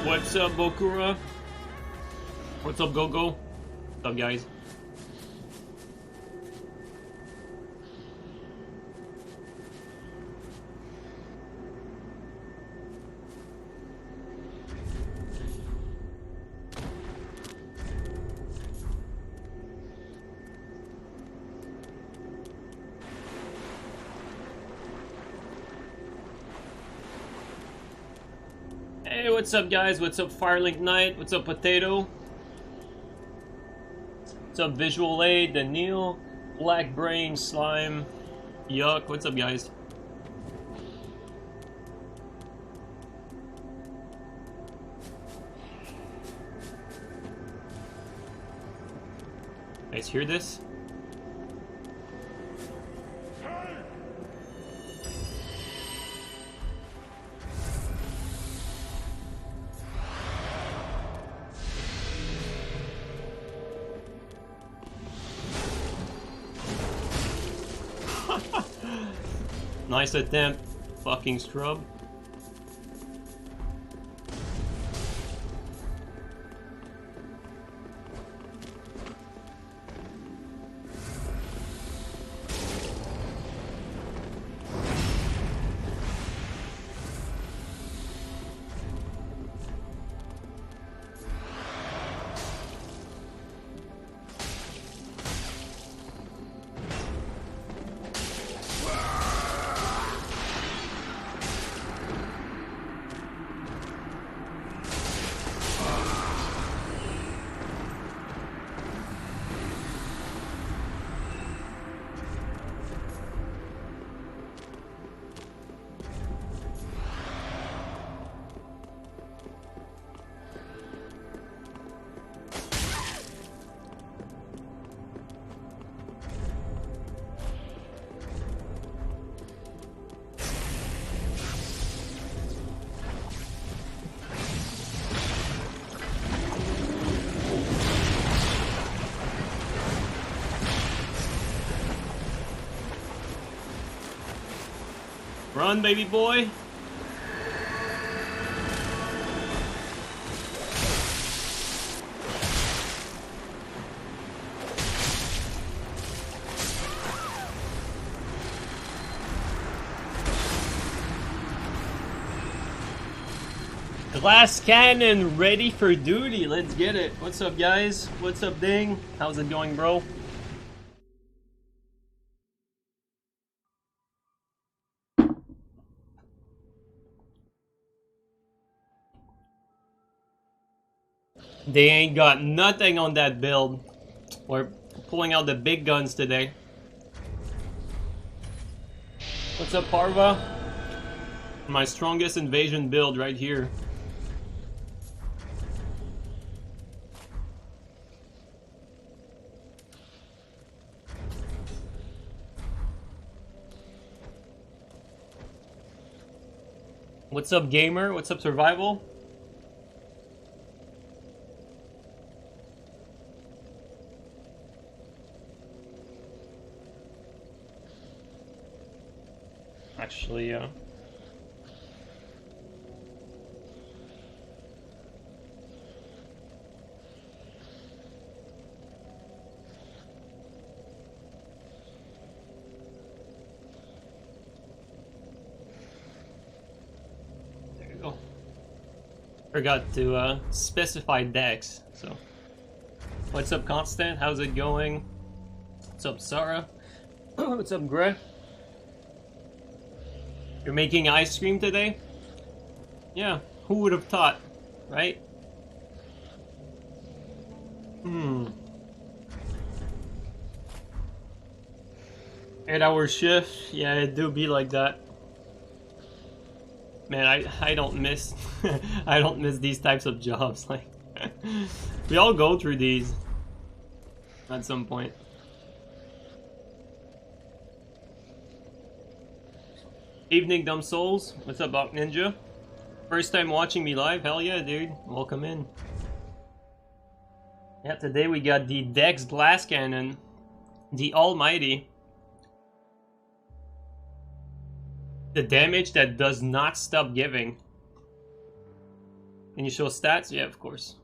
What's up, Bokura? What's up, Gogo? What's up, guys? Hey, what's up, guys? What's up, Firelink Knight? What's up, Potato? What's up, Visual Aid, Daniil, Black Brain, Slime, Yuck? What's up, guys? Guys, hear this? Nice attempt, fucking scrub. Run, baby boy. Glass cannon ready for duty. Let's get it. What's up, guys? What's up, Ding? How's it going, bro? They ain't got nothing on that build. We're pulling out the big guns today. What's up, Parva? My strongest invasion build right here. What's up, gamer? What's up, survival? Actually, there you go. Forgot to specify DEX. So, what's up, Constant? How's it going? What's up, Sarah? What's up, Greg? You're making ice cream today? Yeah, who would have thought, right? 8-hour shift? Yeah, it do be like that. Man, I don't miss I don't miss these types of jobs. Like we all go through these at some point. Evening, dumb souls. What's up, Bach Ninja? First time watching me live? Hell yeah, dude. Welcome in. Yeah, today we got the DEX Glass Cannon, the Almighty. The damage that does not stop giving. Can you show stats? Yeah, of course.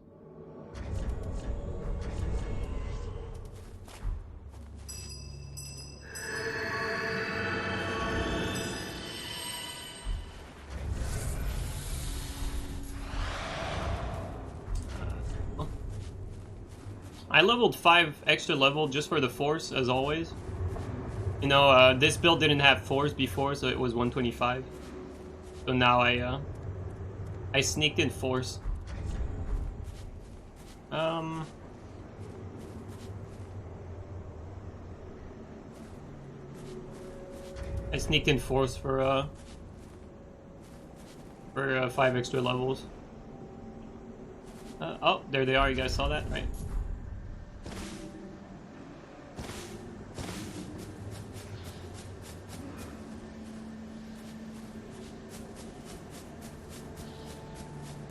I leveled 5 extra level just for the force, as always. You know, this build didn't have force before, so it was 125. So now I sneaked in force. I sneaked in force for 5 extra levels. Oh, there they are. You guys saw that, right?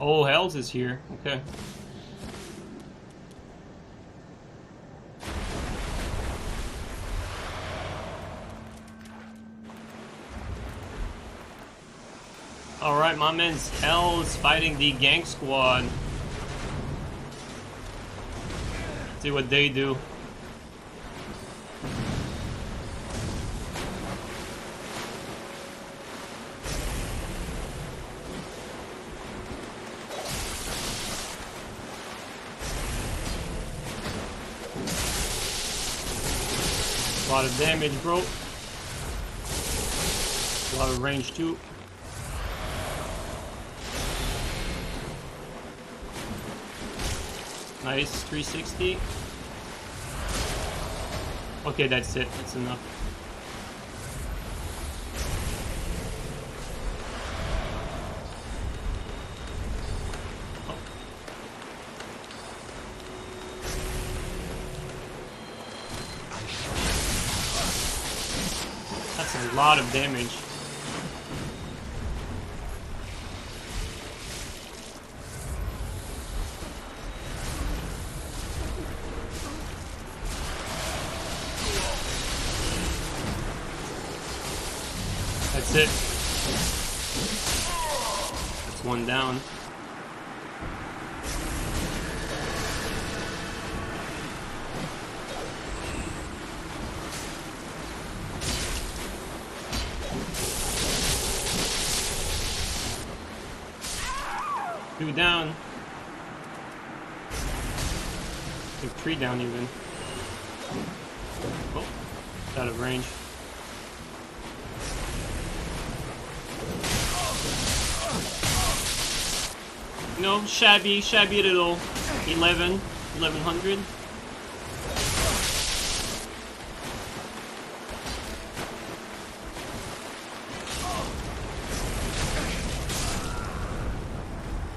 Oh, Hells is here. Okay. Alright, my man's Hells fighting the gank squad. See what they do. A lot of damage, bro. A lot of range too. Nice, 360. Okay, that's it. That's enough. A lot of damage. That's it. That's one down. Two down. I think 3 down even. Oh, it's out of range. No, shabby little 1100.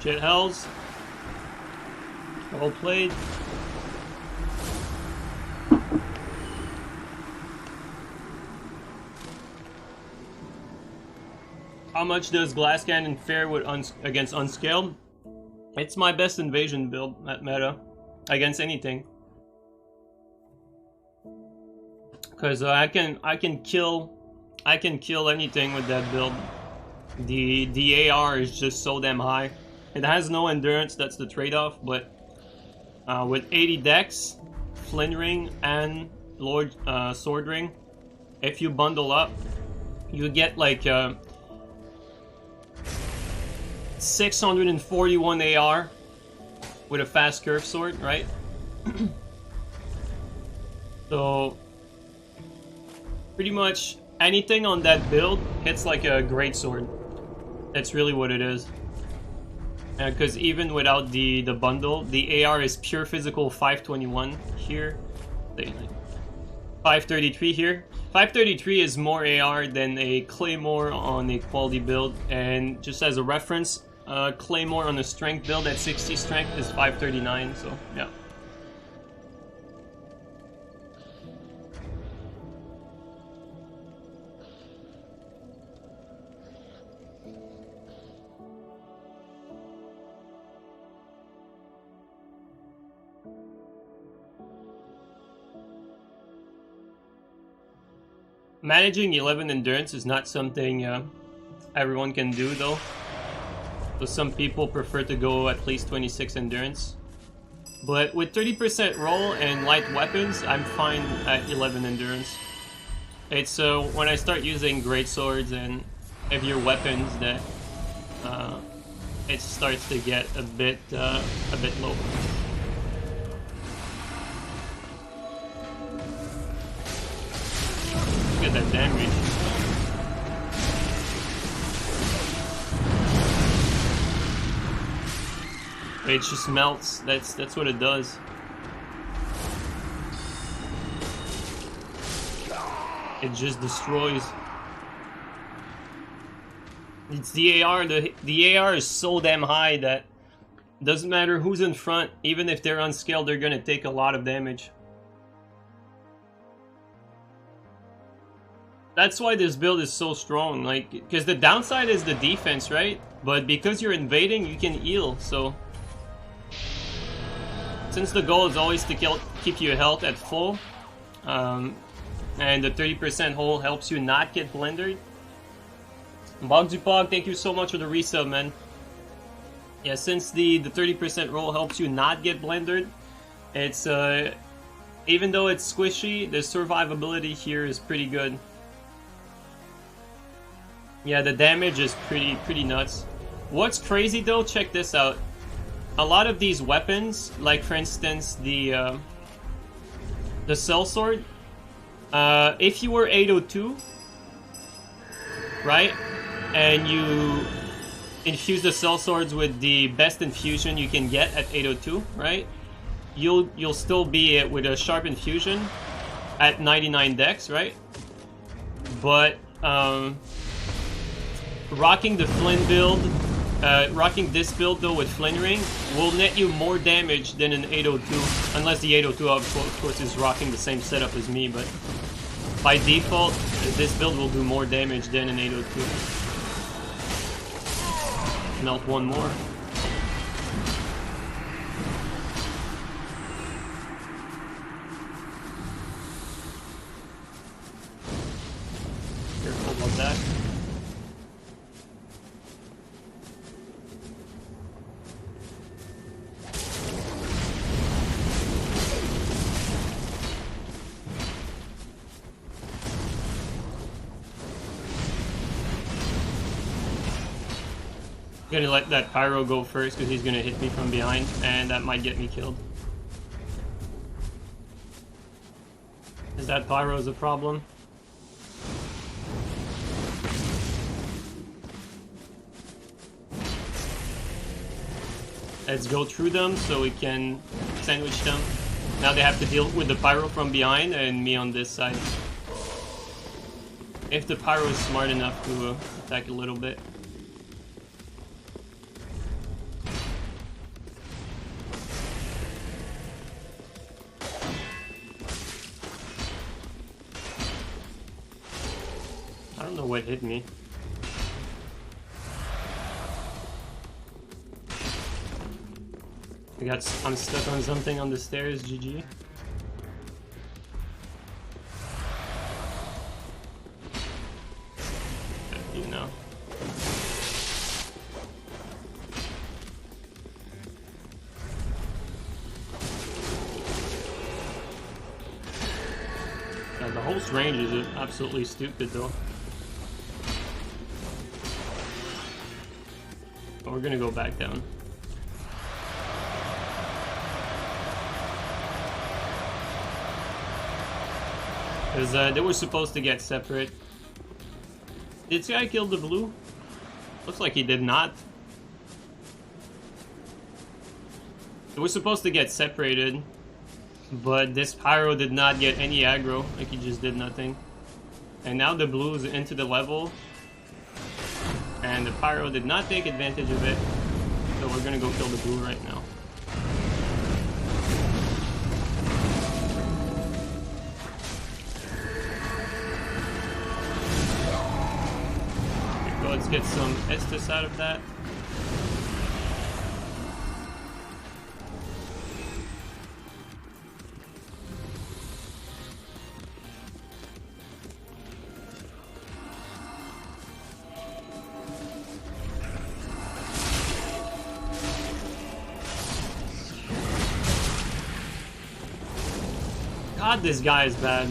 Jet Hells. Well played. How much does Glass Cannon fare with against Unskilled? It's my best invasion build at meta against anything. Cause I can kill anything with that build. The AR is just so damn high. It has no endurance, that's the trade-off, but with 80 dex, Flynn ring, and Lord sword ring, if you bundle up, you get like 641 AR with a fast curve sword, right? So pretty much anything on that build hits like a great sword. That's really what it is. Because even without the bundle, the AR is pure physical 521 here, 533 here. 533 is more AR than a Claymore on a quality build, and just as a reference, Claymore on a strength build at 60 strength is 539, so yeah. Managing 11 endurance is not something everyone can do though. So some people prefer to go at least 26 endurance. But with 30% roll and light weapons, I'm fine at 11 endurance. It's when I start using great swords and heavier weapons that it starts to get a bit low. Look at that damage. It just melts. That's what it does. It just destroys. It's the AR. The AR is so damn high that it doesn't matter who's in front. Even if they're unskilled, they're gonna take a lot of damage. That's why this build is so strong, like, because the downside is the defense, right? But because you're invading, you can heal, so... Since the goal is always to keep your health at full, and the 30% hole helps you not get blendered. Bogdupog, thank you so much for the resub, man. Yeah, since the 30% roll helps you not get blendered, it's, even though it's squishy, the survivability here is pretty good. Yeah, the damage is pretty nuts. What's crazy though, check this out. A lot of these weapons, like for instance the Sellsword, if you were 802, right, and you infuse the Sellswords with the best infusion you can get at 802, right, you'll still be with a sharp infusion at 99 dex, right? But rocking the Flynn build, rocking this build though with Flynn Ring will net you more damage than an 802, unless the 802 of course is rocking the same setup as me, but by default this build will do more damage than an 802. Melt one more. Careful about that. I'm gonna let that pyro go first because he's gonna hit me from behind and that might get me killed. Is that pyro's a problem? Let's go through them so we can sandwich them. Now they have to deal with the pyro from behind and me on this side. If the pyro is smart enough to attack a little bit. I don't know what hit me. I'm stuck on something on the stairs, GG. You know. Yeah, the whole range is absolutely stupid though. But we're gonna go back down. Because they were supposed to get separate. Did this guy kill the blue? Looks like he did not. They were supposed to get separated, but this pyro did not get any aggro, like he just did nothing. And now the blue's into the level. And the pyro did not take advantage of it. So we're gonna go kill the blue right now. Okay, let's get some Estus out of that. God, this guy is bad.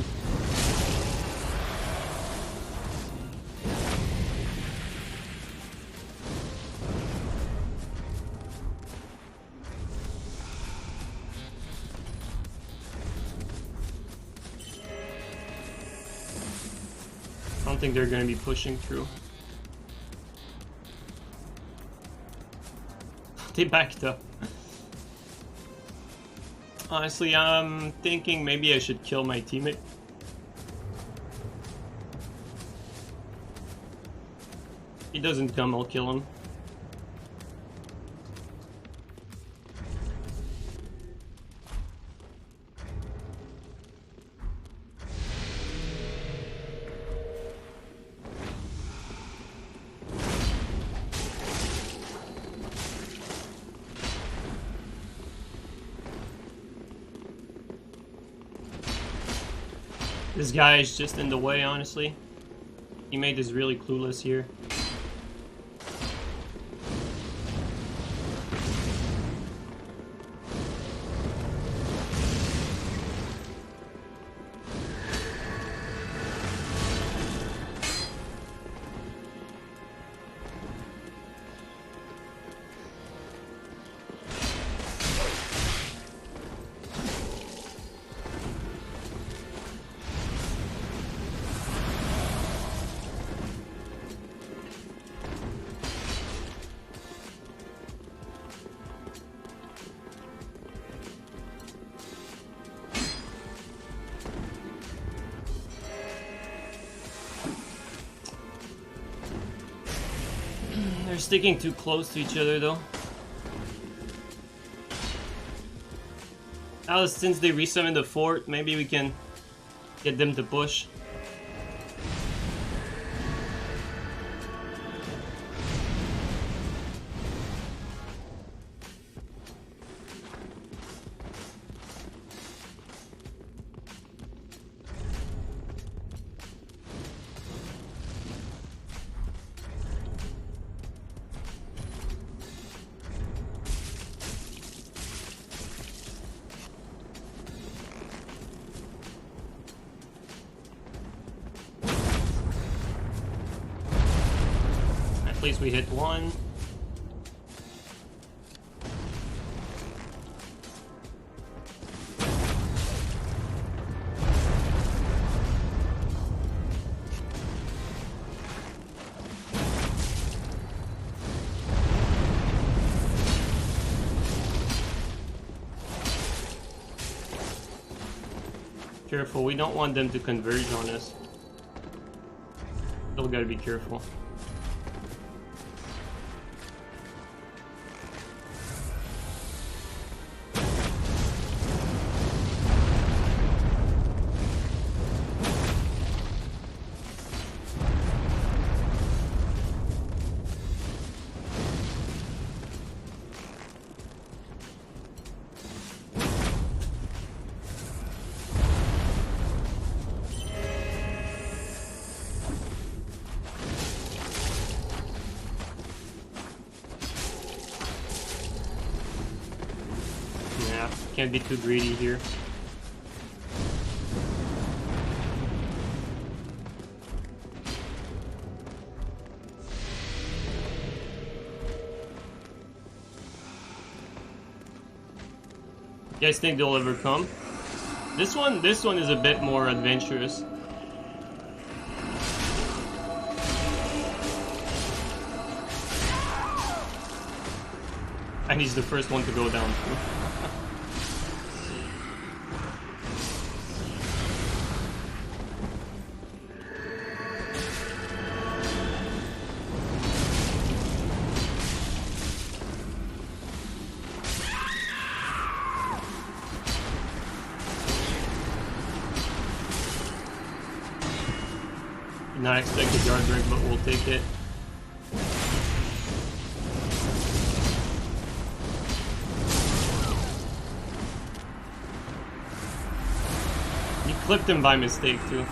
I don't think they're going to be pushing through. They backed up. Honestly, I'm thinking maybe I should kill my teammate. If he doesn't come, I'll kill him. This guy is just in the way, honestly. Teammate is really clueless here. They're sticking too close to each other, though. Now, since they resummoned the fort, maybe we can get them to push. At least we hit one. Careful, we don't want them to converge on us. Still gotta be careful. Can't be too greedy here. You guys think they'll ever come? This one is a bit more adventurous. And he's the first one to go down too. not expect a guard break, but we'll take it. You clipped him by mistake too.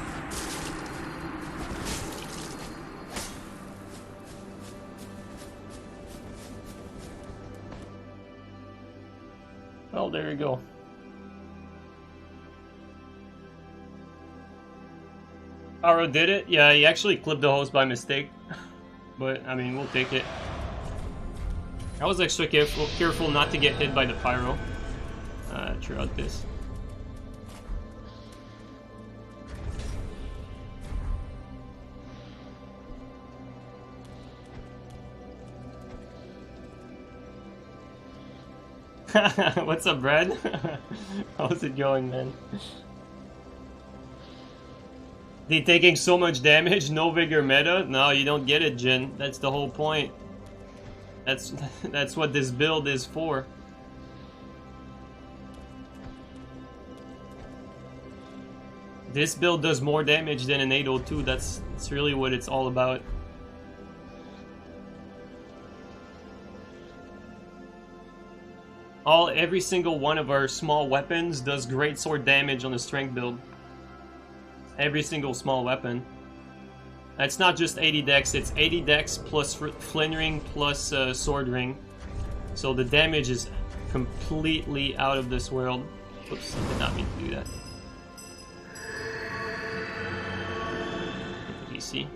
Well, there you go. Aro did it? Yeah, he actually clipped the host by mistake. But, I mean, we'll take it. I was extra careful not to get hit by the pyro throughout this. What's up, Brad? How's it going, man? They taking so much damage, no vigor meta? No, you don't get it, Jin. That's the whole point. That's what this build is for. This build does more damage than an 802. That's really what it's all about. Every single one of our small weapons does great sword damage on the strength build. Every single small weapon. It's not just 80 dex, it's 80 dex plus Flynn ring plus sword ring. So the damage is completely out of this world. Oops, I did not mean to do that. DC.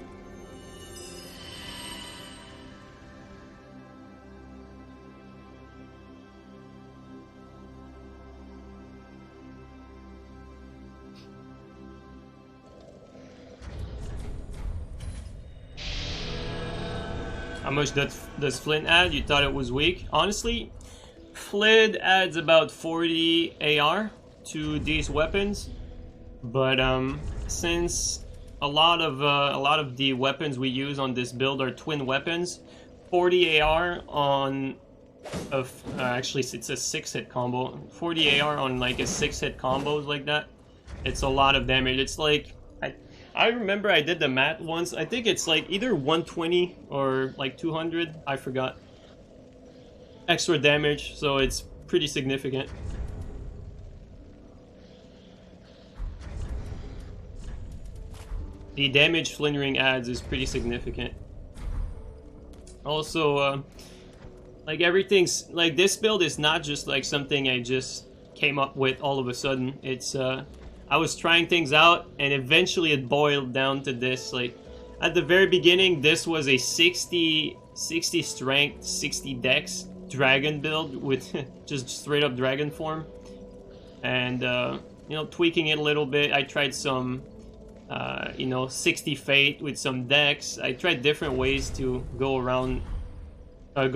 How much does Flynn add? You thought it was weak? Honestly, Flynn adds about 40 AR to these weapons, but since a lot of the weapons we use on this build are twin weapons, 40 AR on actually it's a 6-hit combo. 40 AR on like a 6-hit combos like that. It's a lot of damage. It's like I remember I did the math once. I think it's like either 120 or like 200. I forgot. Extra damage, so it's pretty significant. The damage Flynn ring adds is pretty significant. Also, like everything's like this build is not just like something I just came up with all of a sudden. It's I was trying things out, and eventually it boiled down to this. Like, at the very beginning, this was a 60 strength, 60 dex dragon build with just straight up dragon form. And, you know, tweaking it a little bit. I tried some, you know, 60 fate with some dex. I tried different ways to go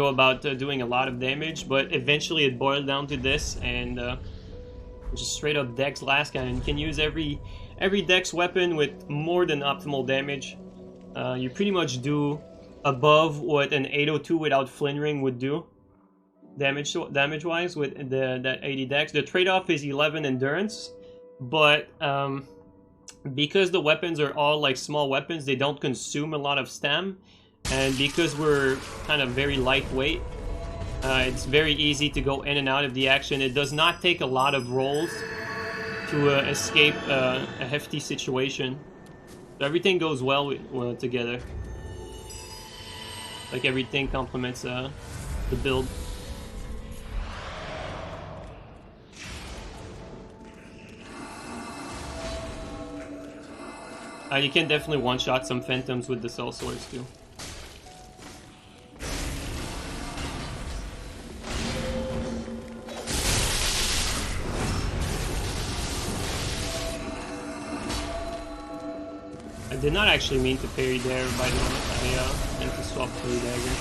about doing a lot of damage, but eventually it boiled down to this, and just straight up dex last cannon. You can use every dex weapon with more than optimal damage. You pretty much do above what an 802 without Flynn ring would do, damage wise, with that 80 dex. The trade-off is 11 endurance, but because the weapons are all like small weapons, they don't consume a lot of stam, and because we're kind of very lightweight, it's very easy to go in and out of the action. It does not take a lot of rolls to escape a hefty situation. So everything goes well together. Like everything complements the build. You can definitely one-shot some phantoms with the Sellswords too. I did not actually mean to parry there, by the way. I meant to swap to the Dagger.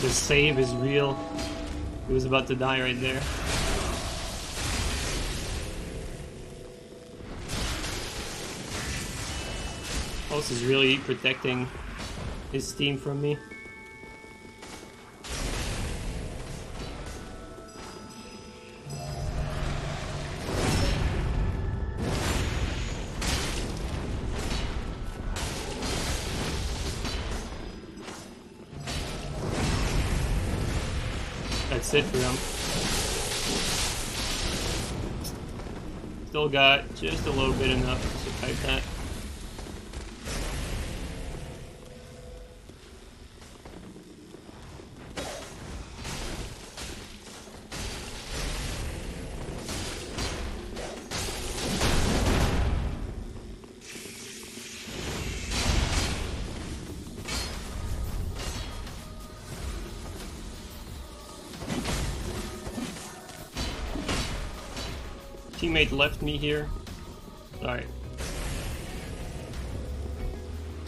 The save is real. He was about to die right there. Pulse is really protecting his team from me. That's it for him. Still got just a little bit enough to fight that. Teammate left me here. Alright.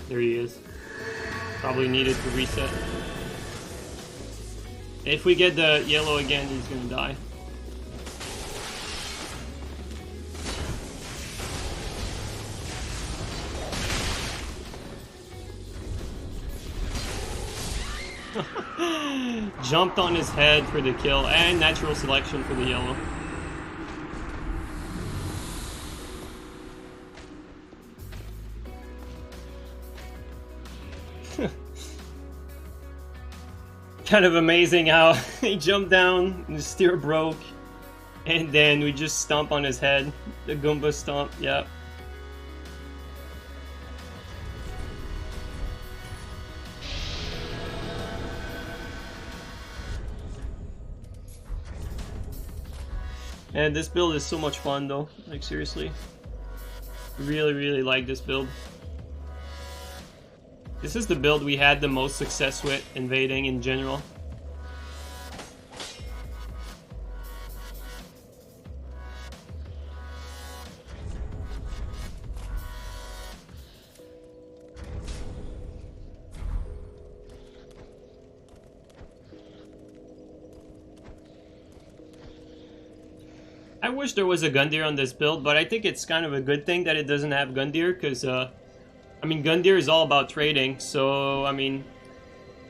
There he is. Probably needed to reset. If we get the yellow again, he's gonna die. Jumped on his head for the kill, and natural selection for the yellow. Kind of amazing how he jumped down, and the steer broke, and then we just stomp on his head. The Goomba stomp, yep. And this build is so much fun though, like seriously. Really like this build. This is the build we had the most success with invading in general. I wish there was a Gundyr on this build, but I think it's kind of a good thing that it doesn't have Gundyr, because I mean, Gundyr is all about trading, so, I mean,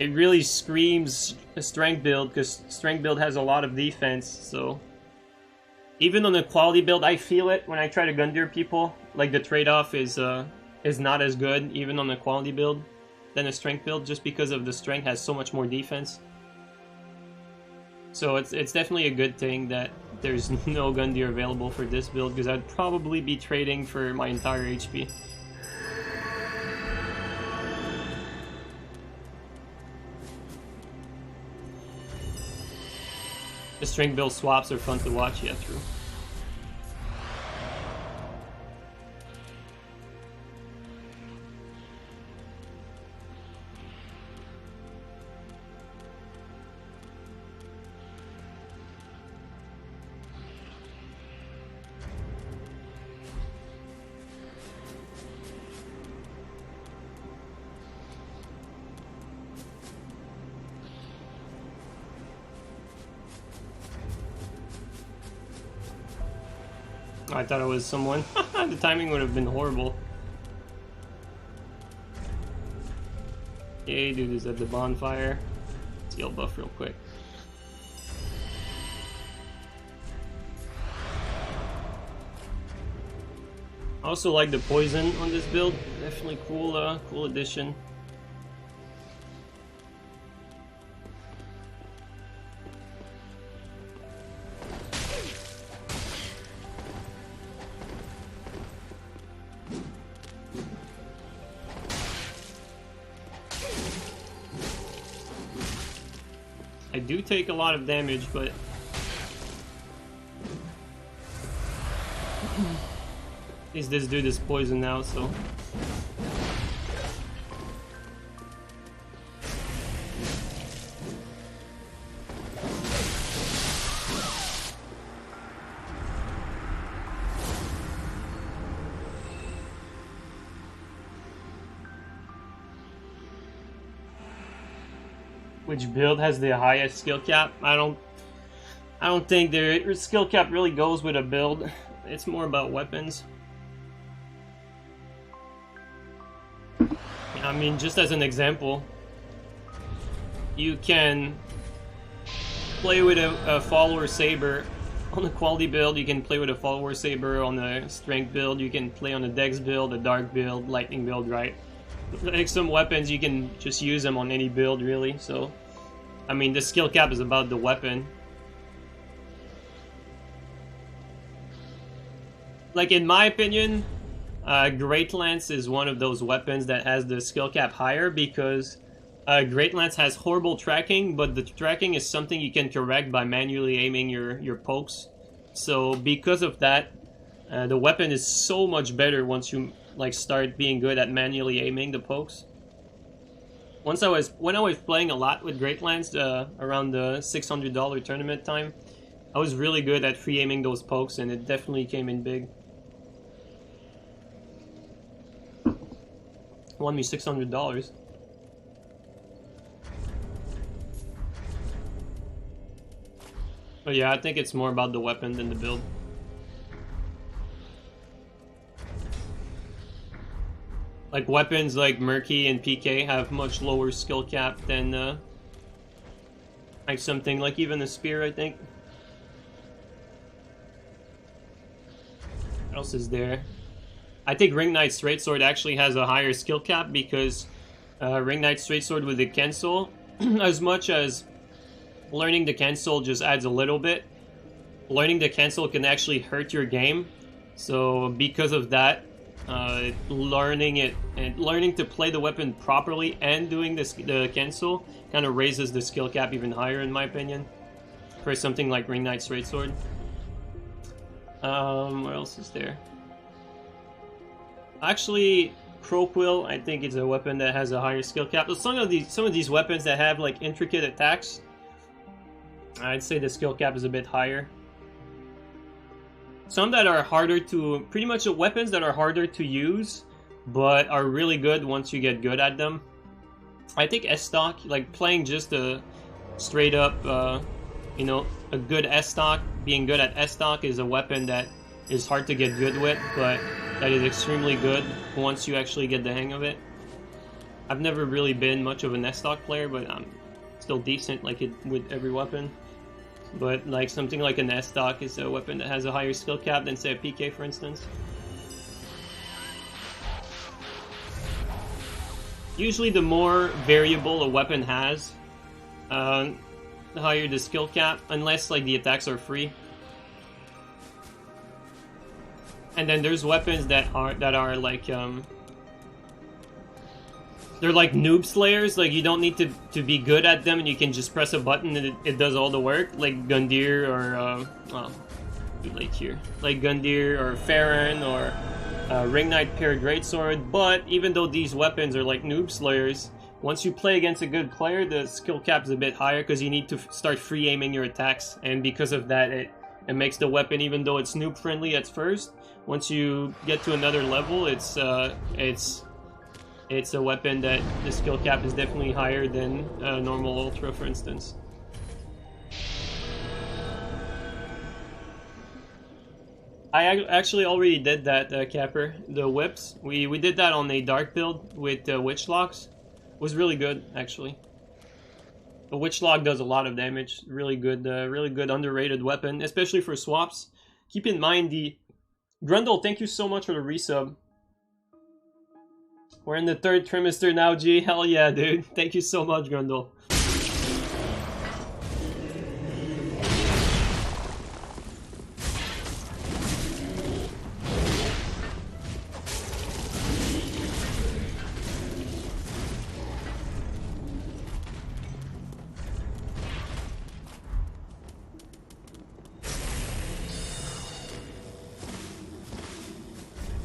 it really screams a strength build, because strength build has a lot of defense, so... Even on a quality build, I feel it when I try to Gundyr people. Like, the trade-off is not as good, even on a quality build, than a strength build, just because of the strength has so much more defense. So it's definitely a good thing that there's no Gundyr available for this build, because I'd probably be trading for my entire HP. The strength build swaps are fun to watch, yeah, true. I thought it was someone. The timing would have been horrible. Okay, dude is at the bonfire. Let's heal buff real quick. I also like the poison on this build. Definitely cool, cool addition. I do take a lot of damage, but at least this dude is poisoned now, so which build has the highest skill cap? I don't think their skill cap really goes with a build. It's more about weapons. I mean, just as an example, you can play with a follower saber on a quality build. You can play with a follower saber on a strength build. You can play on a dex build, a dark build, lightning build, right? Like some weapons, you can just use them on any build, really. So, I mean, the skill cap is about the weapon. Like, in my opinion, Great Lance is one of those weapons that has the skill cap higher because Great Lance has horrible tracking, but the tracking is something you can correct by manually aiming your pokes. So because of that, the weapon is so much better once you like start being good at manually aiming the pokes. When I was playing a lot with Great Lance around the $600 tournament time, I was really good at free aiming those pokes, and it definitely came in big. Won me $600. But yeah, I think it's more about the weapon than the build. Like weapons like Murky and PK have much lower skill cap than like something like even a spear, I think. What else is there? I think Ring Knight Straight Sword actually has a higher skill cap because Ring Knight Straight Sword with the cancel, as much as learning the cancel just adds a little bit, learning the cancel can actually hurt your game. So because of that, learning it and learning to play the weapon properly and doing the cancel kind of raises the skill cap even higher, in my opinion, for something like Ring Knight Straight Sword. What else is there? Actually, Crowquill, I think it's a weapon that has a higher skill cap. So some of these weapons that have like intricate attacks, I'd say the skill cap is a bit higher. Some that are harder to, pretty much weapons that are harder to use, but are really good once you get good at them. I think S-Stock, like playing just a straight up, you know, a good S-Stock, being good at S-Stock is a weapon that is hard to get good with, but that is extremely good once you actually get the hang of it. I've never really been much of an S-Stock player, but I'm still decent like it with every weapon. But like something like an S-Stock is a weapon that has a higher skill cap than say a PK, for instance. Usually the more variable a weapon has, the higher the skill cap, unless like the attacks are free. And then there's weapons that are like they're like noob slayers. Like you don't need to be good at them, and you can just press a button and it does all the work. Like Gundyr or well, too late here. Like Gundyr or Farron or Ring Knight paired greatsword. But even though these weapons are like noob slayers, once you play against a good player, the skill cap is a bit higher because you need to start free aiming your attacks, and because of that, it makes the weapon, even though it's noob friendly at first, once you get to another level, it's a weapon that the skill cap is definitely higher than normal Ultra, for instance. I actually already did that, Capper. The whips. We did that on a dark build with Witch Locks. It was really good, actually. The Witch Lock does a lot of damage. Really good underrated weapon, especially for swaps. Keep in mind the... Grundle, thank you so much for the resub. We're in the 3rd trimester now, G. Hell yeah, dude. Thank you so much, Grundle.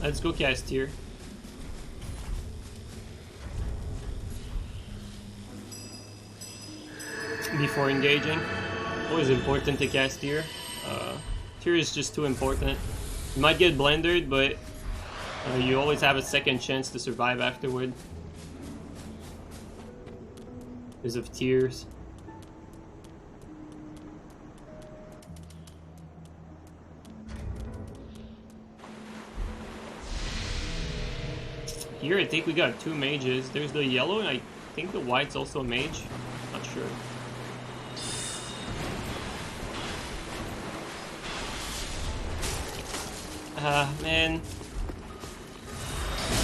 Let's go cast here. Before engaging. Always important to cast tier. Tier is just too important. You might get blendered, but you always have a second chance to survive afterward. Because of tiers. Here I think we got 2 mages. There's the yellow and I think the white's also a mage. Not sure. Man.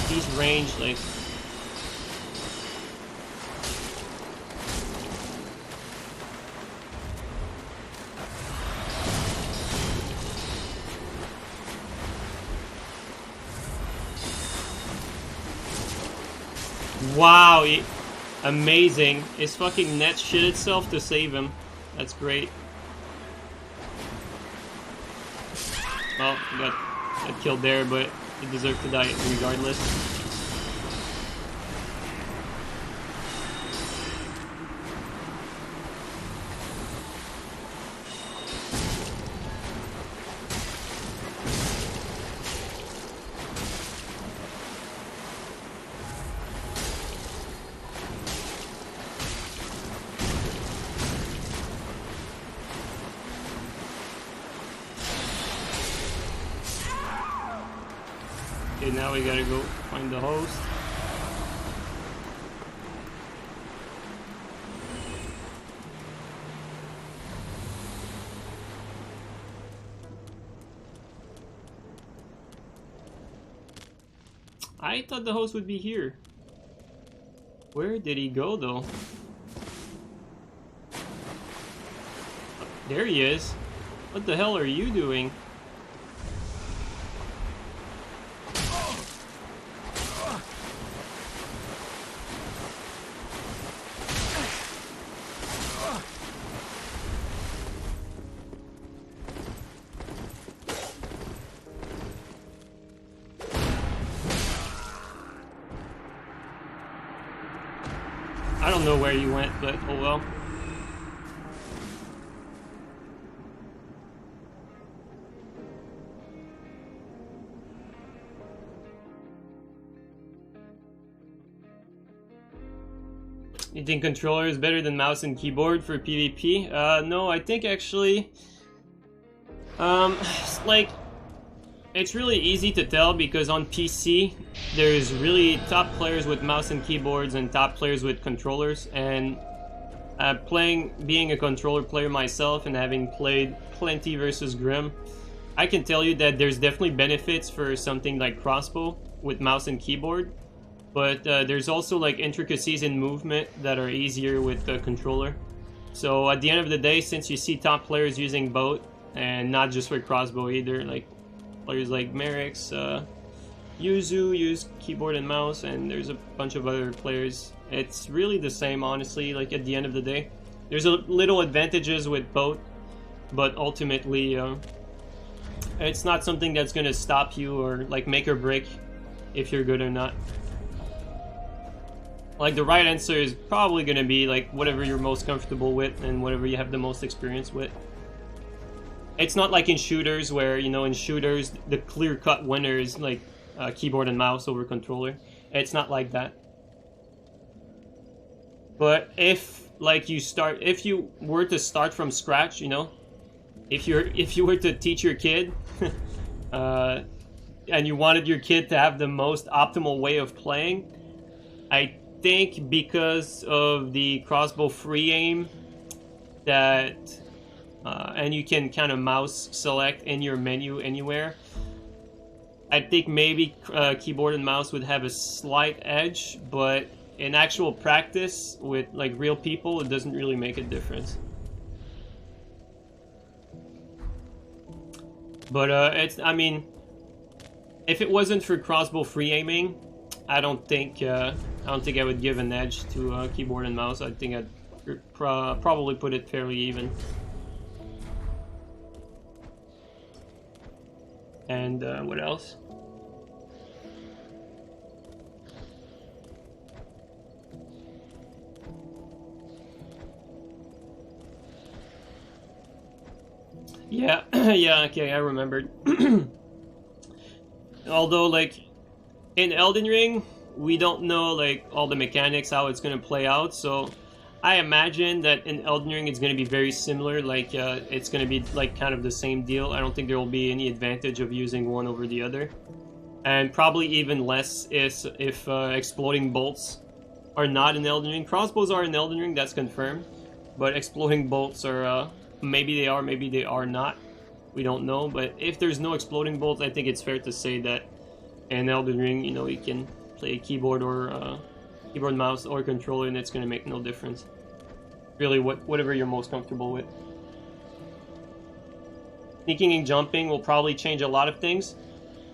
These range, like... Wow, amazing. His fucking net shit itself to save him. That's great. Well, he got killed there, but he deserved to die regardless. Okay, now we gotta go find the host. I thought the host would be here. Where did he go though? There he is. What the hell are you doing? I don't know where you went, but oh well. You think controller is better than mouse and keyboard for PvP? No, I think actually... like... It's really easy to tell because on PC, there's really top players with mouse and keyboards and top players with controllers. And being a controller player myself and having played plenty versus Grim, I can tell you that there's definitely benefits for something like crossbow with mouse and keyboard. But there's also like intricacies in movement that are easier with the controller. So at the end of the day, since you see top players using both, and not just with crossbow either, like players like Merrick's, Yuzu use keyboard and mouse, and there's a bunch of other players. It's really the same, honestly, like at the end of the day. There's a little advantages with both, but ultimately, it's not something that's gonna stop you or like make or break if you're good or not. Like the right answer is probably gonna be like whatever you're most comfortable with and whatever you have the most experience with. It's not like in shooters where, you know, in shooters the clear-cut winner is like keyboard and mouse over controller. It's not like that. But if like if you were to start from scratch, you know, if you were to teach your kid and you wanted your kid to have the most optimal way of playing, I think because of the crossbow free aim that and you can kind of mouse select in your menu anywhere, I think maybe keyboard and mouse would have a slight edge, but in actual practice with like real people, it doesn't really make a difference. But I mean, if it wasn't for crossbow free aiming, I don't think I would give an edge to keyboard and mouse. I think I'd probably put it fairly even. And what else? Yeah, yeah, okay, I remembered. Although, like, in Elden Ring, we don't know, like, all the mechanics, how it's gonna play out, so I imagine that in Elden Ring it's gonna be very similar, like, it's gonna be, like, kind of the same deal. I don't think there will be any advantage of using one over the other. and probably even less is if exploding bolts are not in Elden Ring. Crossbows are in Elden Ring, that's confirmed, but exploding bolts are maybe they are, maybe they are not. We don't know, but if there's no exploding bolts, I think it's fair to say that in Elden Ring, you know, you can play keyboard or keyboard, mouse, or controller, and it's gonna make no difference. Really, whatever you're most comfortable with. Sneaking and jumping will probably change a lot of things.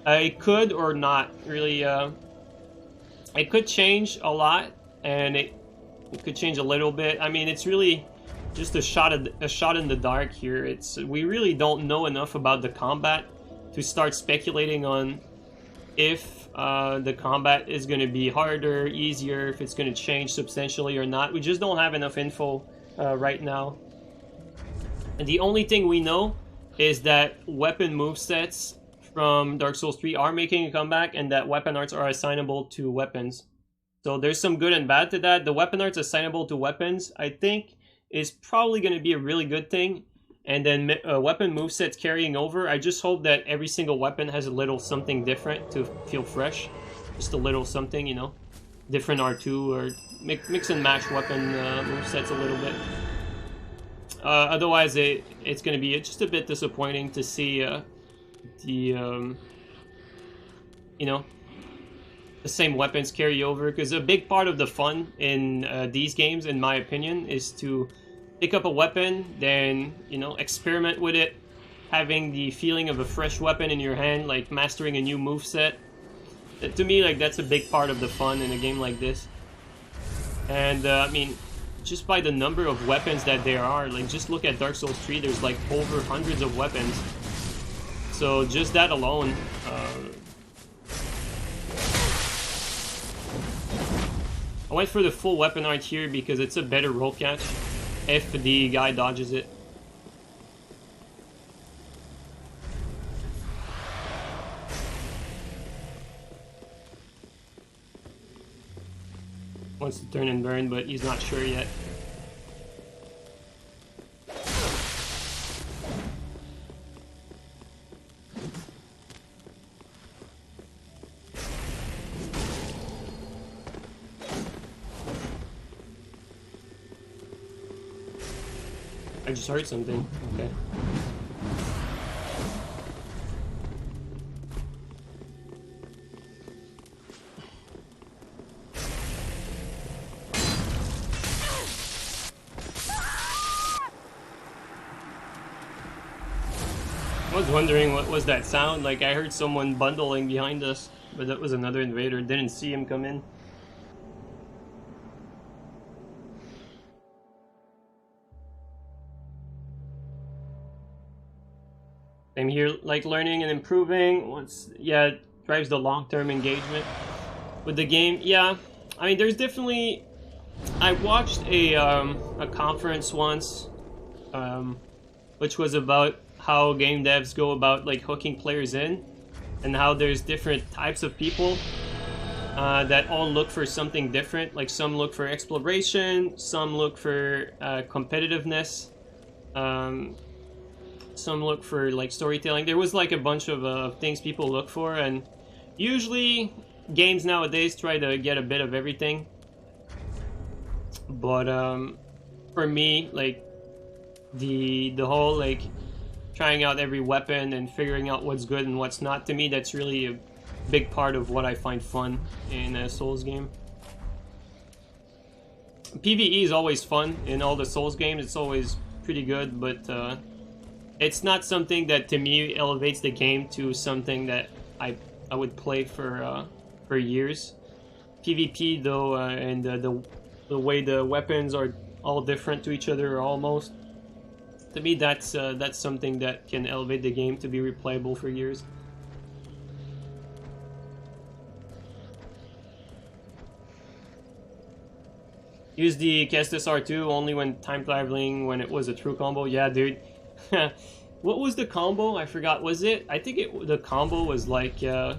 It could or not really. It could change a lot, and it could change a little bit. I mean, it's really just a shot in the dark here. We really don't know enough about the combat to start speculating on if the combat is going to be harder, easier, if it's going to change substantially or not. We just don't have enough info right now. And the only thing we know is that weapon movesets from Dark Souls 3 are making a comeback, and that weapon arts are assignable to weapons. So there's some good and bad to that. The weapon arts assignable to weapons, I think, is probably going to be a really good thing. And then weapon movesets carrying over. I just hope that every single weapon has a little something different to feel fresh. Just a little something, you know. Different R2 or mix and match weapon movesets a little bit. Otherwise, it's going to be just a bit disappointing to see you know, the same weapons carry over, because a big part of the fun in these games, in my opinion, is to pick up a weapon, then, you know, experiment with it, having the feeling of a fresh weapon in your hand, like mastering a new moveset. To me, like, that's a big part of the fun in a game like this. And I mean, just by the number of weapons that there are, like, just look at Dark Souls 3, there's like over hundreds of weapons. So just that alone, I went for the full weapon art here because it's a better roll catch if the guy dodges it. Wants to turn and burn, but he's not sure yet. I just heard something. Okay. I was wondering what was that sound. Like, I heard someone bundling behind us, but that was another invader. Didn't see him come in. Same here, like learning and improving. It drives the long-term engagement with the game. Yeah, I mean, there's definitely. I watched a conference once, which was about how game devs go about like hooking players in, and how there's different types of people that all look for something different. Like, some look for exploration, some look for competitiveness. Some look for like storytelling. There was like a bunch of things people look for, and usually games nowadays try to get a bit of everything. But for me, like the whole like trying out every weapon and figuring out what's good and what's not, to me that's really a big part of what I find fun in a Souls game. PvE is always fun in all the Souls games. It's always pretty good, but it's not something that, to me, elevates the game to something that I would play for years. PvP, though, and the way the weapons are all different to each other, almost. To me, that's something that can elevate the game to be replayable for years. Use the Kestis R2 only when time traveling, when it was a true combo. Yeah, dude. What was the combo? I forgot. Was it? I think the combo was like I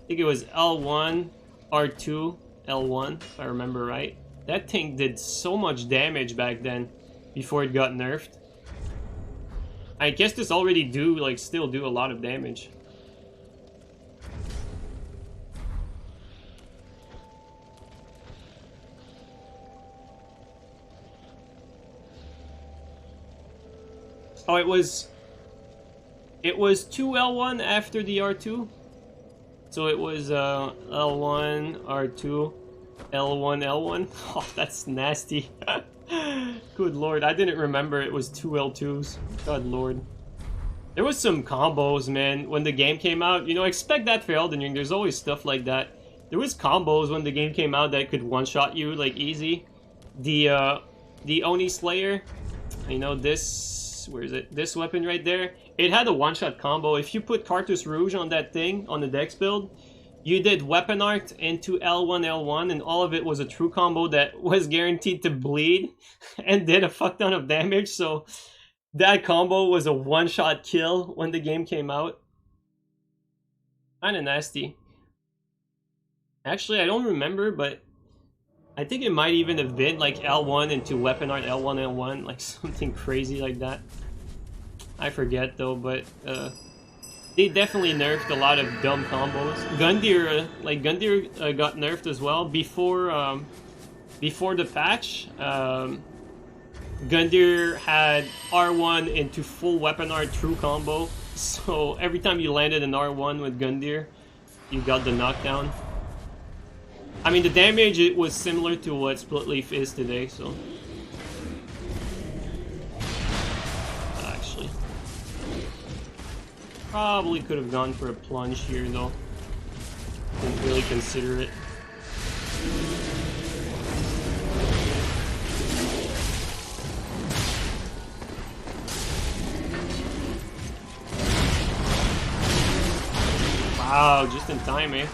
think it was L1, R2, L1, if I remember right. That thing did so much damage back then before it got nerfed. I guess this already still do a lot of damage. Oh, it was 2 L1 after the R2. So it was L1, R2, L1, L1. Oh, that's nasty. Good lord, I didn't remember it was 2 L2s. God lord. There was some combos, man, when the game came out. You know, expect that for Elden Ring. There's always stuff like that. There was combos when the game came out that could one-shot you, like, easy. The Oni Slayer, you know, this... Where is it? This weapon right there. It had a one-shot combo. If you put Cartus Rouge on that thing, on the Dex build, you did Weapon Art into L1, L1, and all of it was a true combo that was guaranteed to bleed and did a fuck ton of damage, so... That combo was a one-shot kill when the game came out. Kinda nasty. Actually, I don't remember, but I think it might even have been like L1 into Weapon Art L1, L1, like something crazy like that. I forget though, but they definitely nerfed a lot of dumb combos. Gundyr, Gundyr got nerfed as well before the patch. Gundyr had R1 into full Weapon Art true combo, so every time you landed an R1 with Gundyr, you got the knockdown. I mean, the damage, it was similar to what Split Leaf is today, so... Actually... Probably could have gone for a plunge here, though. Didn't really consider it. Wow, just in time, eh?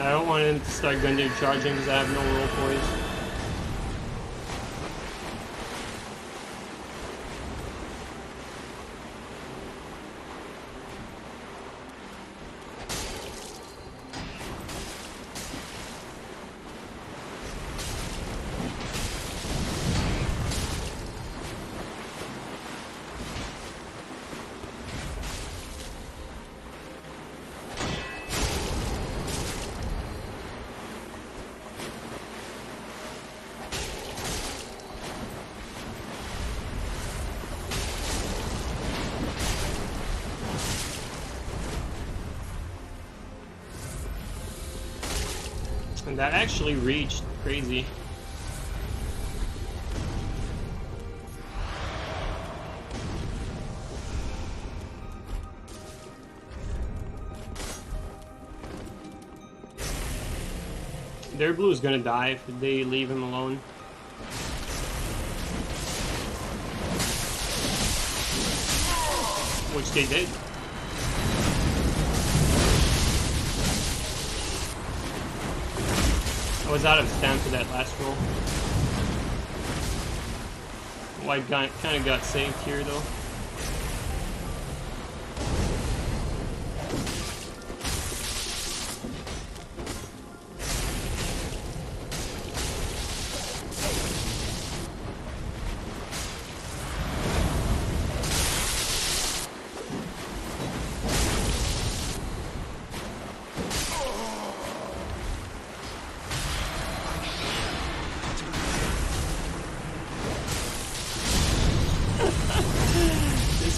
I don't want him to start Gundyr charging because I have no roll poise. And that actually reached. Crazy. Their blue is gonna die if they leave him alone. Which they did. I was out of stamina for that last roll. White guy kind of got saved here though.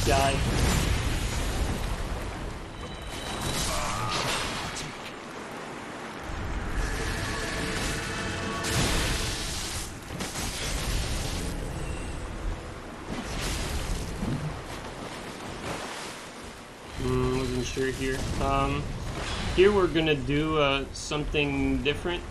Guy. Wasn't sure here. Here we're gonna do something different.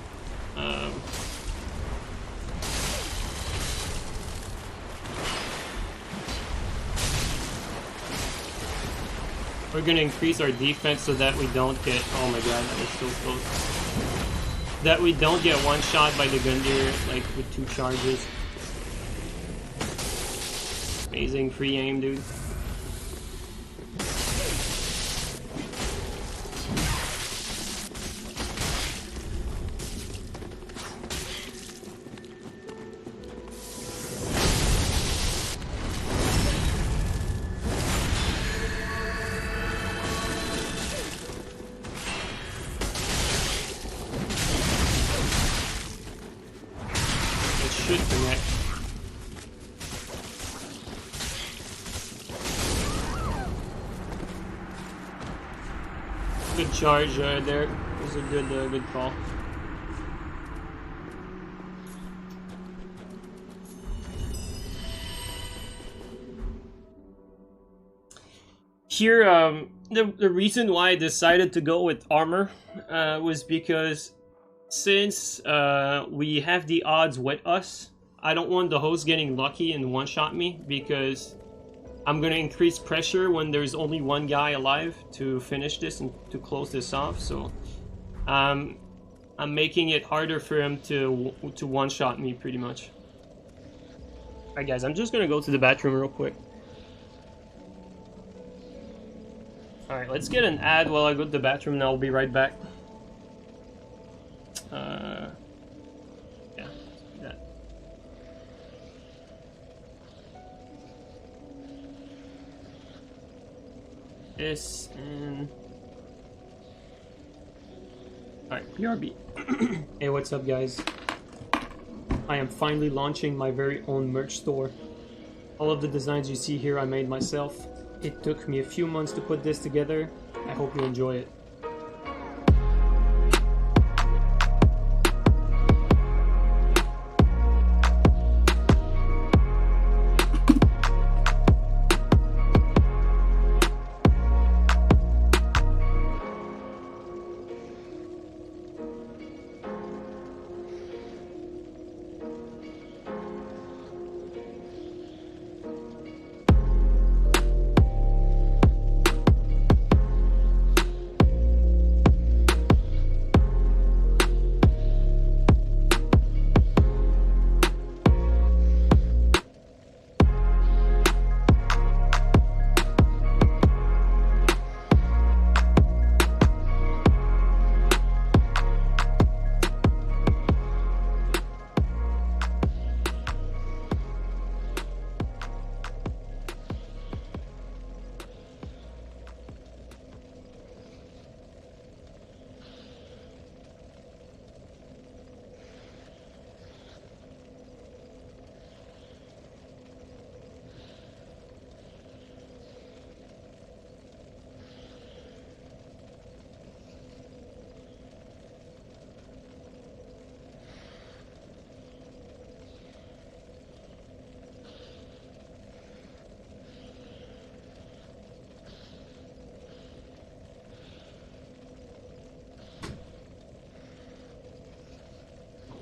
We're gonna increase our defense so that we don't get... Oh my god, that was so close. That we don't get one shot by the Gundyr, like, with 2 charges. Amazing free aim, dude. should connect. Good charge there. It was a good call. Here, the reason why I decided to go with armor was because since we have the odds with us, I don't want the host getting lucky and one-shot me, because I'm going to increase pressure when there's only one guy alive to finish this and to close this off. So I'm making it harder for him to one-shot me, pretty much. Alright guys, I'm just going to go to the bathroom real quick. Alright, let's get an ad while I go to the bathroom and I'll be right back. Yeah, let's do that. This and... Alright, BRB. Hey, what's up guys? I am finally launching my very own merch store. All of the designs you see here I made myself. It took me a few months to put this together. I hope you enjoy it.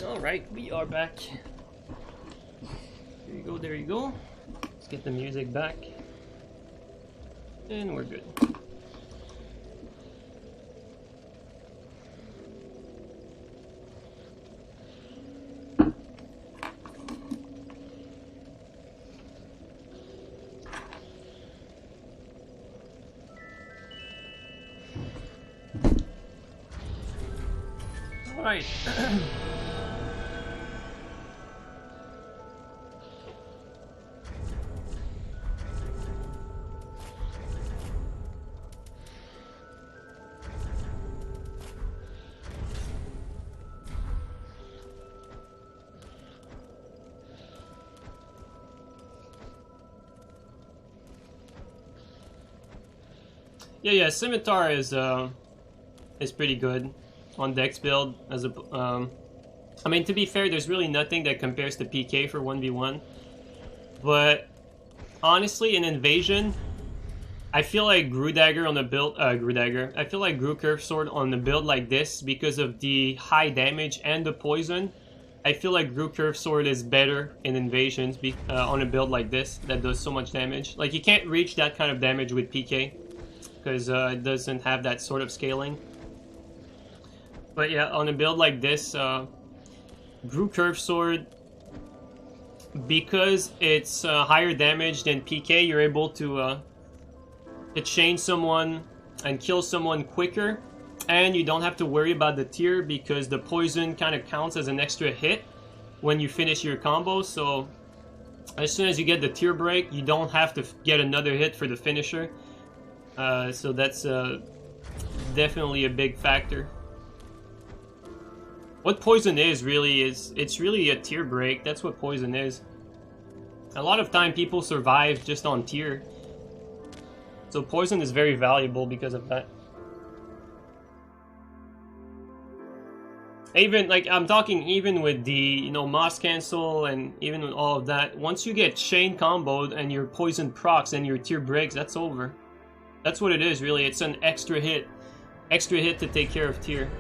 Alright, we are back. There you go, there you go. Let's get the music back. And we're good. Alright. Yeah, Scimitar is pretty good on Dex build. As a, I mean, to be fair, there's really nothing that compares to PK for 1v1. But honestly, in Invasion, I feel like Dagger on the build, Dagger. I feel like Curve Sword on the build like this, because of the high damage and the poison. I feel like Curve Sword is better in Invasions on a build like this that does so much damage. Like, you can't reach that kind of damage with PK. Because it doesn't have that sort of scaling. But yeah, on a build like this, Curve Sword, because it's higher damage than PK, you're able to chain someone and kill someone quicker, and you don't have to worry about the tier, because the poison kind of counts as an extra hit when you finish your combo. So as soon as you get the tier break, you don't have to get another hit for the finisher. So that's definitely a big factor. What poison is really is, it's really a tier break. That's what poison is. A lot of time people survive just on tier. So poison is very valuable because of that. Even, like, I'm talking even with the, you know, Moss Cancel and even with all of that, once you get chain comboed and your poison procs and your tier breaks, that's over. That's what it is, really. It's an extra hit. Extra hit to take care of tier.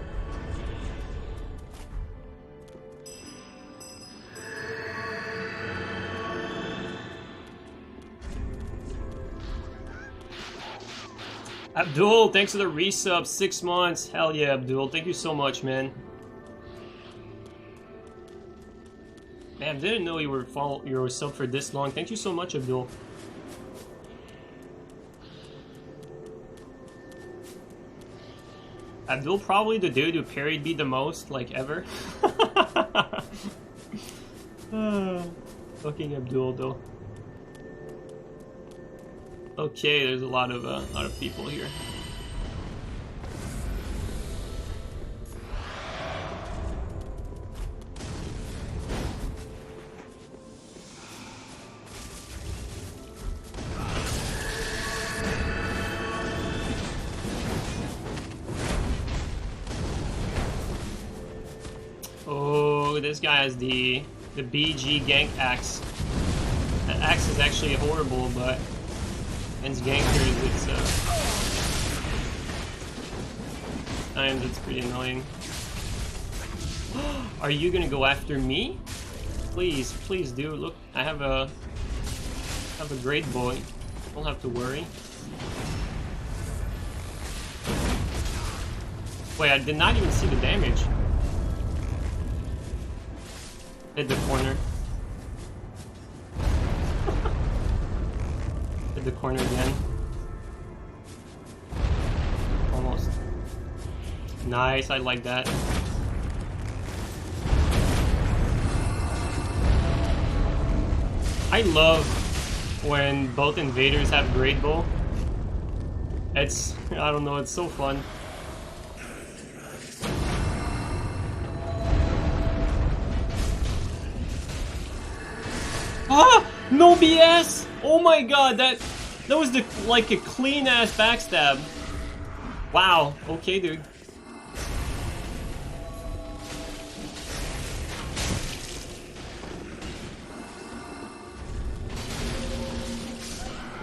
Abdul, thanks for the resub, 6 months. Hell yeah, Abdul. Thank you so much, man. Man, didn't know you were sub for this long. Thank you so much, Abdul. Abdul probably the dude who parried me the most, like, ever. Fucking Abdul, though. Okay, there's a lot of people here. Oh, this guy has the BG gank axe. That axe is actually horrible, but against gankers, it's pretty annoying. Are you gonna go after me? Please, please do. Look, I have a great boy. Don't have to worry. Wait, I did not even see the damage. Hit the corner. Hit the corner again. Almost. Nice, I like that. I love when both invaders have Great Bow. It's, I don't know, it's so fun. Ah! No BS! Oh my god, that was like a clean ass backstab. Wow, okay dude.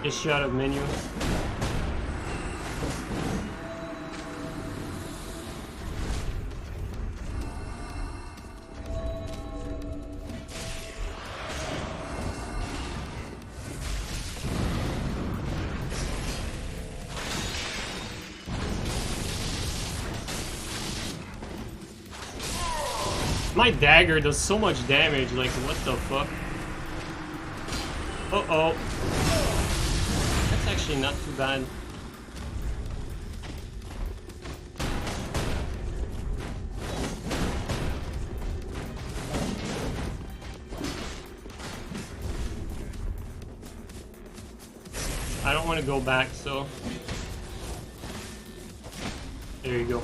Just shut up, menu. My dagger does so much damage, like what the fuck? Uh-oh. That's actually not too bad. I don't want to go back, so... There you go.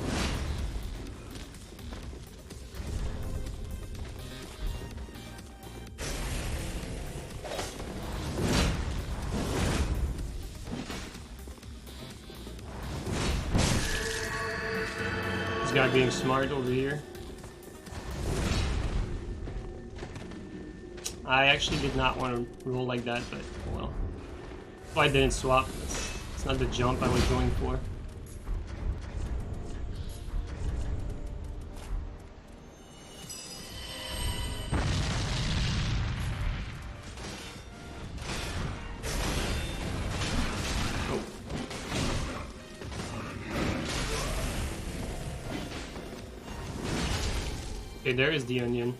Guy being smart over here. I actually did not want to roll like that, but well. If I didn't swap, it's not the jump I was going for. Okay, there is the onion.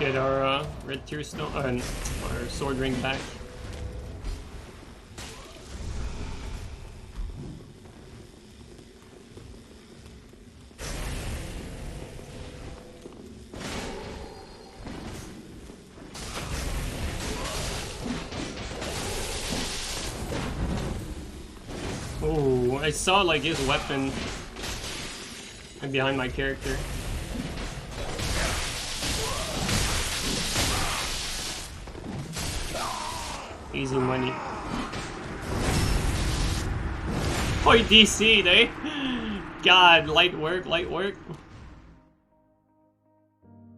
get our red tear stone and our sword ring back. Oh, I saw like his weapon behind my character. Easy money. Oh, he DC'd, eh? God, light work, light work.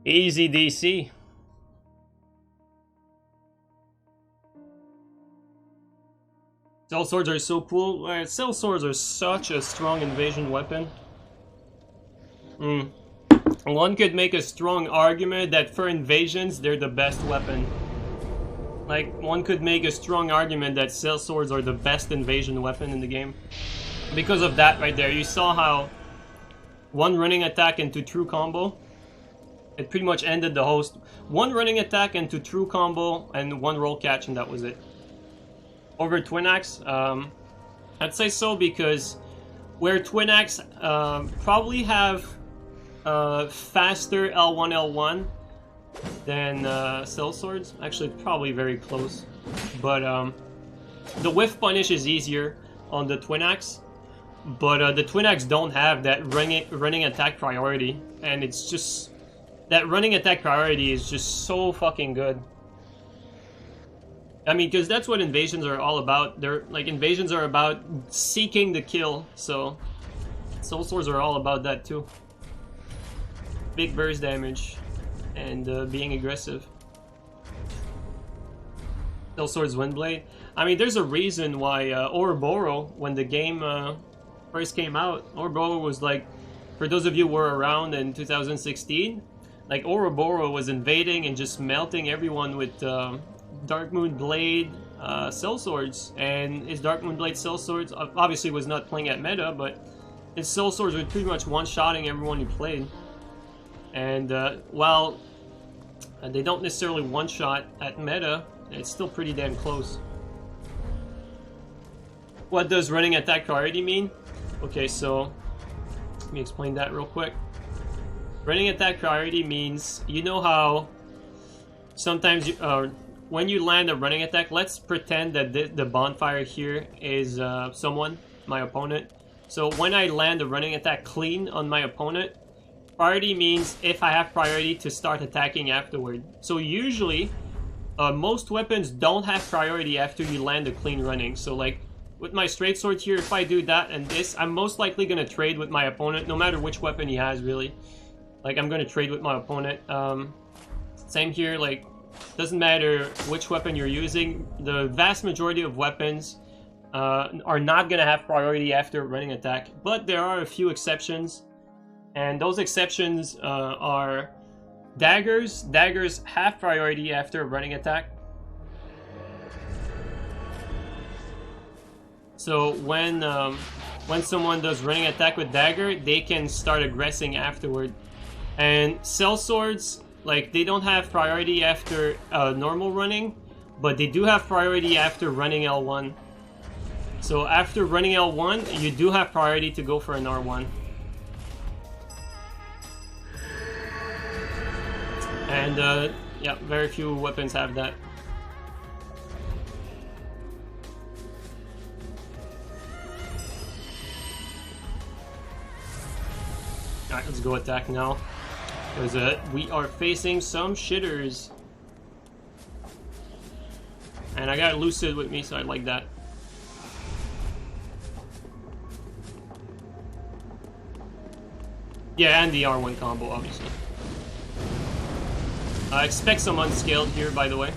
Easy DC. Sellswords are so cool. Sellswords are such a strong invasion weapon. One could make a strong argument that for invasions, they're the best weapon. Like, one could make a strong argument that Sellswords are the best invasion weapon in the game. Because of that right there. You saw how one running attack into true combo, it pretty much ended the host. One running attack into true combo and one roll catch, and that was it. Over Twin Axe, I'd say so, because where Twin Axe probably have faster L1 L1 than Sellswords. Actually, probably very close. But the whiff punish is easier on the Twin Axe. But the Twin Axe don't have that running attack priority. And it's just... that running attack priority is just so fucking good. I mean, because that's what invasions are all about. They're like, invasions are about seeking the kill. So Sellswords are all about that too. Big burst damage. And being aggressive. Sellswords Windblade. I mean, there's a reason why Oroboro, when the game first came out, Oroboro was like, for those of you who were around in 2016, like Oroboro was invading and just melting everyone with Darkmoon Blade Sellswords. And his Darkmoon Blade Sellswords obviously was not playing at meta, but his Sellswords were pretty much one-shotting everyone he played. And while they don't necessarily one-shot at meta, it's still pretty damn close. What does running attack priority mean? Okay, so let me explain that real quick. Running attack priority means, you know how sometimes when you land a running attack, let's pretend that the Bonfire here is someone, my opponent. So when I land a running attack clean on my opponent, priority means if I have priority to start attacking afterward. So usually, most weapons don't have priority after you land a clean running. So like, with my straight sword here, if I do that and this, I'm most likely going to trade with my opponent, no matter which weapon he has, really. Like, I'm going to trade with my opponent. Same here, like, doesn't matter which weapon you're using. The vast majority of weapons are not going to have priority after running attack. But there are a few exceptions. And those exceptions are daggers. Daggers have priority after a running attack. So when someone does running attack with dagger, they can start aggressing afterward. And Sellswords, like, they don't have priority after normal running, but they do have priority after running L1. So after running L1, you do have priority to go for an R1. And yeah, very few weapons have that. Alright, let's go attack now. Because we are facing some shitters. And I got Lucid with me, so I like that. Yeah, and the R1 combo, obviously. I expect some Unskilled here, by the way.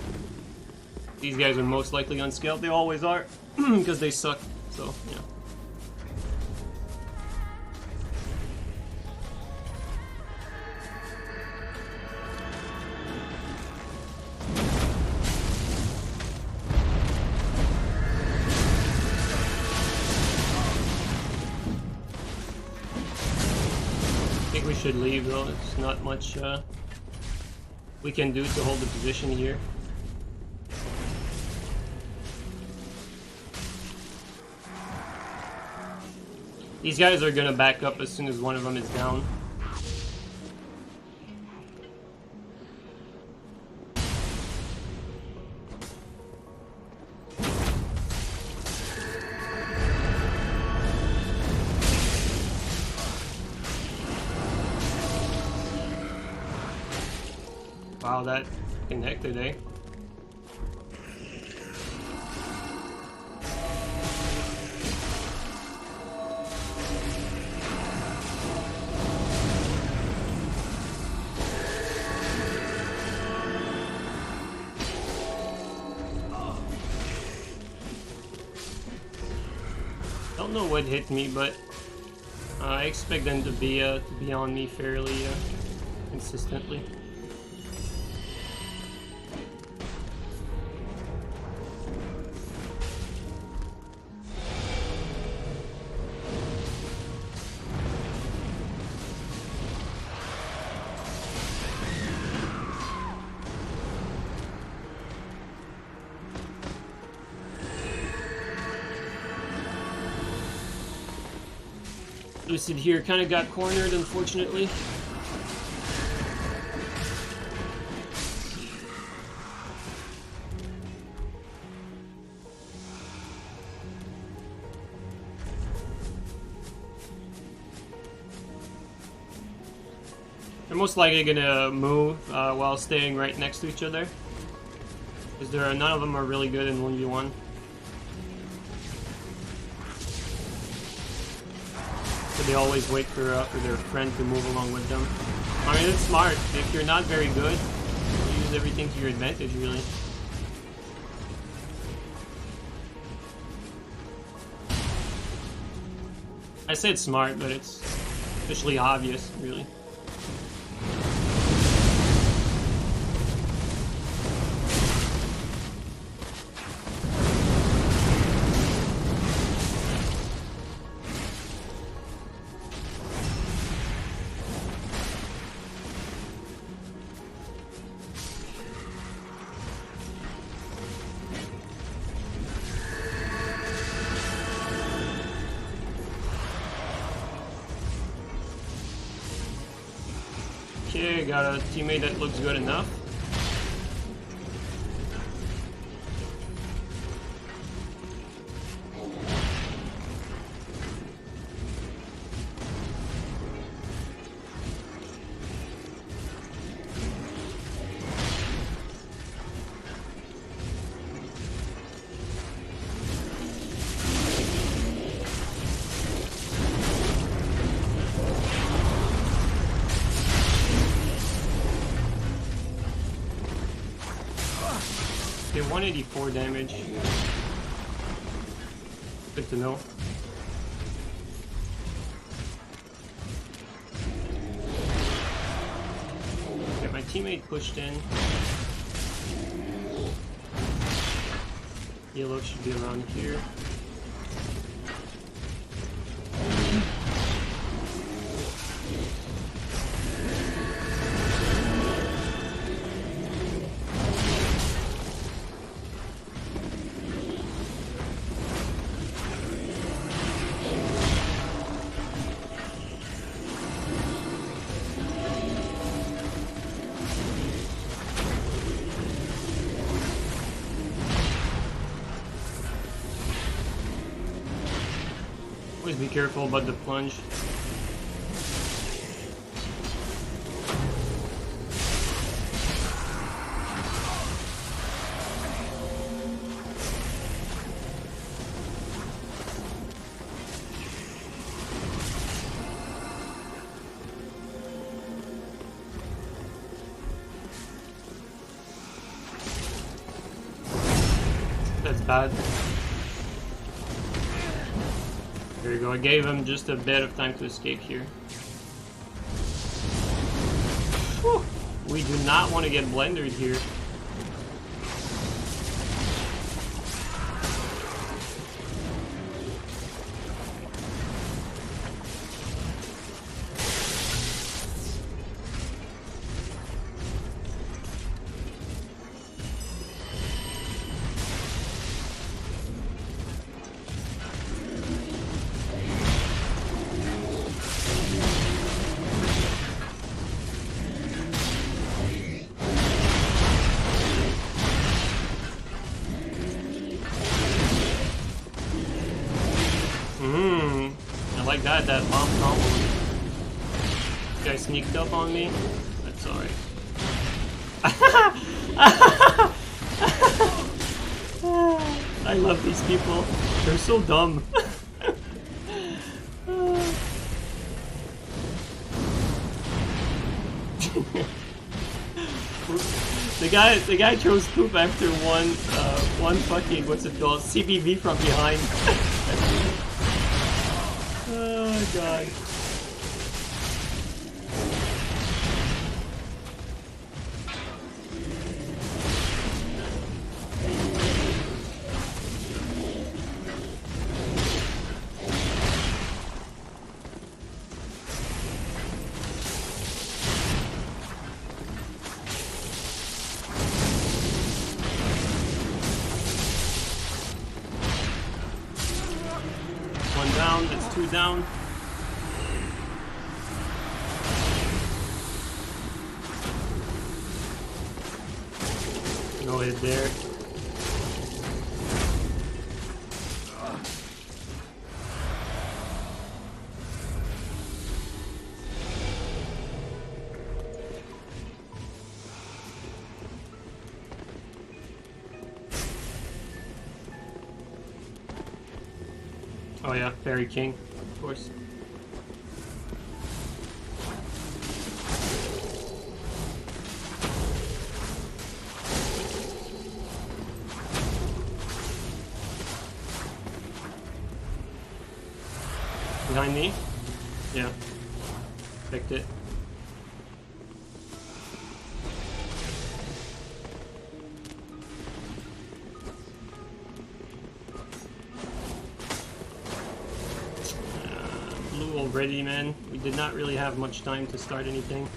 These guys are most likely Unskilled. They always are, because they suck, so, yeah. I think we should leave, though. It's not much, we can do to hold the position here. These guys are gonna back up as soon as one of them is down. Wow, that connected, eh? Don't know what hit me, but I expect them to be on me fairly consistently. Lucid here kind of got cornered, unfortunately. They're most likely gonna move while staying right next to each other, because none of them are really good in 1v1. They always wait for their friend to move along with them. I mean, it's smart. If you're not very good, use everything to your advantage, really. I say it's smart, but it's especially obvious, really. Okay, got a teammate that looks good enough. Okay, 184 damage. Good to know. Okay, my teammate pushed in. Yellow should be around here. Always be careful about the plunge. That's bad. There you go, I gave him just a bit of time to escape here. Whew. We do not want to get blendered here. God, that bomb combo. This guy sneaked up on me. That's alright. I love these people. They're so dumb. The guy chose poop after one fucking, what's it called, CBV from behind. Oh god. One down, that's two down. No hit there. Oh yeah, Fairy King, of course. Behind me? Yeah. Picked it. Blue already, man. We did not really have much time to start anything.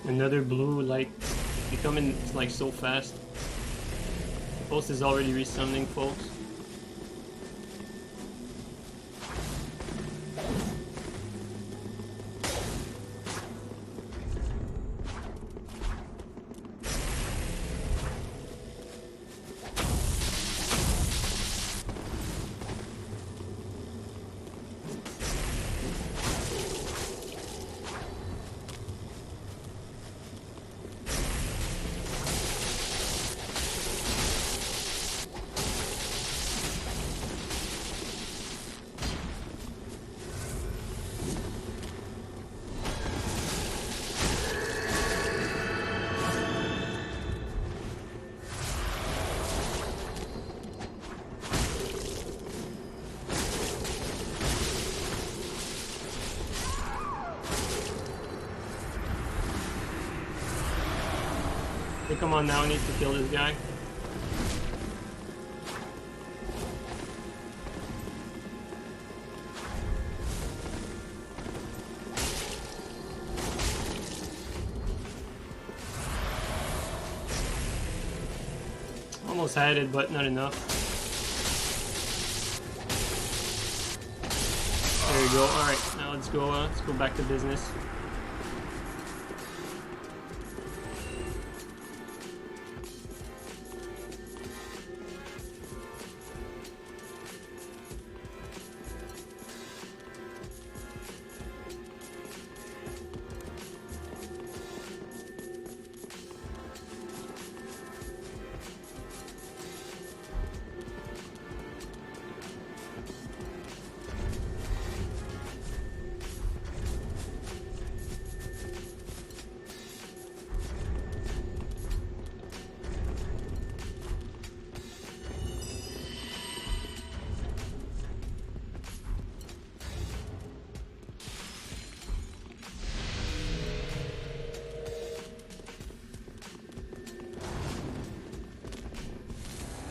Another blue, like, becoming, like, so fast. Post is already resummoning, folks. Okay, come on now, I need to kill this guy. Almost had it, but not enough. There you go. Alright, now let's go back to business.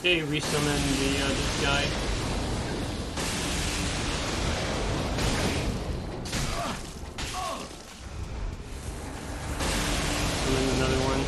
Okay, resummon this guy. Summon another one.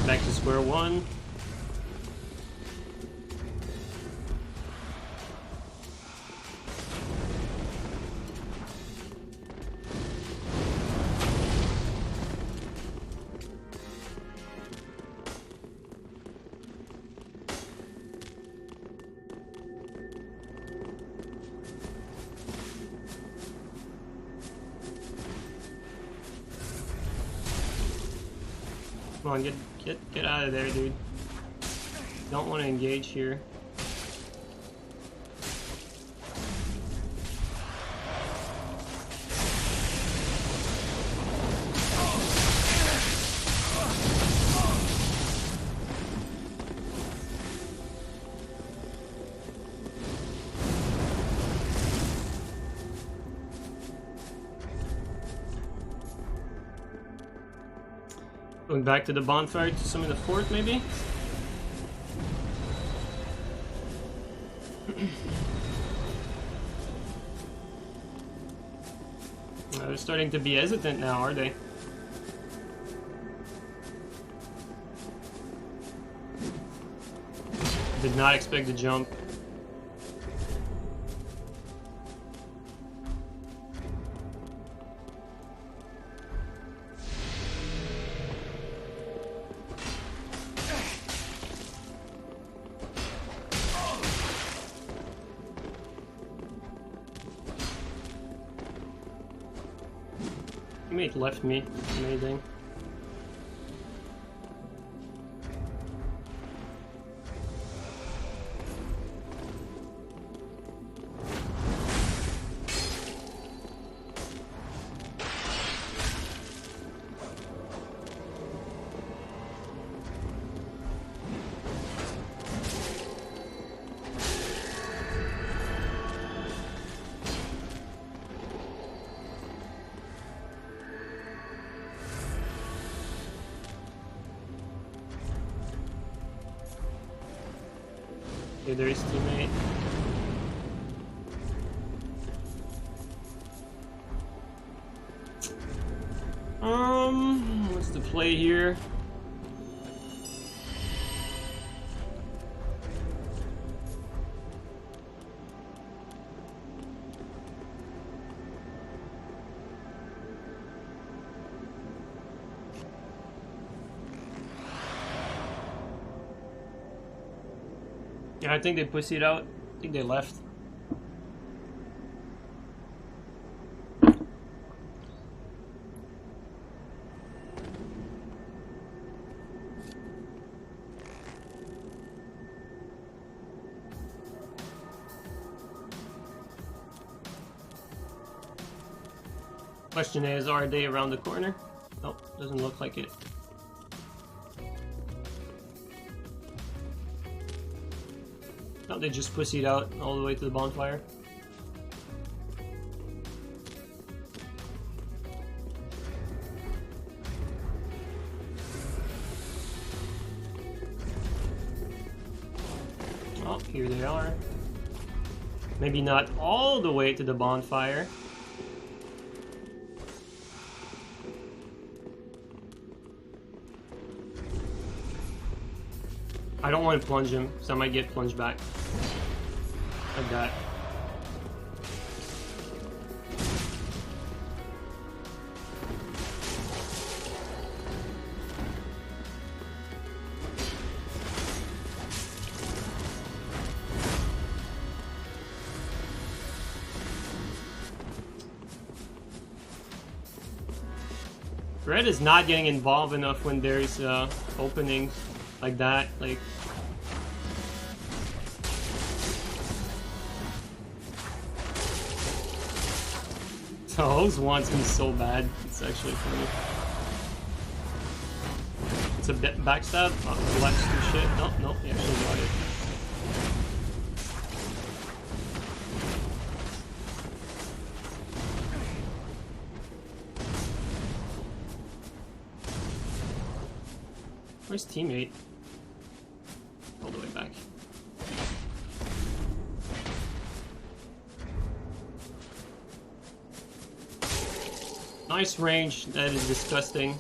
Back to square one. Come on, get out of there, dude. Don't want to engage here. Going back to the bonfire to summon the fourth, maybe? They're starting to be hesitant now, are they? Did not expect the jump. Teammate left me. Amazing. Okay, there is teammate. What's the play here? Yeah, I think they pussied out. I think they left. Question is, are they around the corner? Nope, doesn't look like it. No, they just pussied out all the way to the bonfire. Oh, here they are. Maybe not all the way to the bonfire. I don't want to plunge him, so I might get plunged back. Like that. Red is not getting involved enough when there's openings. like that, like. Oh, those wands can be so bad. It's actually funny. It's a bit backstab. Oh, left some shit. No, no, he actually got it. Where's teammate? All the way back. Nice range. That is disgusting.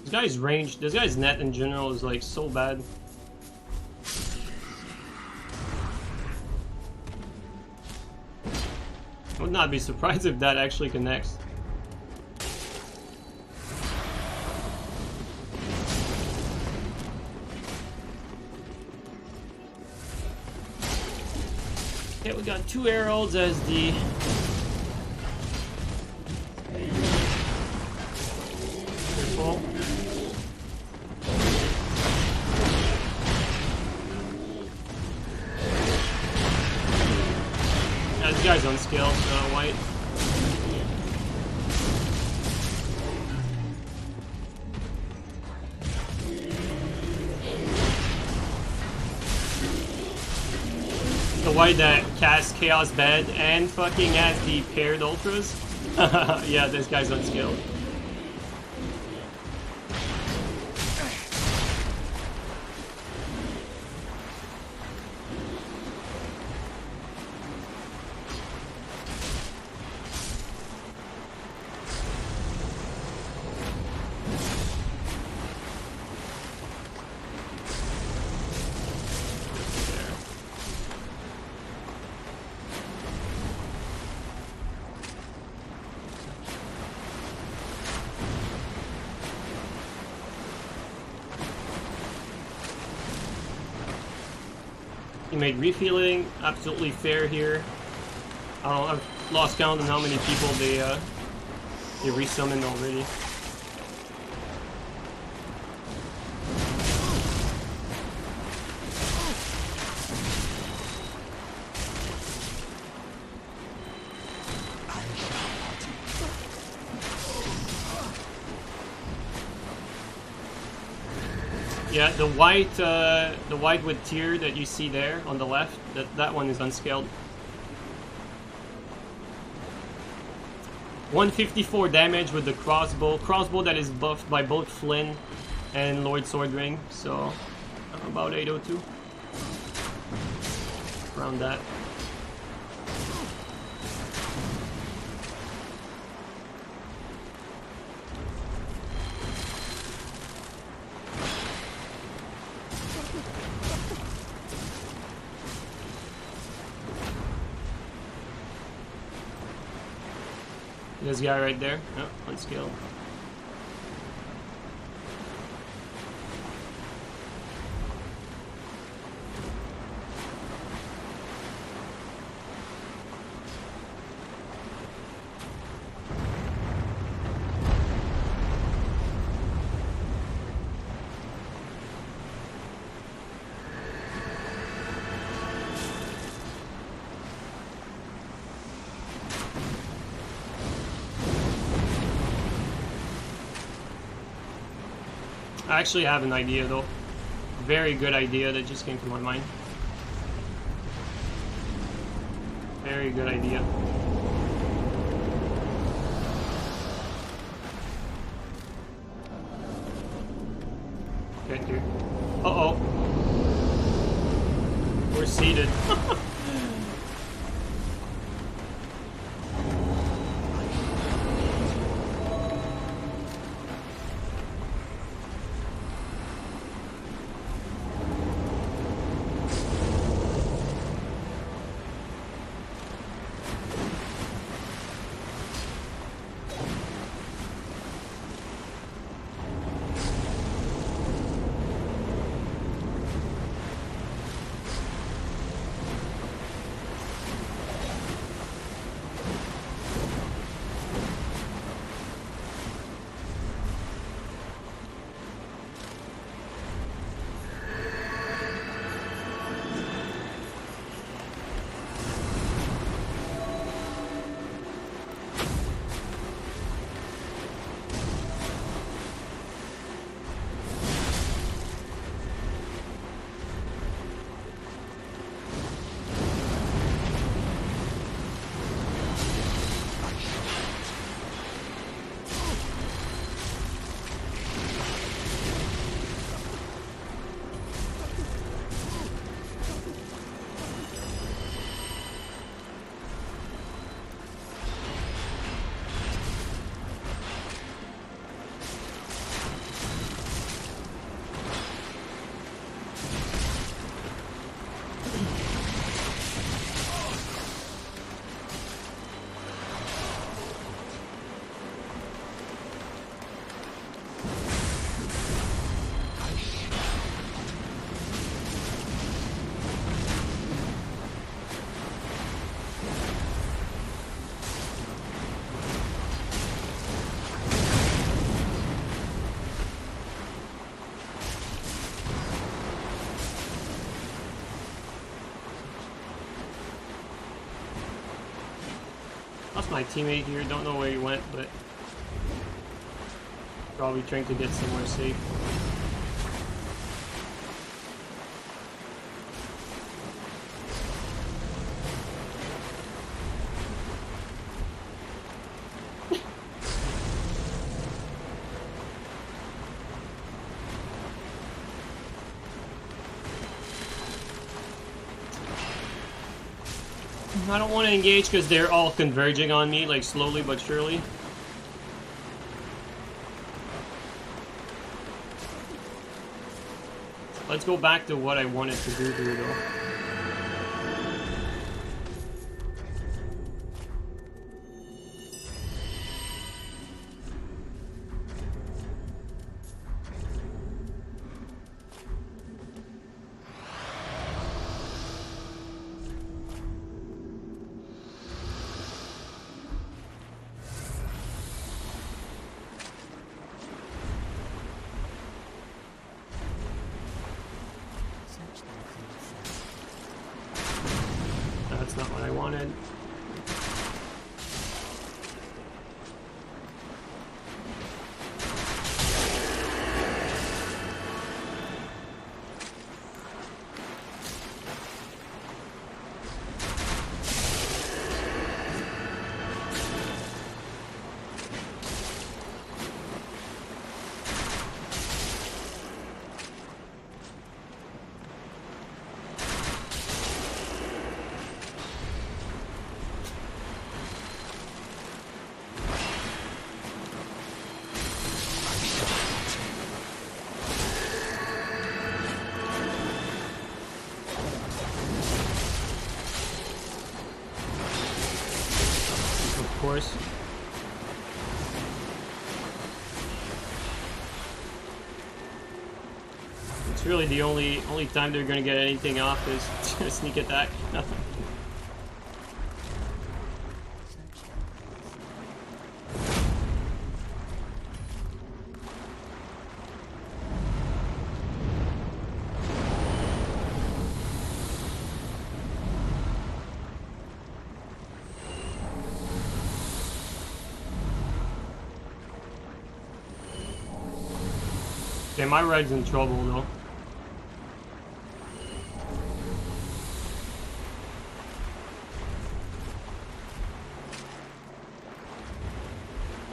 This guy's range, this guy's net in general is like so bad. I would not be surprised if that actually connects. Okay, we got 2 heralds as the careful. Yeah, this guy's unskilled, white. The white that casts Chaos Bed and fucking has the paired ultras. Yeah, this guy's unskilled. Made refilling absolutely fair here. I've lost count on how many people they resummoned already. Yeah, the white with tier that you see there on the left, that one is unskilled. 154 damage with the crossbow that is buffed by both Flynn and Lord Swordring, so about 802. Around that. This guy right there, oh, unskilled. I actually have an idea though. Very good idea that just came to my mind. Very good idea. Okay, here. Uh-oh. We're seated. Lost my teammate here, don't know where he went, but probably trying to get somewhere safe. I don't want to engage because they're all converging on me, like slowly but surely. Let's go back to what I wanted to do here though. That's not what I wanted. Course. It's really the only time they're gonna get anything off is a sneak attack. Nothing. Okay, my red's in trouble though.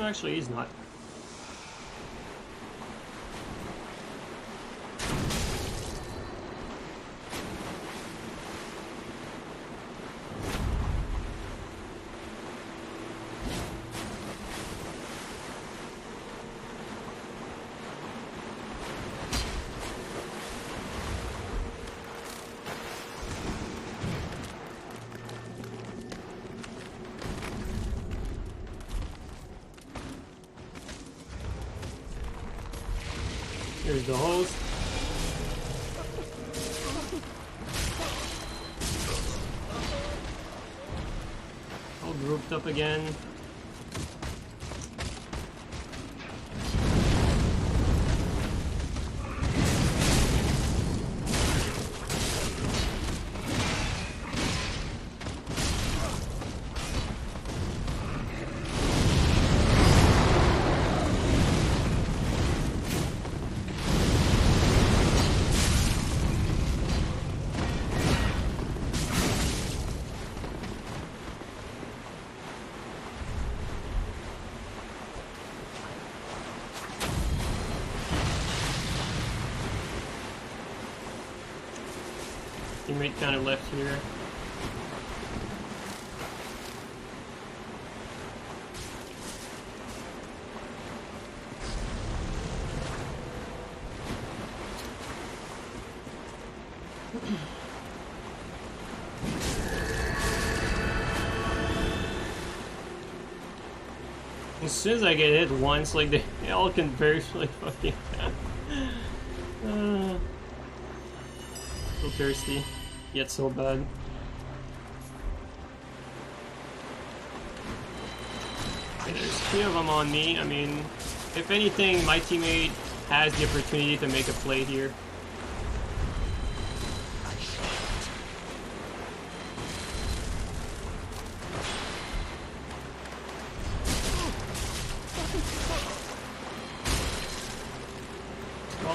Actually, he's not. Here's the host. All grouped up again. Teammate kind of left here. As soon as I get hit once, like they all converge like fucking. So thirsty, yet so bad. Okay, there's 3 of them on me. I mean, if anything, my teammate has the opportunity to make a play here.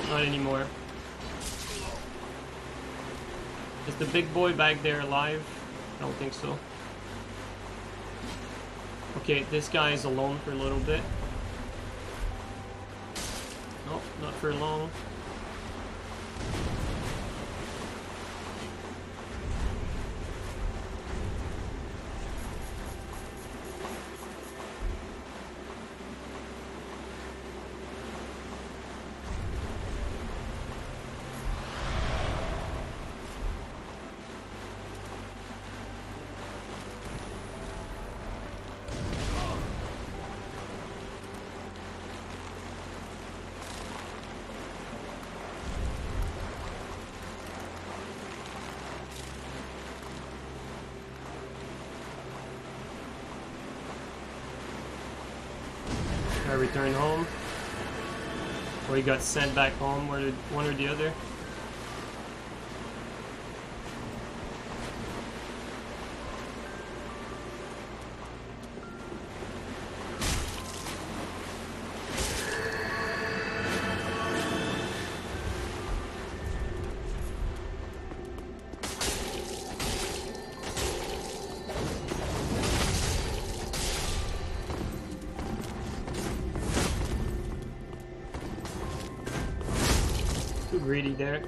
Not anymore. Is the big boy back there alive? I don't think so. Okay, this guy is alone for a little bit. Nope, not for long. I return home. Or he got sent back home, one or the other. Greedy there.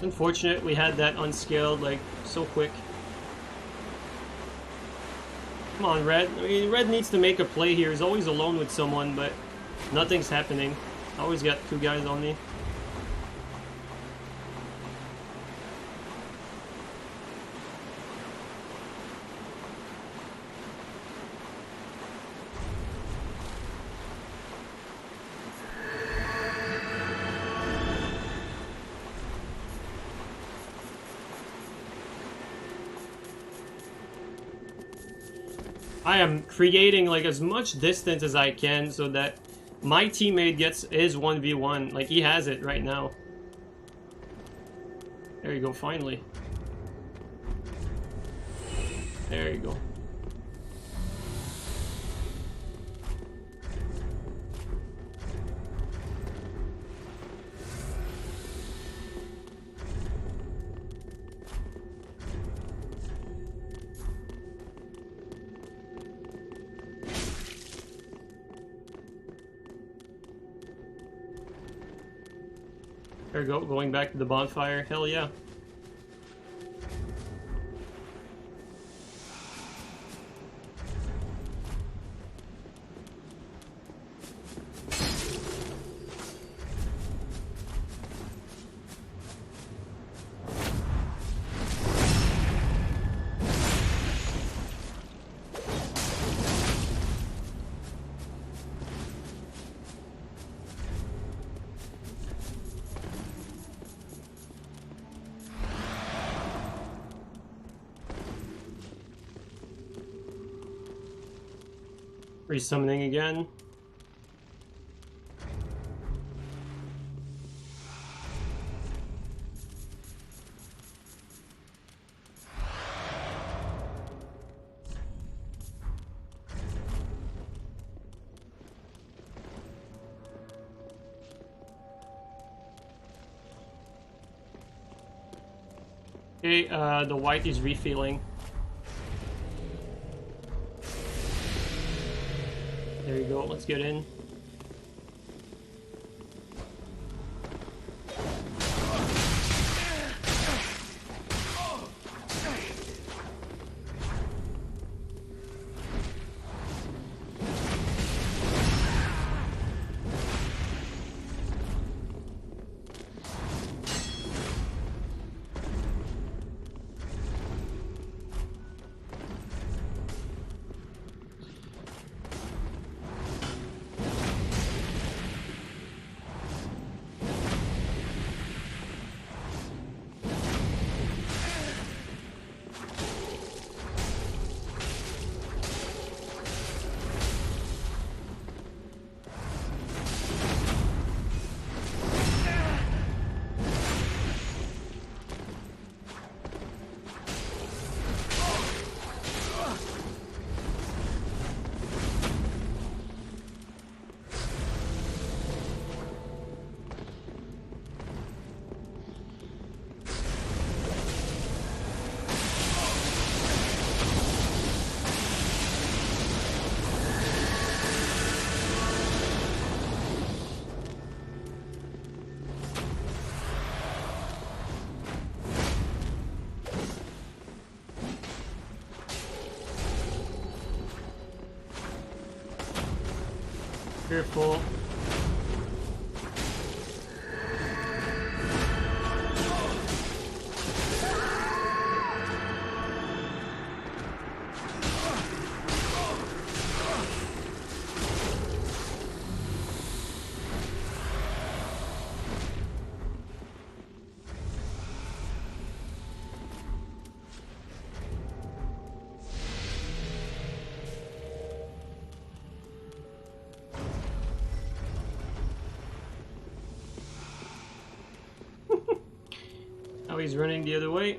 Unfortunate we had that unskilled like so quick. Come on, Red. I mean, Red needs to make a play here. He's always alone with someone, but nothing's happening. Always got two guys on me. I am creating like as much distance as I can so that my teammate gets his 1v1. Like he has it right now. There you go, finally. There you go. There we go, going back to the bonfire. Hell yeah. Resummoning again. Okay, the white is refilling. There you go, let's get in. Careful. Now he's running the other way.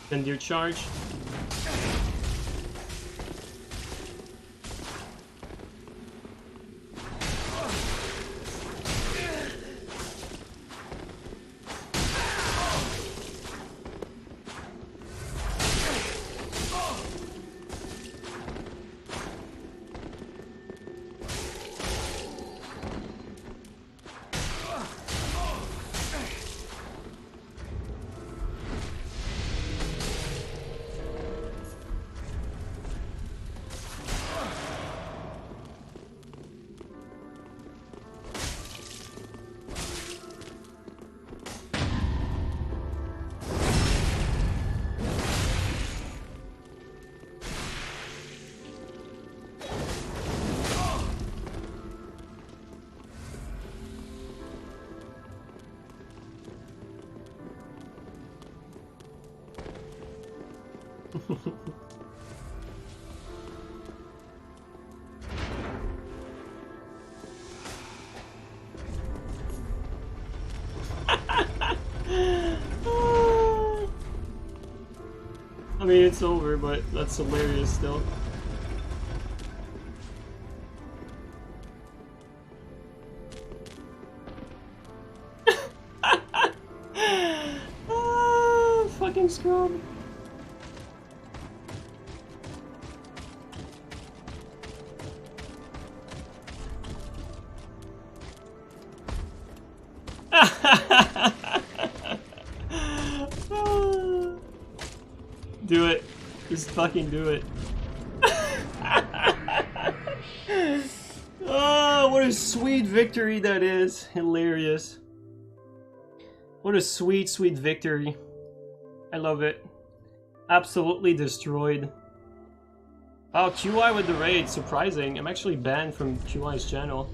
Gundyr charge. I mean, it's over, but that's hilarious still. Fucking scrub. Do it. Just fucking do it. Oh, what a sweet victory that is. Hilarious. What a sweet, sweet victory. I love it. Absolutely destroyed. Oh, QI with the raid. Surprising. I'm actually banned from QI's channel.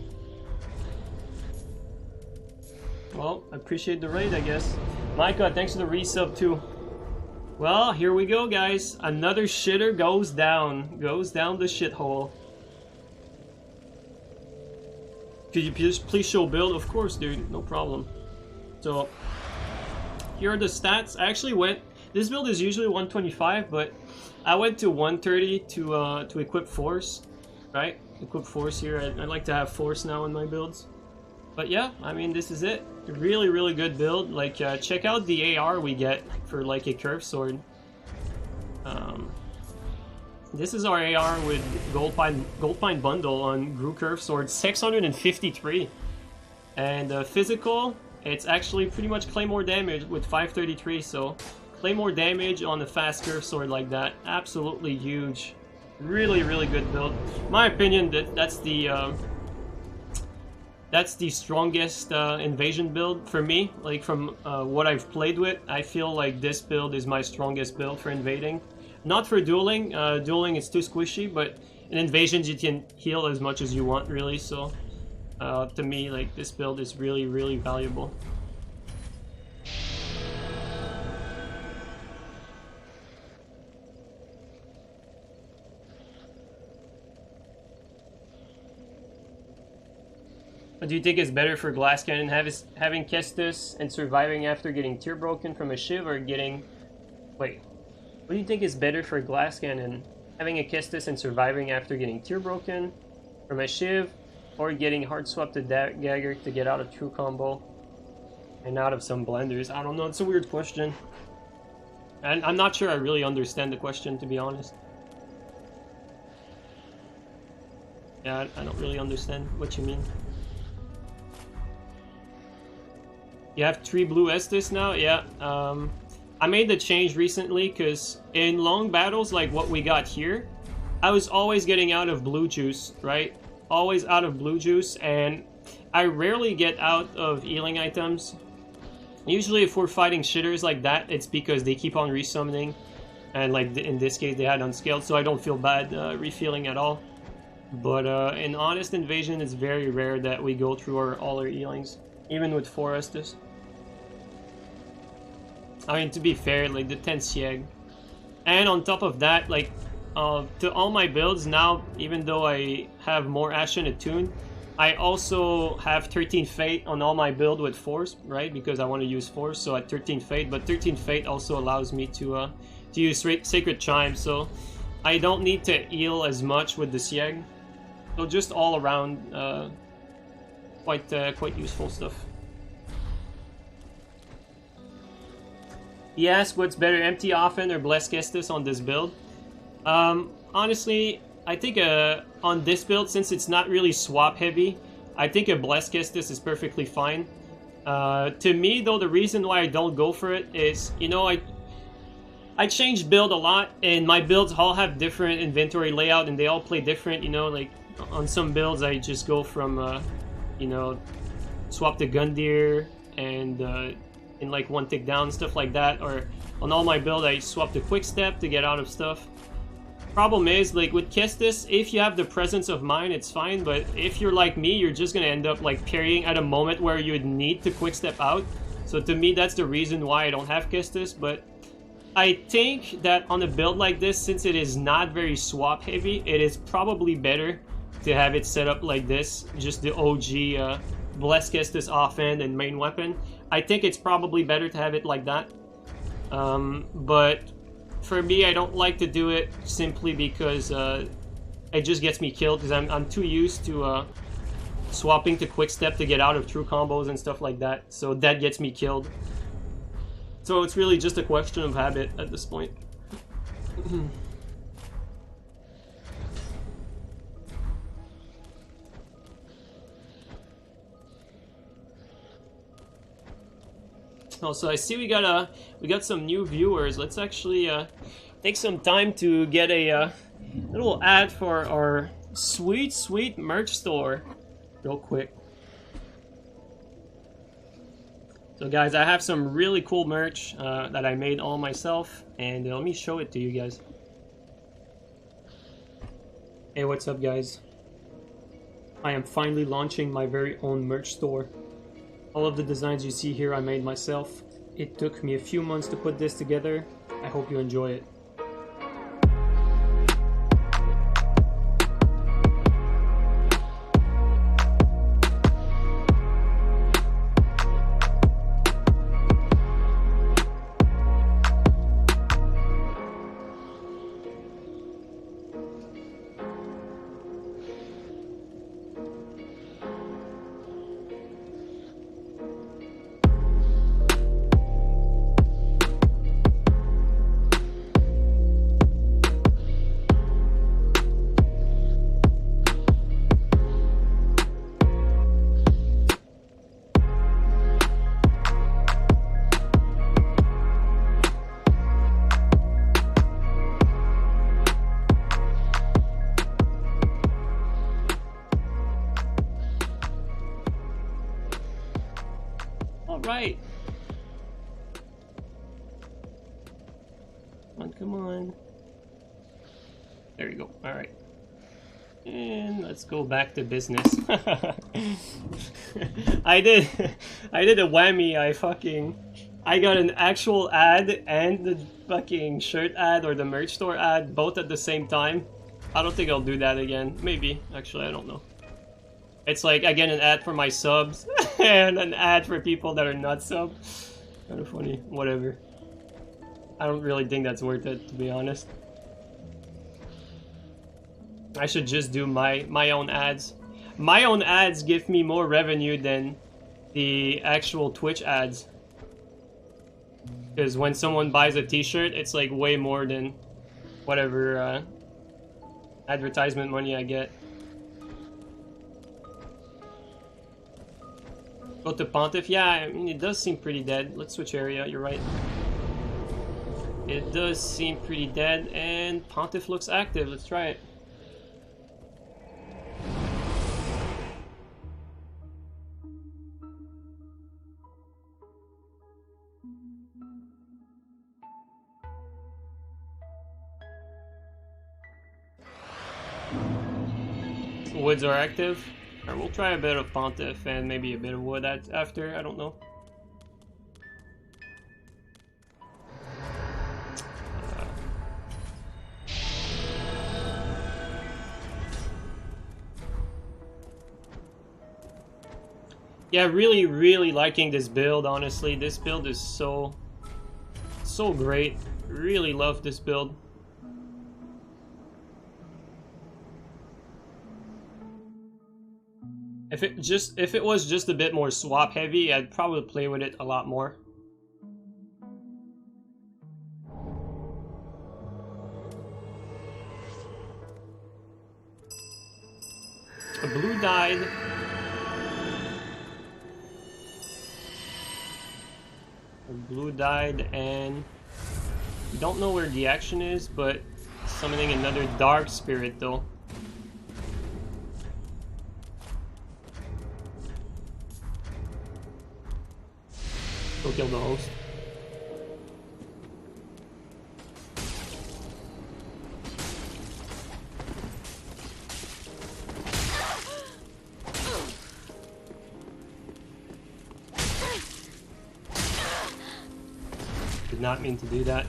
Well, I appreciate the raid, I guess. Micah, thanks for the resub too. Well, here we go, guys. Another shitter goes down. Goes down the shithole. Could you please show build? Of course, dude. No problem. So, here are the stats. I actually went... This build is usually 125, but I went to 130 to equip force. Right? Equip force here. I like to have force now in my builds. But yeah, I mean, this is it. Really, really good build. Like, check out the AR we get for, like, a curved sword. This is our AR with Gold Pine Bundle on Gru Curved Sword, 653. And physical, it's actually pretty much Claymore damage with 533, so Claymore damage on a fast curved sword like that, absolutely huge. Really, really good build. In my opinion, that's the strongest invasion build for me. Like, from what I've played with, I feel like this build is my strongest build for invading. Not for dueling. Dueling is too squishy, but in invasions you can heal as much as you want, really. So, to me, like, this build is really, really valuable. But do you think it's better for Glass Cannon having Kestis and surviving after getting tear broken from a shiv, or getting... Wait. What do you think is better for Glass Cannon? having a Kestis and surviving after getting tier broken from a Shiv, or getting hard swap to Dagger to get out of true combo and out of some blenders. I don't know, it's a weird question. And I'm not sure I really understand the question, to be honest. Yeah, I don't really understand what you mean. You have 3 blue Estus now? Yeah, I made the change recently because in long battles like what we got here, I was always getting out of blue juice, right? Always out of blue juice, and I rarely get out of healing items. Usually if we're fighting shitters like that, it's because they keep on resummoning, and like in this case they had Unskilled, so I don't feel bad refilling at all. But in Honest Invasion, it's very rare that we go through all our healings, even with 4 Estus. I mean, to be fair, like the 10 Sieg. And on top of that, like, to all my builds now, even though I have more Ashen attuned, I also have 13 Fate on all my build with Force, right? Because I want to use Force, so at 13 Fate. But 13 Fate also allows me to use Sacred Chime, so I don't need to heal as much with the Sieg. So just all around, quite useful stuff. He asked what's better, Empty Often or Blessed Kestis on this build? Honestly, I think on this build, since it's not really swap heavy, I think a Blessed Kestis is perfectly fine. To me, though, the reason why I don't go for it is, you know, I change build a lot, and my builds all have different inventory layout, and they all play different, you know, like, on some builds I just go from, you know, swap to Gundyr, and in like 1 tick down, stuff like that, or on all my build I swap to Quick Step to get out of stuff. Problem is, like with Kestis, if you have the presence of mind, it's fine, but if you're like me, you're just gonna end up like parrying at a moment where you'd need to Quick Step out. So to me, that's the reason why I don't have Kestis, but I think that on a build like this, since it is not very swap heavy, it is probably better to have it set up like this, just the OG Blessed Kestis offhand and main weapon. I think it's probably better to have it like that. But for me, I don't like to do it simply because it just gets me killed, because I'm too used to swapping to Quick Step to get out of true combos and stuff like that. So that gets me killed. So it's really just a question of habit at this point. Also, I see we got some new viewers. Let's actually take some time to get a little ad for our sweet merch store real quick. So guys, I have some really cool merch that I made all myself, and let me show it to you guys. Hey, what's up guys? I am finally launching my very own merch store. All of the designs you see here I made myself. It took me a few months to put this together. I hope you enjoy it. Right. Come on. There you go. All right. And let's go back to business. I did a whammy. I got an actual ad and the fucking shirt ad or the merch store ad both at the same time. I don't think I'll do that again. Maybe. Actually, I don't know. It's like I get an ad for my subs and an ad for people that are not sub. Kind of funny. Whatever. I don't really think that's worth it, to be honest. I should just do my own ads. My own ads give me more revenue than the actual Twitch ads. Because when someone buys a t-shirt, it's like way more than whatever advertisement money I get. Go to Pontiff? Yeah, I mean, it does seem pretty dead. Let's switch area, you're right. It does seem pretty dead, and Pontiff looks active. Let's try it. Woods are active. Alright, we'll try a bit of Pontiff and maybe a bit of wood after, I don't know. Yeah, really liking this build, honestly. This build is so great. Really love this build. If it was just a bit more swap heavy, I'd probably play with it a lot more. A blue died. A blue died, and we don't know where the action is, but summoning another dark spirit though. Go kill the host. Did not mean to do that.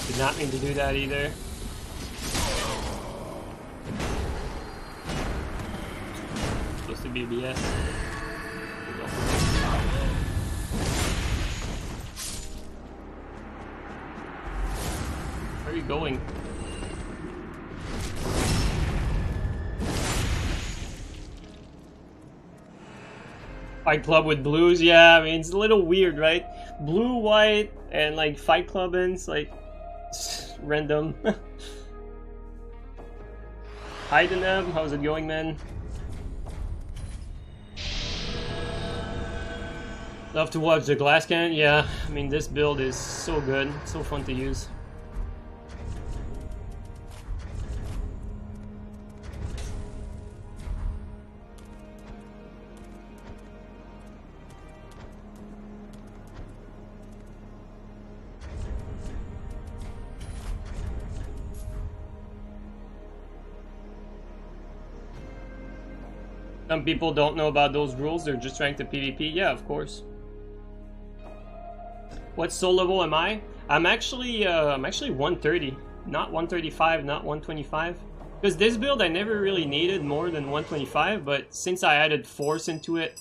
Did not mean to do that either. Supposed to be BS. Where are you going? Fight club with blues, yeah, I mean, it's a little weird, right? Blue, white, and like fight club ends, like, random. Hi Deneb, how's it going, man? Love to watch the glass cannon, yeah, I mean, this build is so good, so fun to use. Some people don't know about those rules, they're just trying to PvP. Yeah, of course. What soul level am I? I'm actually 130, not 135, not 125. Because this build I never really needed more than 125, but since I added force into it,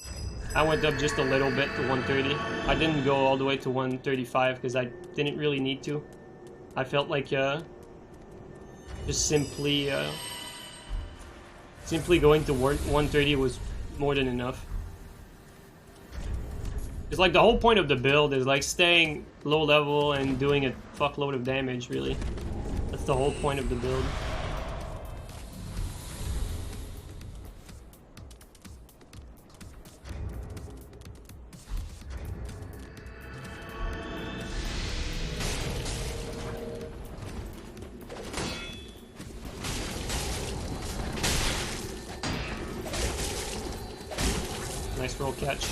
I went up just a little bit to 130. I didn't go all the way to 135 because I didn't really need to. I felt like just simply going to 130 was more than enough. It's like the whole point of the build is like staying low level and doing a fuckload of damage, really. That's the whole point of the build. Nice roll catch.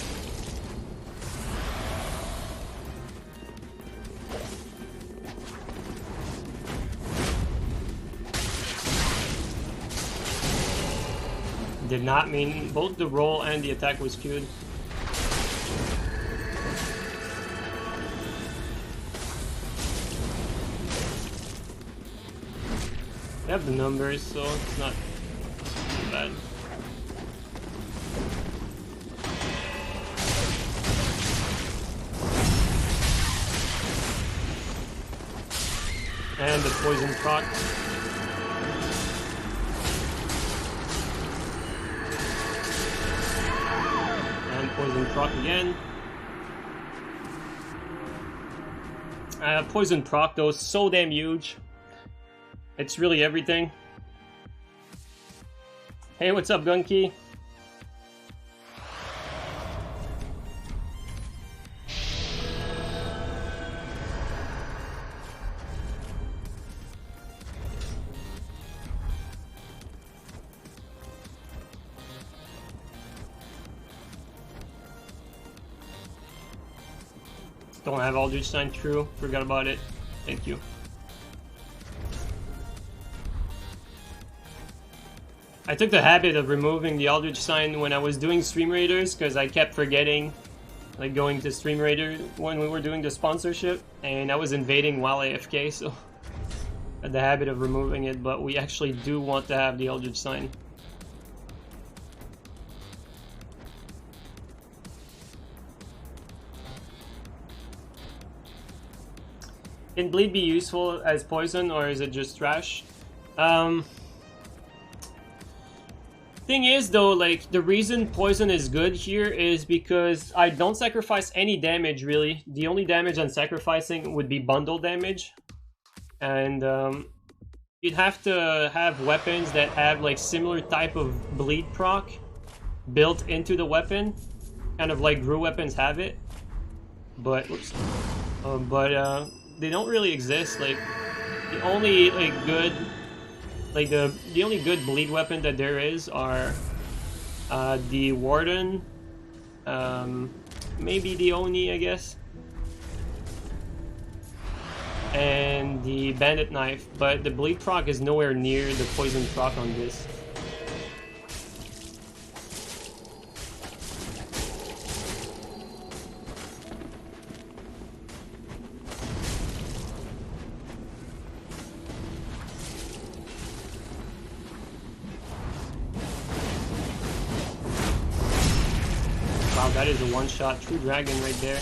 Did not mean both the roll and the attack was queued. They have the numbers, so it's not too bad. And the poison proc. Poison proc again. Poison proc though is so damn huge. It's really everything. Hey, what's up, Gunky? Don't have Eldritch Sign, true. Forgot about it. Thank you. I took the habit of removing the Eldritch Sign when I was doing Stream Raiders because I kept forgetting, like going to Stream Raider when we were doing the sponsorship, and I was invading while AFK, so I had the habit of removing it, but we actually do want to have the Eldritch Sign. Can bleed be useful as poison, or is it just trash? Thing is though, like, the reason poison is good here is because I don't sacrifice any damage really. The only damage I'm sacrificing would be bundle damage, and you'd have to have weapons that have like similar type of bleed proc built into the weapon, kind of like Gru weapons have it, but whoops. They don't really exist. Like, the only like good, like the only good bleed weapon that there is are the Warden, maybe the Oni, I guess, and the Bandit Knife, but the bleed proc is nowhere near the poison proc on this. Wow, that is a one-shot true dragon right there.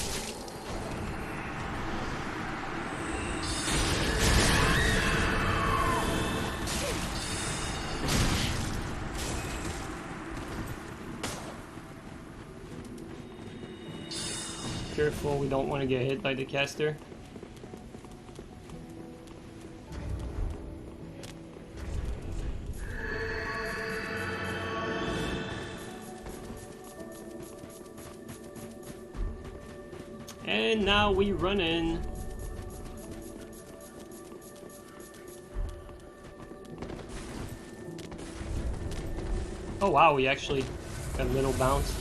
Careful, we don't want to get hit by the caster. And now we run in. Oh wow, we actually got a little bounce.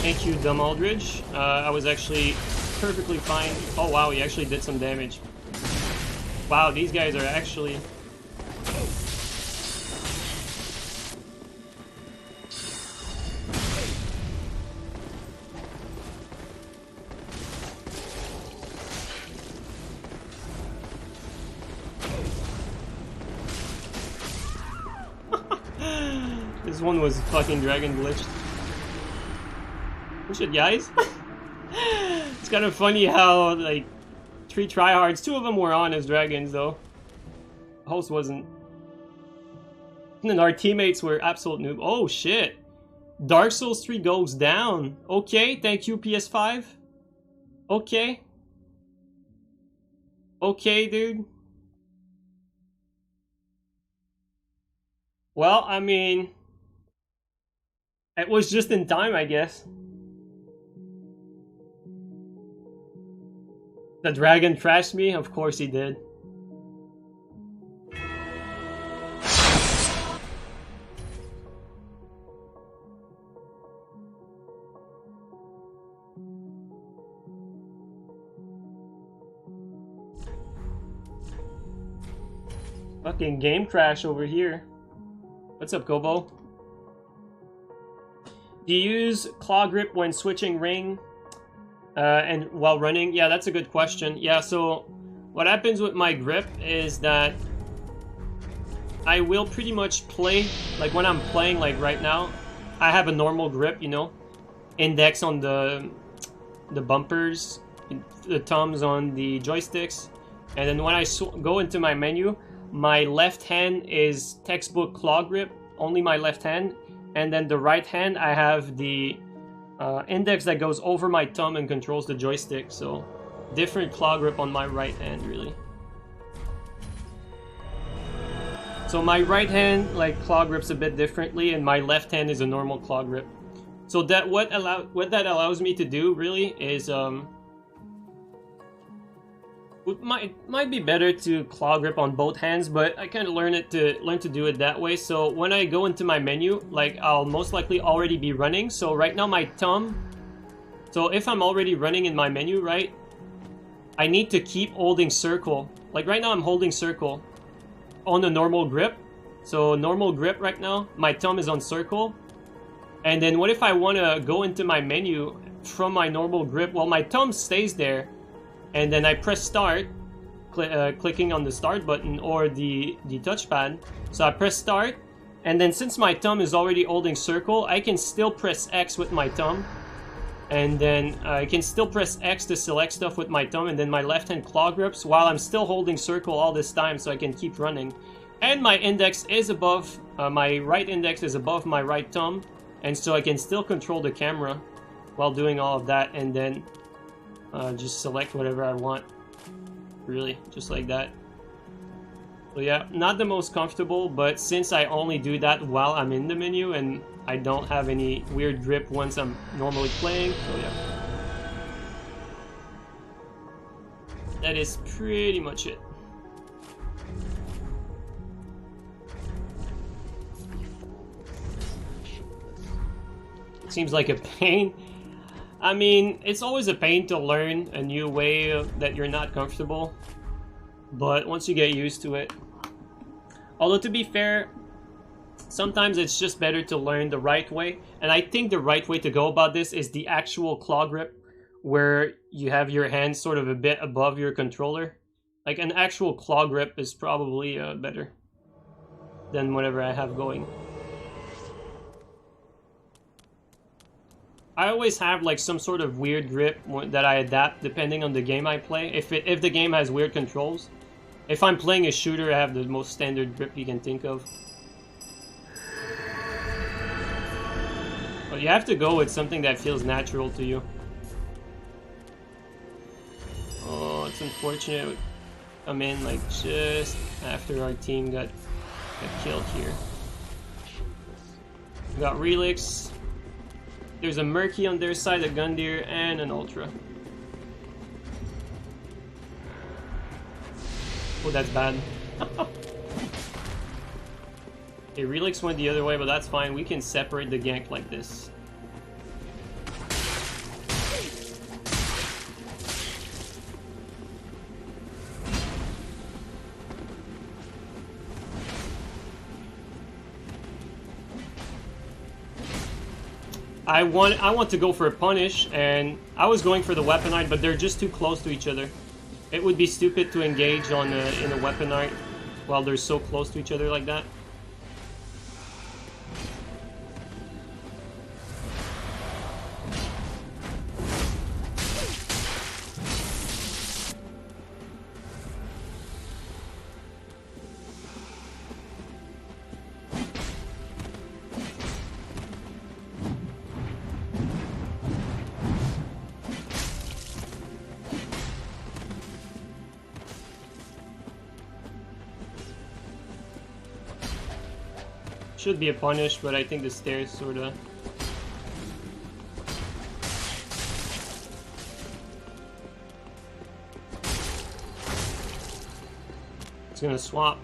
Thank you, Dumb Aldridge. I was actually perfectly fine. Oh wow, he actually did some damage. Wow, these guys are actually... This one was fucking dragon glitched. Good shit, guys. It's kind of funny how, like, 3 tryhards, 2 of them were on as dragons, though. The host wasn't. And then our teammates were absolute noob. Oh, shit. Dark Souls 3 goes down. Okay, thank you, PS5. Okay. Okay, dude. Well, I mean... it was just in time, I guess. The dragon trashed me? Of course he did. Fucking game crash over here. What's up, Gobo? Do you use claw grip when switching ring and while running? Yeah, that's a good question. Yeah, so what happens with my grip is that I will pretty much play, like when I'm playing, like right now, I have a normal grip, you know, index on the bumpers, the thumbs on the joysticks, and then when I go into my menu, my left hand is textbook claw grip, only my left hand, and then the right hand I have the index that goes over my thumb and controls the joystick, so different claw grip on my right hand, really. So my right hand, like, claw grips a bit differently, and my left hand is a normal claw grip. So that what that allows me to do, really, is it might be better to claw grip on both hands, but I kind of learn to do it that way. So when I go into my menu, like, I'll most likely already be running. So right now my thumb, so if I'm already running in my menu, right, I need to keep holding circle. Like right now I'm holding circle on a normal grip. So normal grip right now, my thumb is on circle. And then what if I want to go into my menu from my normal grip? Well, my thumb stays there. And then I press start, clicking on the start button or the touchpad. So I press start, and then since my thumb is already holding circle, I can still press X with my thumb. And then I can still press X to select stuff with my thumb, and then my left hand claw grips while I'm still holding circle all this time, so I can keep running. And my index is above, my right index is above my right thumb, and so I can still control the camera while doing all of that, and then just select whatever I want, really, just like that. So yeah, not the most comfortable, but since I only do that while I'm in the menu and I don't have any weird grip once I'm normally playing, so yeah. That is pretty much it. Seems like a pain. I mean, it's always a pain to learn a new way that you're not comfortable, but once you get used to it. Although, to be fair, sometimes it's just better to learn the right way, and I think the right way to go about this is the actual claw grip, where you have your hand sort of a bit above your controller. Like, an actual claw grip is probably better than whatever I have going. I always have like some sort of weird grip that I adapt depending on the game I play. If the game has weird controls. If I'm playing a shooter, I have the most standard grip you can think of. But you have to go with something that feels natural to you. Oh, it's unfortunate. I'm in like just after our team got killed here. We got relics. There's a Murky on their side, a Gundyr, and an Ultra. Oh, that's bad. Okay, Relix went the other way, but that's fine. We can separate the gank like this. I want to go for a punish, and I was going for the weapon art, but they're just too close to each other. It would be stupid to engage on in a weapon art while they're so close to each other like that. Should be a punish, but I think the stairs sorta. It's gonna swap.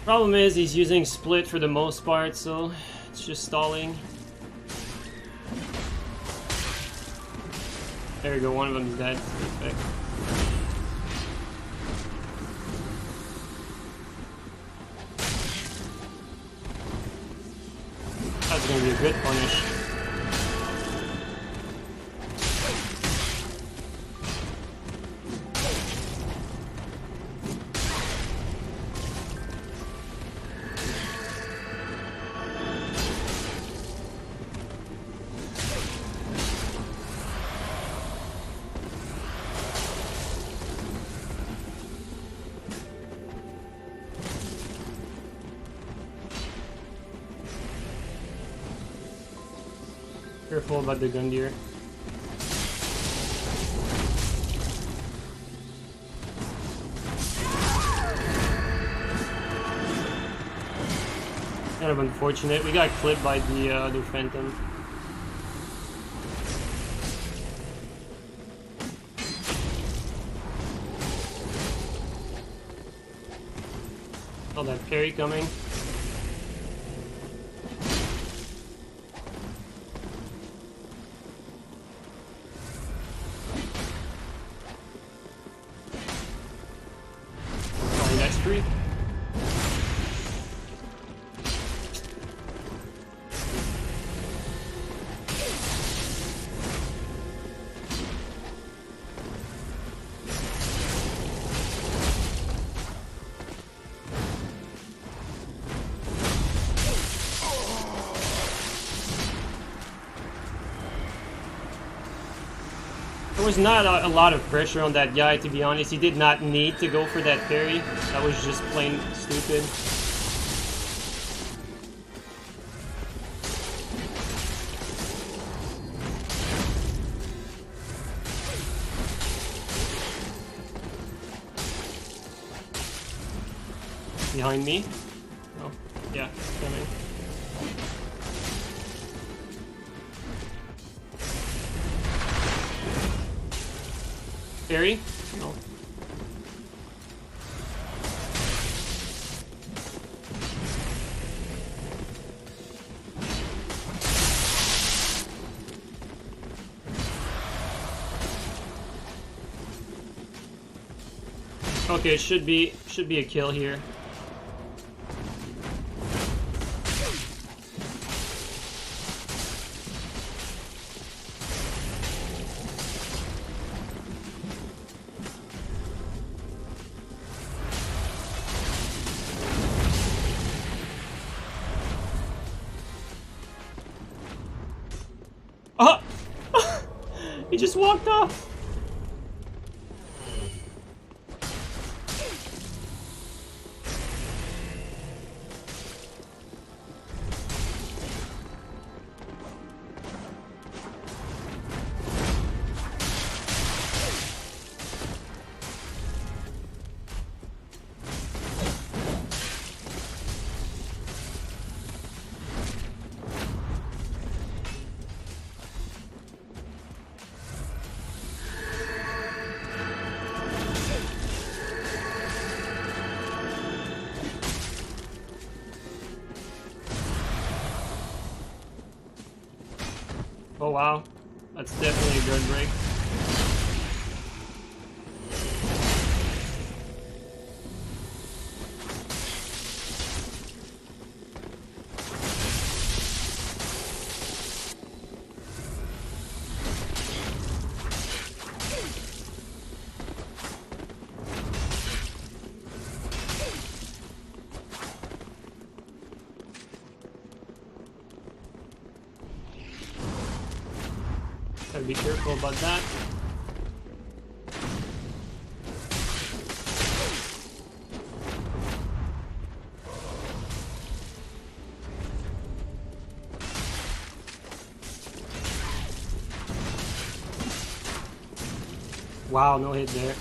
Problem is he's using split for the most part, so it's just stalling. There we go, one of them is dead. Perfect. That's gonna be a good punish. Careful about the Gundyr. Kind of unfortunate. We got clipped by the other Phantom. Oh, that parry coming. Oh, next free. There was not a lot of pressure on that guy, to be honest. He did not need to go for that parry. That was just plain stupid. Behind me? Oh, yeah, coming. Parry? No. Okay, should be a kill here. Oh! He just walked off! Oh wow, that's definitely a good break. Gotta be careful about that. Wow, no hit there.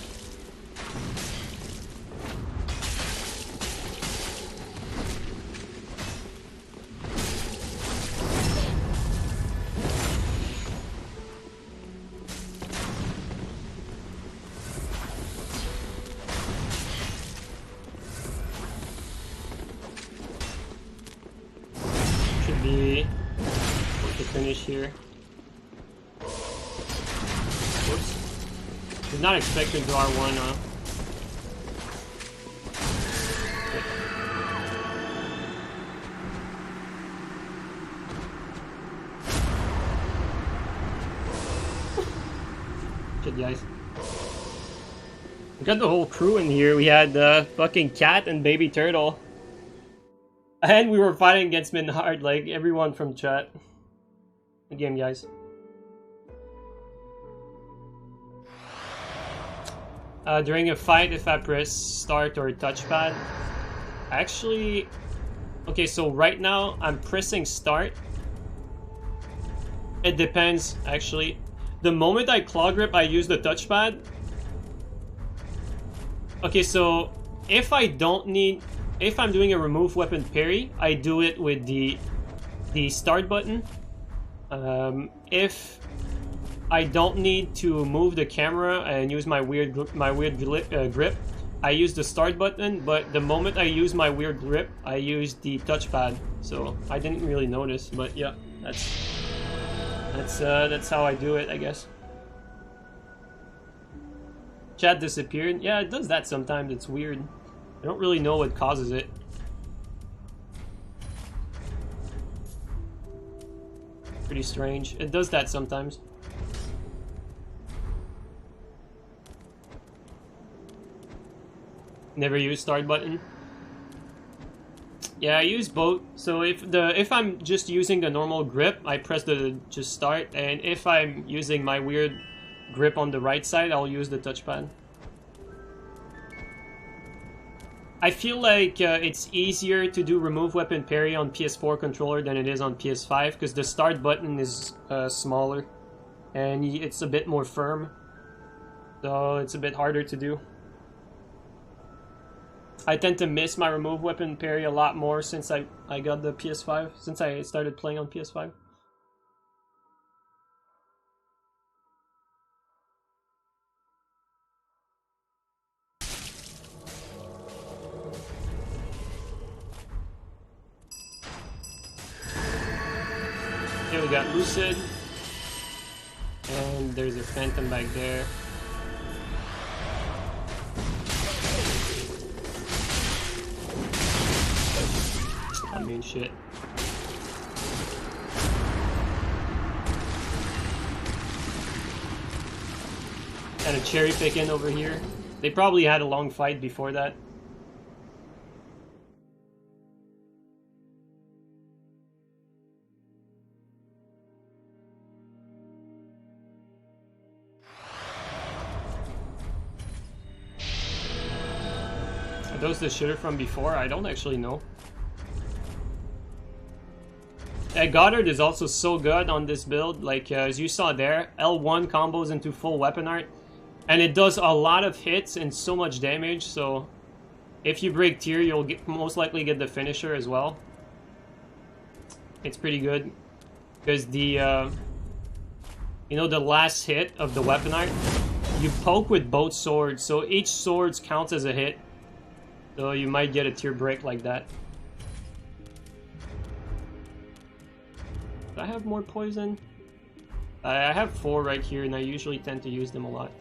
Finish here. Whoops. Did not expect him to R1, Good guys. We got the whole crew in here. We had fucking Cat and Baby Turtle. And we were fighting against Minhard, like everyone from chat. Good game, guys. During a fight, if I press start or touchpad, actually, okay, so right now I'm pressing start, It depends, actually. The moment I claw grip, I use the touchpad. Okay, so if I don't need... If I'm doing a remove weapon parry, I do it with the start button. If I don't need to move the camera and use my weird grip, I use the start button, but the moment I use my weird grip, I use the touchpad. So I didn't really notice, but yeah, that's how I do it, I guess. Chat disappeared. Yeah, it does that sometimes. It's weird. I don't really know what causes it. Pretty strange. It does that sometimes. Never use start button. Yeah, I use both. So if I'm just using the normal grip, I press the just start, and if I'm using my weird grip on the right side, I'll use the touchpad. I feel like it's easier to do remove weapon parry on PS4 controller than it is on PS5 because the start button is smaller and it's a bit more firm, so it's a bit harder to do. I tend to miss my remove weapon parry a lot more since I got the PS5, since I started playing on PS5. Here we got Lucid, and there's a Phantom back there. I mean, shit. Kind of cherry picking over here. They probably had a long fight before that. Are those the shooter from before? I don't actually know. Goddard is also so good on this build, like as you saw there, L1 combos into full weapon art, and it does a lot of hits and so much damage, so if you break tier, you'll most likely get the finisher as well. It's pretty good, because the, you know, the last hit of the weapon art, you poke with both swords, so each sword counts as a hit, so you might get a tier break like that. Do I have more poison? I have 4 right here, and I usually tend to use them a lot.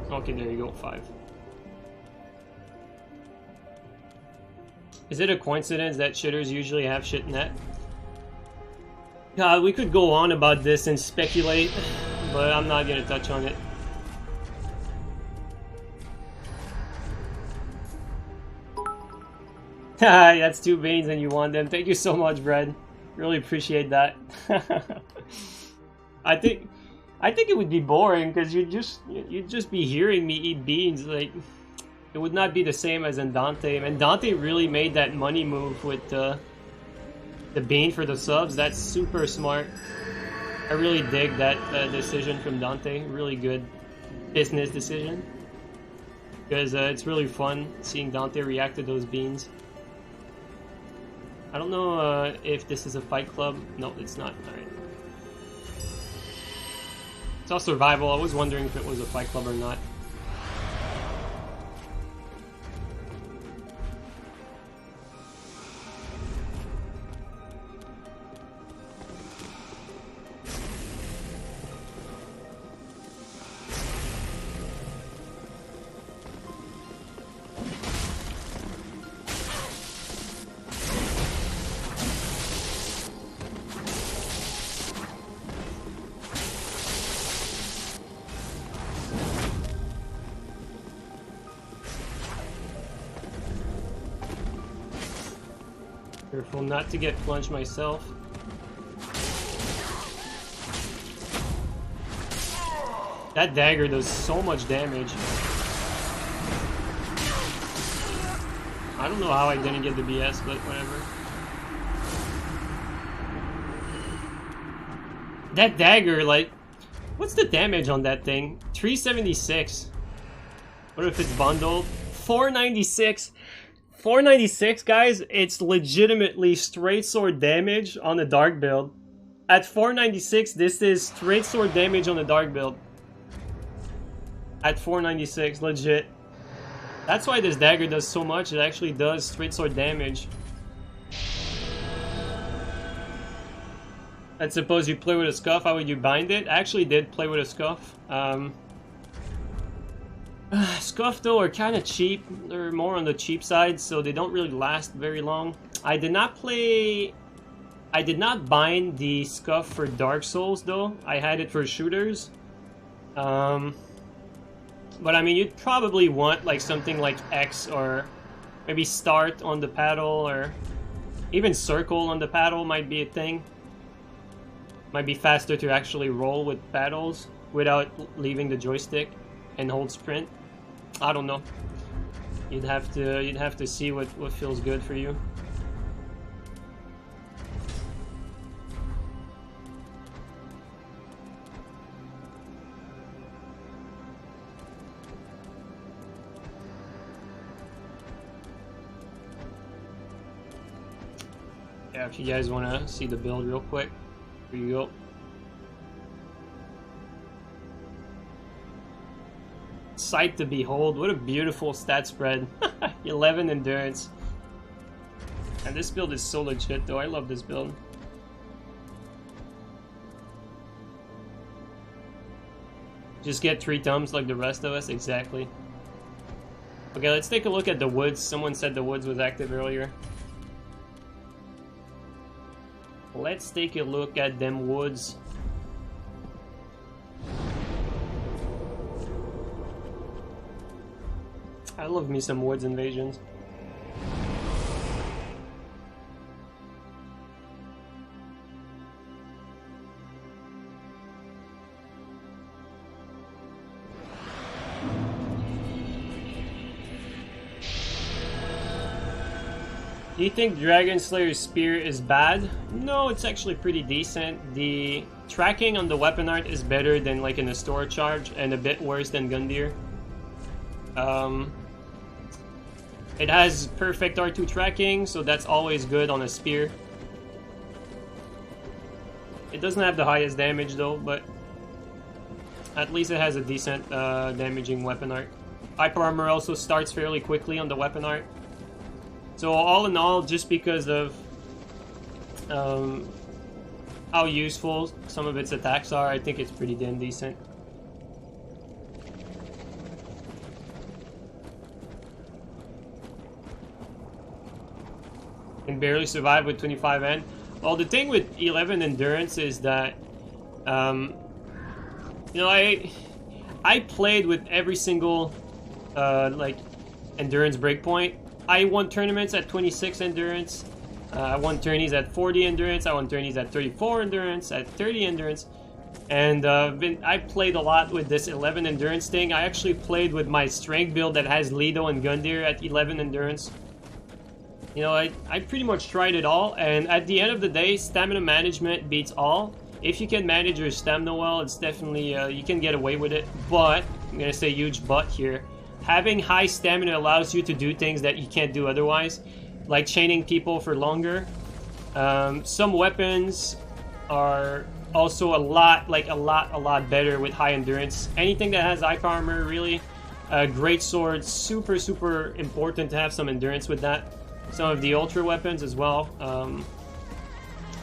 Okay, there you go, 5. Is it a coincidence that shitters usually have shit net? God, we could go on about this and speculate, but I'm not gonna touch on it. That's 2 beans and you want them. Thank you so much, Brad. Really appreciate that. I think it would be boring because you'd just be hearing me eat beans. Like, it would not be the same as in Dante. And Dante really made that money move with the bean for the subs. That's super smart. I really dig that decision from Dante. Really good business decision. Because it's really fun seeing Dante react to those beans. I don't know if this is a fight club. No, it's not. Alright. It's all survival. I was wondering if it was a fight club or not. Careful not to get plunged myself. That dagger does so much damage. I don't know how I didn't get the BS, but whatever. That dagger, like, what's the damage on that thing? 376. What if it's bundled? 496. 496, guys. It's legitimately straight sword damage on the dark build. At 496, this is straight sword damage on the dark build. At 496, legit. That's why this dagger does so much. It actually does straight sword damage. And suppose you play with a scuff, how would you bind it? I actually did play with a scuff. Scuff though are kind of cheap. They're more on the cheap side, so they don't really last very long. I did not bind the scuff for Dark Souls though. I had it for shooters. But I mean, you'd probably want like something like X, or maybe start on the paddle, or even circle on the paddle might be a thing. Might be faster to actually roll with paddles without leaving the joystick and hold sprint. I don't know. You'd have to see what feels good for you. Yeah, if you guys want to see the build real quick, here you go. Sight to behold. What a beautiful stat spread. 11 endurance. And this build is so legit though. I love this build. Just get 3 thumbs like the rest of us. Exactly. Okay, let's take a look at the woods. Someone said the woods was active earlier. Let's take a look at them woods. I love me some woods invasions. Do you think Dragon Slayer's spear is bad? No, it's actually pretty decent. The tracking on the weapon art is better than like in the store charge, and a bit worse than Gundyr. It has perfect R2 tracking, so that's always good on a spear. It doesn't have the highest damage though, but at least it has a decent damaging weapon art. Hyper armor also starts fairly quickly on the weapon art. So all in all, just because of how useful some of its attacks are, I think it's pretty damn decent. Can barely survive with 25 N. Well, the thing with 11 endurance is that, you know, I played with every single like endurance breakpoint. I won tournaments at 26 endurance. I won tourneys at 40 endurance. I won tourneys at 34 endurance, at 30 endurance. And I played a lot with this 11 endurance thing. I actually played with my strength build that has Lido and Gundyr at 11 endurance. You know, I pretty much tried it all. And at the end of the day, stamina management beats all. If you can manage your stamina well, it's definitely, you can get away with it. But, I'm going to say huge but here. Having high stamina allows you to do things that you can't do otherwise, like chaining people for longer. Some weapons are also a lot better with high endurance. Anything that has hyper armor, really. Great swords, super important to have some endurance with that. Some of the ultra weapons as well.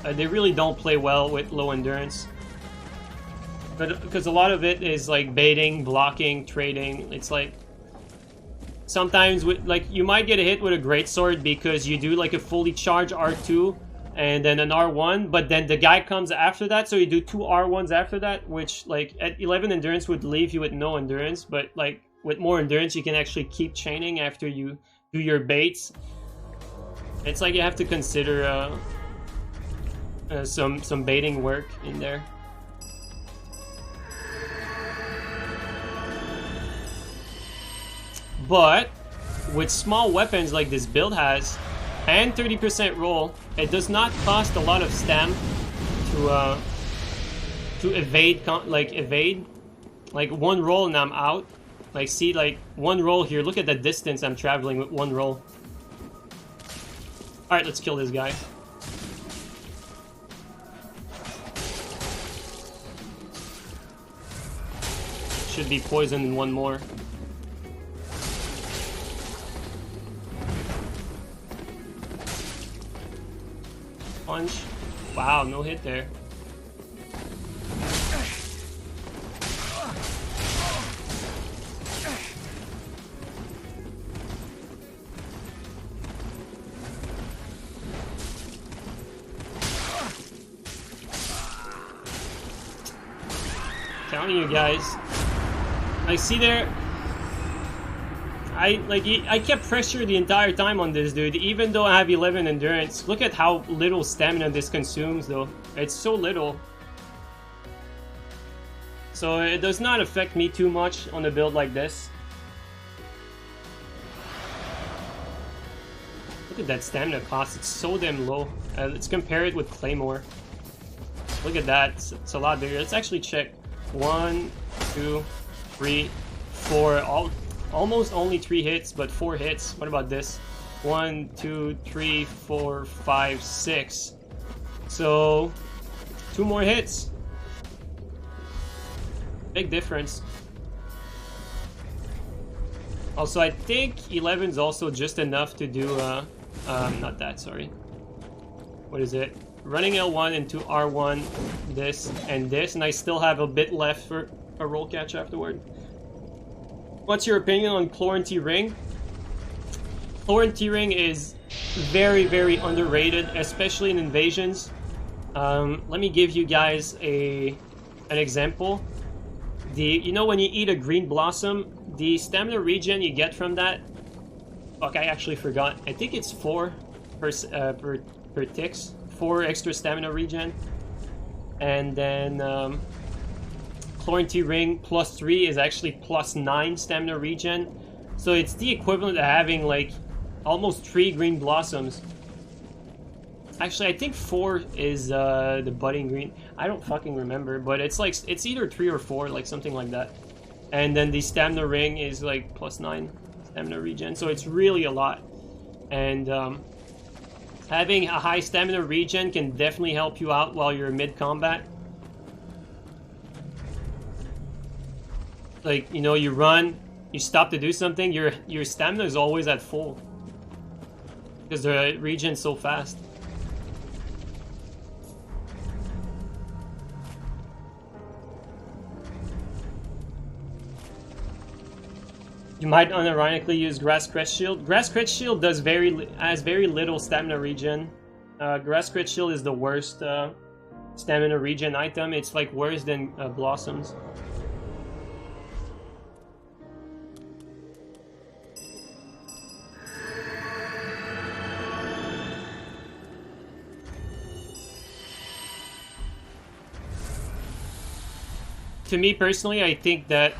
They really don't play well with low endurance. But because a lot of it is like baiting, blocking, trading. It's like sometimes with like you might get a hit with a greatsword because you do like a fully charged R2 and then an R1, but then the guy comes after that, so you do 2 R1s after that, which like at 11 endurance would leave you with no endurance, but like with more endurance you can actually keep chaining after you do your baits. It's like you have to consider some baiting work in there. But with small weapons like this build has, and 30% roll, it does not cost a lot of stam to evade, evade. Like one roll and I'm out. Like see, like one roll here. Look at the distance I'm traveling with one roll. All right, let's kill this guy. Should be poisoned in one more. Punch. Wow, no hit there. Telling you guys. I see there. I kept pressure the entire time on this dude, even though I have 11 endurance. Look at how little stamina this consumes, though. It's so little. So it does not affect me too much on a build like this. Look at that stamina cost. It's so damn low. Let's compare it with Claymore. Look at that. It's a lot bigger. Let's actually check. 1, 2, 3, 4. Almost only 3 hits, but 4 hits. What about this? 1, 2, 3, 4, 5, 6. So 2 more hits. Big difference. Also, I think 11 is also just enough to do not that, sorry. What is it? Running L1 into R1, this and this, and I still have a bit left for a roll catch afterward. What's your opinion on Chlorine Ring? Chlorine Ring is very, very underrated, especially in invasions. Let me give you guys an example. You know when you eat a green blossom, the stamina regen you get from that. Fuck, I actually forgot. I think it's 4 per ticks. 4 extra stamina regen. And then Chlorine Ring plus 3 is actually plus 9 stamina regen. So it's the equivalent of having like almost 3 green blossoms. Actually, I think 4 is the budding green. I don't fucking remember, but it's like it's either 3 or 4, like something like that. And then the stamina ring is like plus 9 stamina regen, so it's really a lot. And having a high stamina regen can definitely help you out while you're mid-combat. Like, you know, you run, you stop to do something, your stamina is always at full. Because the regen's so fast. You might unironically use Grass Crest Shield. Grass Crest Shield has very little stamina regen. Grass Crest Shield is the worst stamina regen item. It's like worse than Blossoms. To me personally, I think that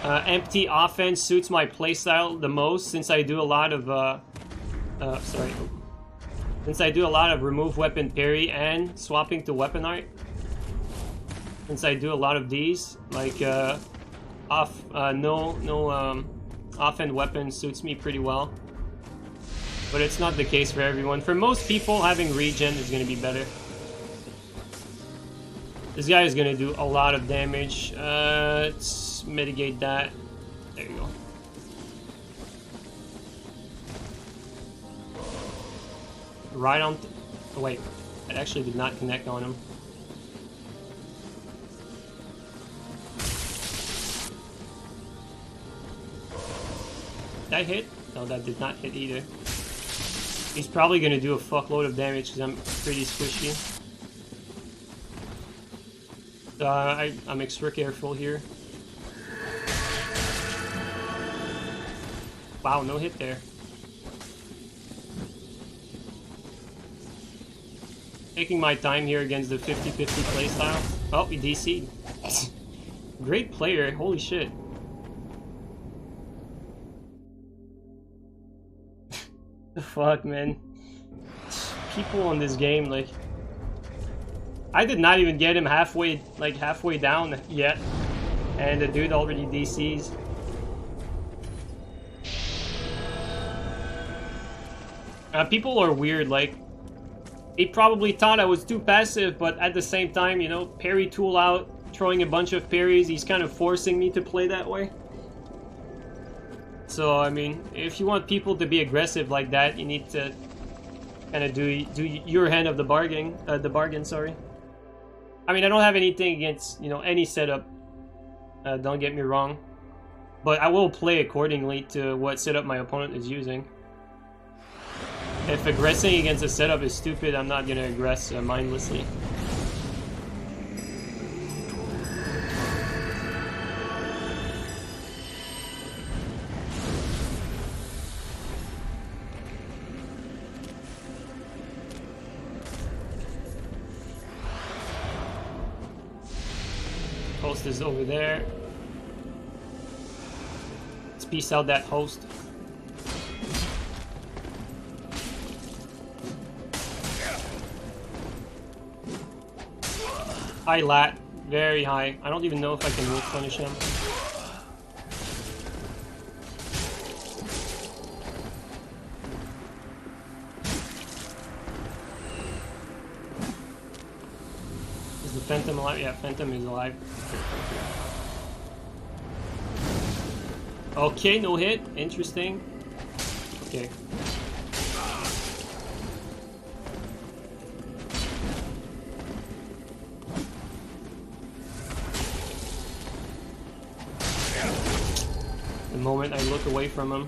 empty offense suits my playstyle the most, since I do a lot of since I do a lot of remove weapon parry and swapping to weapon art. Since I do a lot of these, like offhand weapon suits me pretty well. But it's not the case for everyone. For most people, having regen is going to be better. This guy is going to do a lot of damage. Let's mitigate that. There you go. Right on... Oh, wait. I actually did not connect on him. Did that hit? No, that did not hit either. He's probably going to do a fuckload of damage because I'm pretty squishy. I'm extra careful here. Wow, no hit there. Taking my time here against the 50-50 playstyle. Oh, he DC'd. Great player, holy shit. The fuck, man. People on this game, like... I did not even get him halfway down yet, and the dude already DCs. People are weird, like, they probably thought I was too passive, but at the same time, you know, parry tool out, throwing a bunch of parries, he's kind of forcing me to play that way. So, I mean, if you want people to be aggressive like that, you need to kind of do your hand of the bargain, sorry. I mean, I don't have anything against, you know, any setup, don't get me wrong, but I will play accordingly to what setup my opponent is using. If aggressing against a setup is stupid, I'm not gonna aggress mindlessly. Host is over there. Let's piece out that host. High lat, very high. I don't even know if I can move punish him. Is the Phantom alive? Yeah, Phantom is alive. Okay, no hit. Interesting. Okay. The moment I look away from him.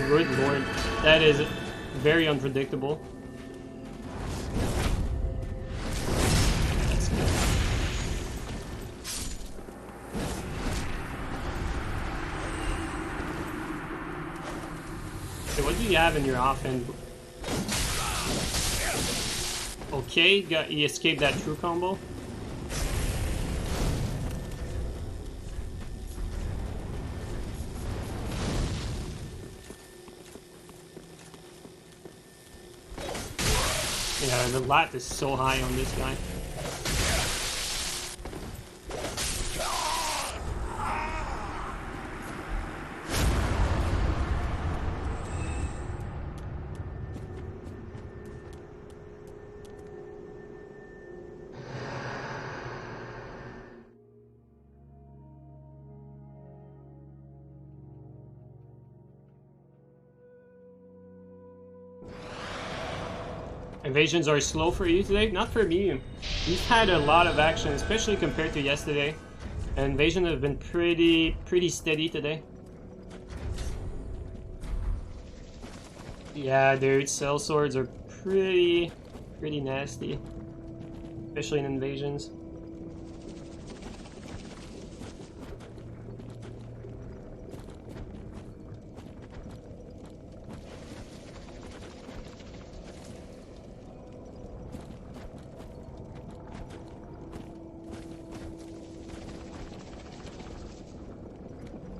Good lord, that is very unpredictable. That's good. Okay, what do you have in your offhand? Okay, he escaped that true combo. Yeah, the lat is so high on this guy. Invasions are slow for you today? Not for me. We've had a lot of action, especially compared to yesterday. Invasions have been pretty steady today. Yeah, dude, Sellswords are pretty nasty. Especially in invasions.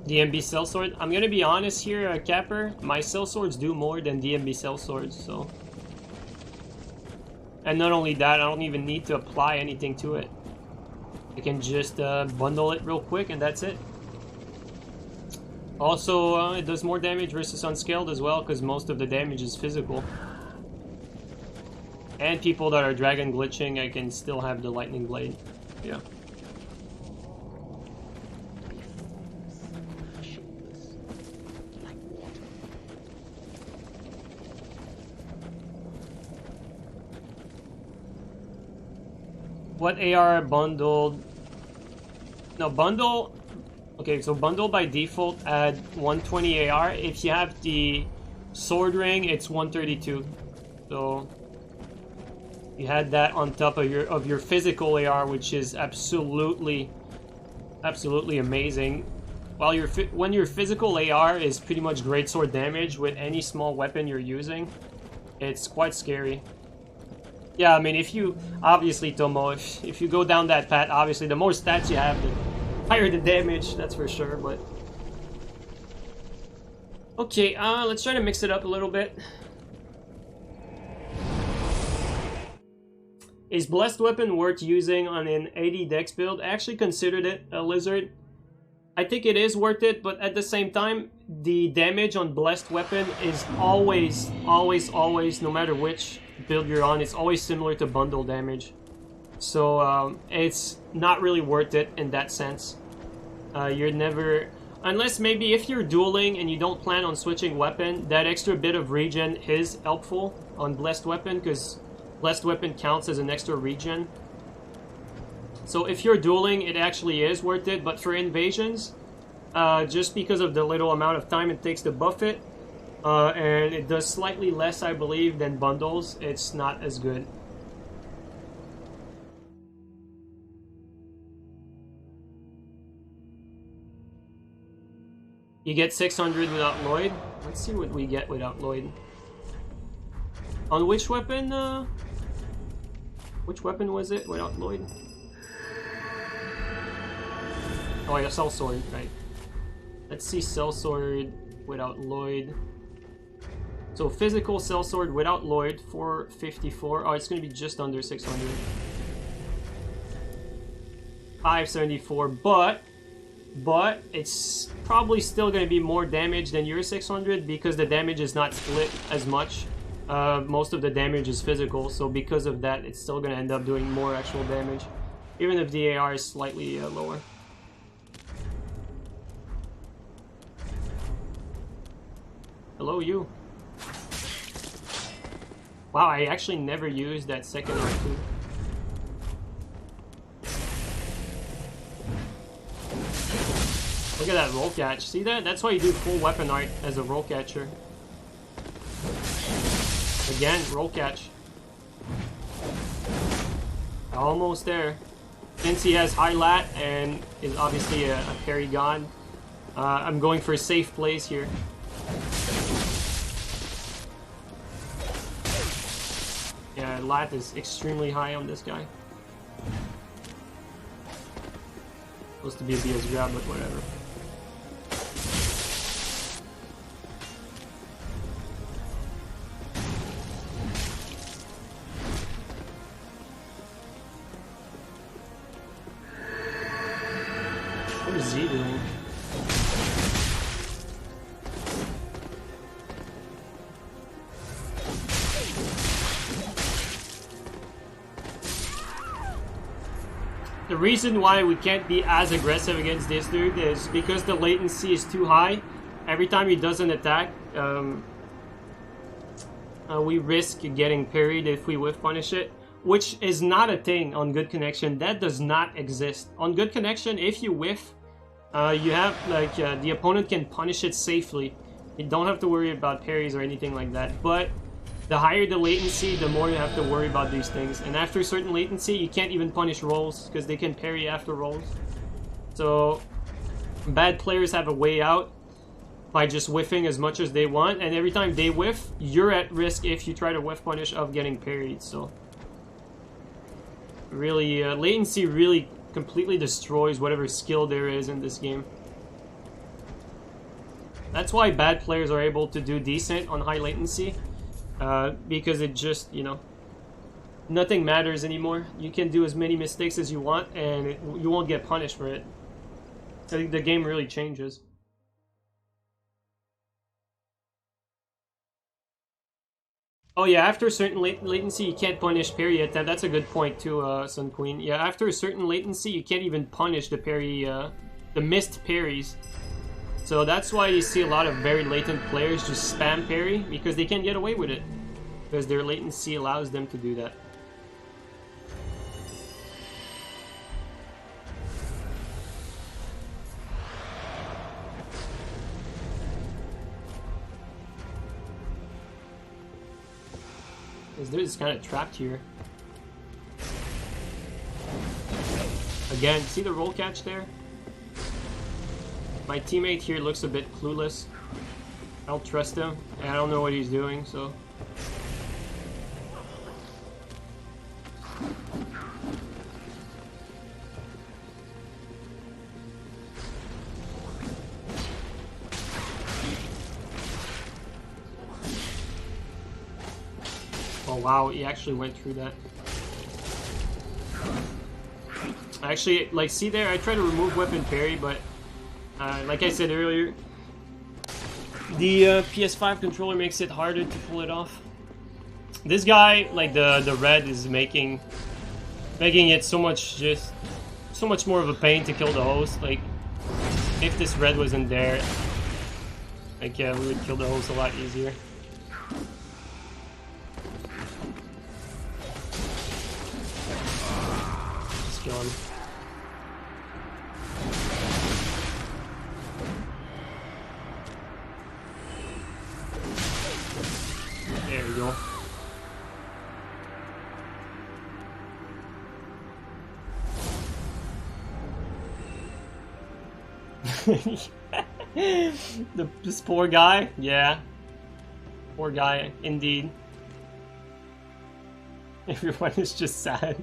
DMB Sellsword. I'm gonna be honest here, Capper. My Sellswords do more than DMB Sellswords, so. And not only that, I don't even need to apply anything to it. I can just bundle it real quick and that's it. Also, it does more damage versus Unskilled as well, because most of the damage is physical. And people that are dragon glitching, I can still have the lightning blade. Yeah. What AR bundled? No, bundle. Okay, so bundle by default add 120 AR. If you have the sword ring, it's 132. So you had that on top of your physical AR, which is absolutely amazing. While when your physical AR is pretty much greatsword damage with any small weapon you're using, it's quite scary. Yeah, I mean, if you obviously Tomo, if you go down that path, obviously the more stats you have, the higher the damage. That's for sure. But okay, let's try to mix it up a little bit. Is Blessed Weapon worth using on an 80 dex build? I actually considered it, a Lizard. I think it is worth it, but at the same time, the damage on Blessed Weapon is always, no matter which build you're on, it's always similar to bundle damage. So it's not really worth it in that sense. You're never... Unless maybe if you're dueling and you don't plan on switching weapon, that extra bit of regen is helpful on Blessed Weapon, because Blessed Weapon counts as an extra regen. So if you're dueling, it actually is worth it, but for invasions, just because of the little amount of time it takes to buff it, and it does slightly less, I believe, than bundles, it's not as good. You get 600 without Lloyd. Let's see what we get without Lloyd. On which weapon? Which weapon was it without Lloyd? Oh yeah, Sellsword, right. Let's see Sellsword without Lloyd. So physical Sellsword without Lloyd, 454. Oh, it's gonna be just under 600. 574, but it's probably still gonna be more damage than your 600 because the damage is not split as much. Most of the damage is physical, so because of that, it's still gonna end up doing more actual damage, even if the AR is slightly lower. Hello, you. Wow, I actually never used that second R2. Look at that roll catch. See that? That's why you do full weapon art as a roll catcher. Again, roll catch. Almost there. Since he has high lat and is obviously a parry god, I'm going for a safe plays here. Yeah, lat is extremely high on this guy. Supposed to be a BS grab, but whatever. What is he doing? The reason why we can't be as aggressive against this dude is because the latency is too high. Every time he does an attack, we risk getting parried if we whiff punish it, which is not a thing on Good Connection. That does not exist. On Good Connection, if you whiff, you have, like, the opponent can punish it safely. You don't have to worry about parries or anything like that, but the higher the latency, the more you have to worry about these things. And after a certain latency, you can't even punish rolls, because they can parry after rolls. So, bad players have a way out by just whiffing as much as they want, and every time they whiff, you're at risk if you try to whiff punish of getting parried. So, really, latency really completely destroys whatever skill there is in this game. That's why bad players are able to do decent on high latency. Because it just, you know, nothing matters anymore. You can do as many mistakes as you want, and you won't get punished for it. I think the game really changes. Oh yeah, after a certain latency, you can't punish parry at that. That's a good point too, Sun Queen. Yeah, after a certain latency, you can't even punish the parry, the missed parries. So that's why you see a lot of very latent players just spam parry, because they can't get away with it. Because their latency allows them to do that. This dude is kind of trapped here. Again, see the roll catch there? My teammate here looks a bit clueless. I don't trust him, and I don't know what he's doing, so... Oh wow, he actually went through that. Actually, like, see there, I tried to remove weapon parry, but like I said earlier, the PS5 controller makes it harder to pull it off. This guy, like the red, is making it so much more of a pain to kill the host. Like, if this red wasn't there, like, yeah, we would kill the host a lot easier. Just kill him. There we go. This poor guy? Yeah. Poor guy, indeed. Everyone is just sad.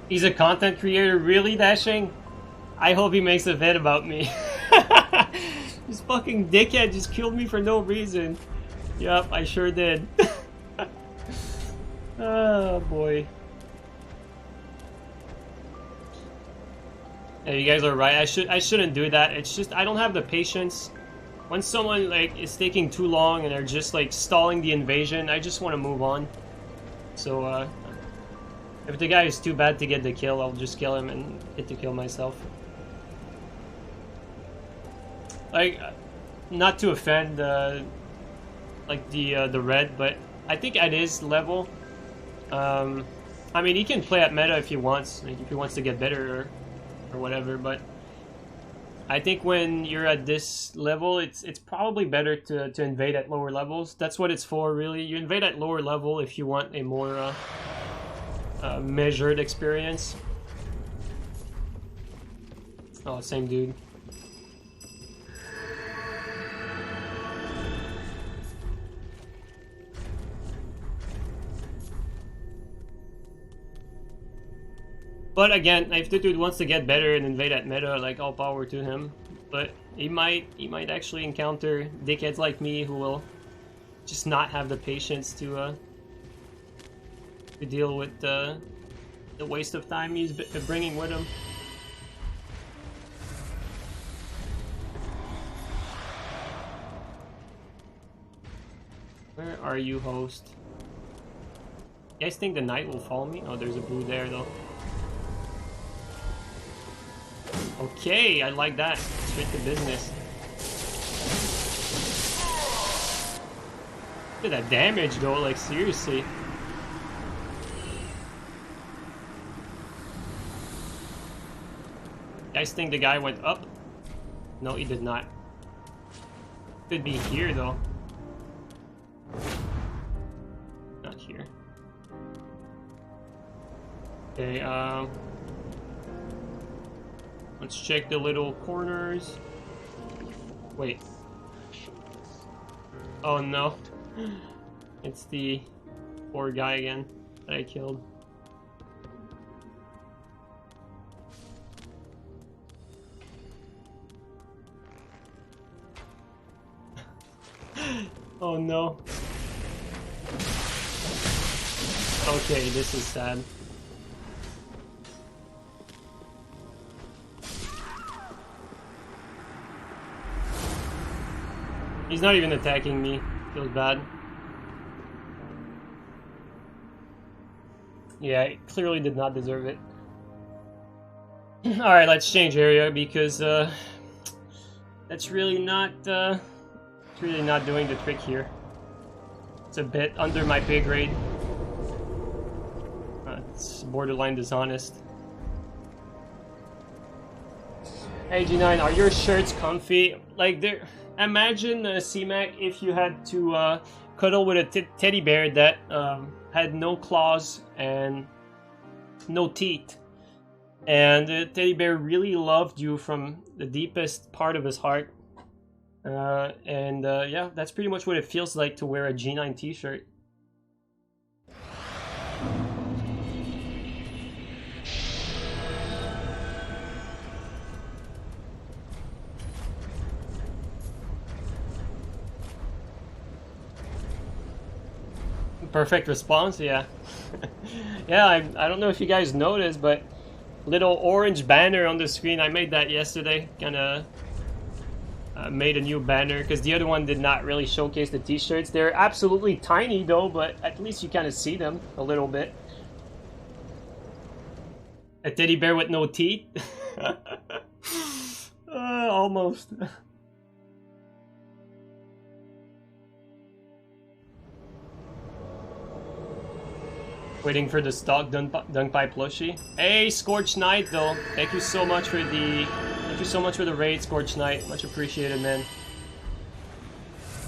He's a content creator, really, Dashing? I hope he makes a vid about me. This fucking dickhead just killed me for no reason. Yup, I sure did. Oh boy. Yeah, you guys are right. I shouldn't do that. It's just I don't have the patience. When someone like is taking too long and they're just like stalling the invasion, I just want to move on. So if the guy is too bad to get the kill, I'll just kill him and get the kill myself. Like, not to offend like the red, but I think at his level, I mean, he can play at meta if he wants, like if he wants to get better or whatever. But I think when you're at this level, it's probably better to invade at lower levels. That's what it's for, really. You invade at lower level if you want a more measured experience. Oh, same dude. But again, if the dude wants to get better and invade at meta, like, all power to him. But he might actually encounter dickheads like me who will just not have the patience to deal with the waste of time he's bringing with him. Where are you, host? You guys think the knight will follow me? Oh, there's a blue there, though. Okay, I like that. Straight to business. Look at that damage, though, like, seriously. You guys think the guy went up? No, he did not. Could be here, though. Not here. Okay, let's check the little corners. Wait. Oh no. It's the poor guy again that I killed. Oh no. Okay, this is sad. He's not even attacking me. Feels bad. Yeah, he clearly did not deserve it. Alright, let's change area because that's really not doing the trick here. It's a bit under my pay grade. It's borderline dishonest. Hey G9, are your shirts comfy? Like, they're... Imagine, C-Mac, if you had to cuddle with a teddy bear that had no claws and no teeth. And the teddy bear really loved you from the deepest part of his heart. Yeah, that's pretty much what it feels like to wear a G9 t-shirt. Perfect response, yeah. Yeah, I don't know if you guys noticed, but little orange banner on the screen, I made that yesterday. Kinda made a new banner, because the other one did not really showcase the t-shirts. They're absolutely tiny though, but at least you kind of see them a little bit. A teddy bear with no teeth? Almost. Waiting for the stock dunk pipe plushie. Hey, Scorched Knight though. Thank you so much for the raid, Scorched Knight. Much appreciated, man.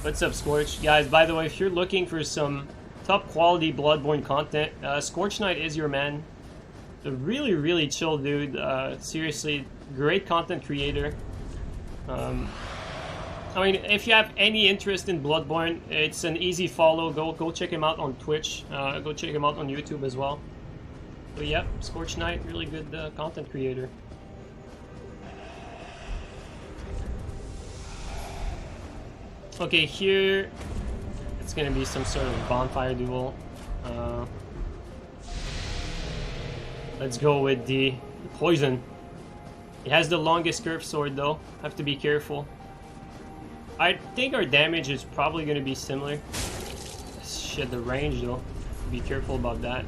What's up, Scorch? Guys, by the way, if you're looking for some top quality Bloodborne content, Scorched Knight is your man. A really, really chill dude. Seriously, great content creator. I mean, if you have any interest in Bloodborne, it's an easy follow. Go check him out on Twitch. Go check him out on YouTube as well. But yep, Scorched Knight, really good content creator. Okay, here it's gonna be some sort of bonfire duel. Let's go with the poison. It has the longest curved sword though. Have to be careful. I think our damage is probably going to be similar. Shit, the range though. Be careful about that.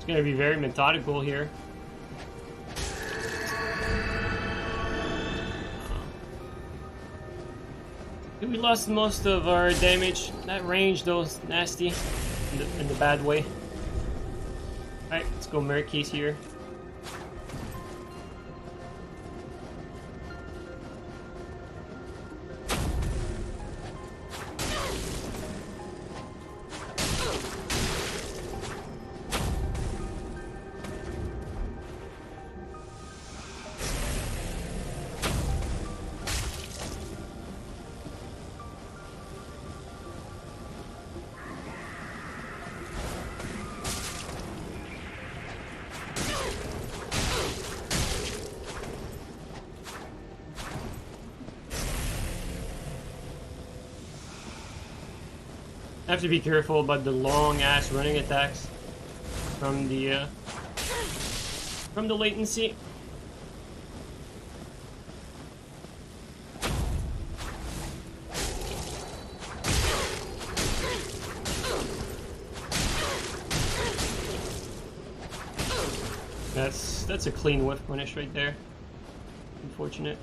Gonna be very methodical here. We lost most of our damage. That range though is nasty in the bad way. Alright, let's go Murkies here. I have to be careful about the long ass running attacks from the latency. That's a clean whiff punish right there. Unfortunate.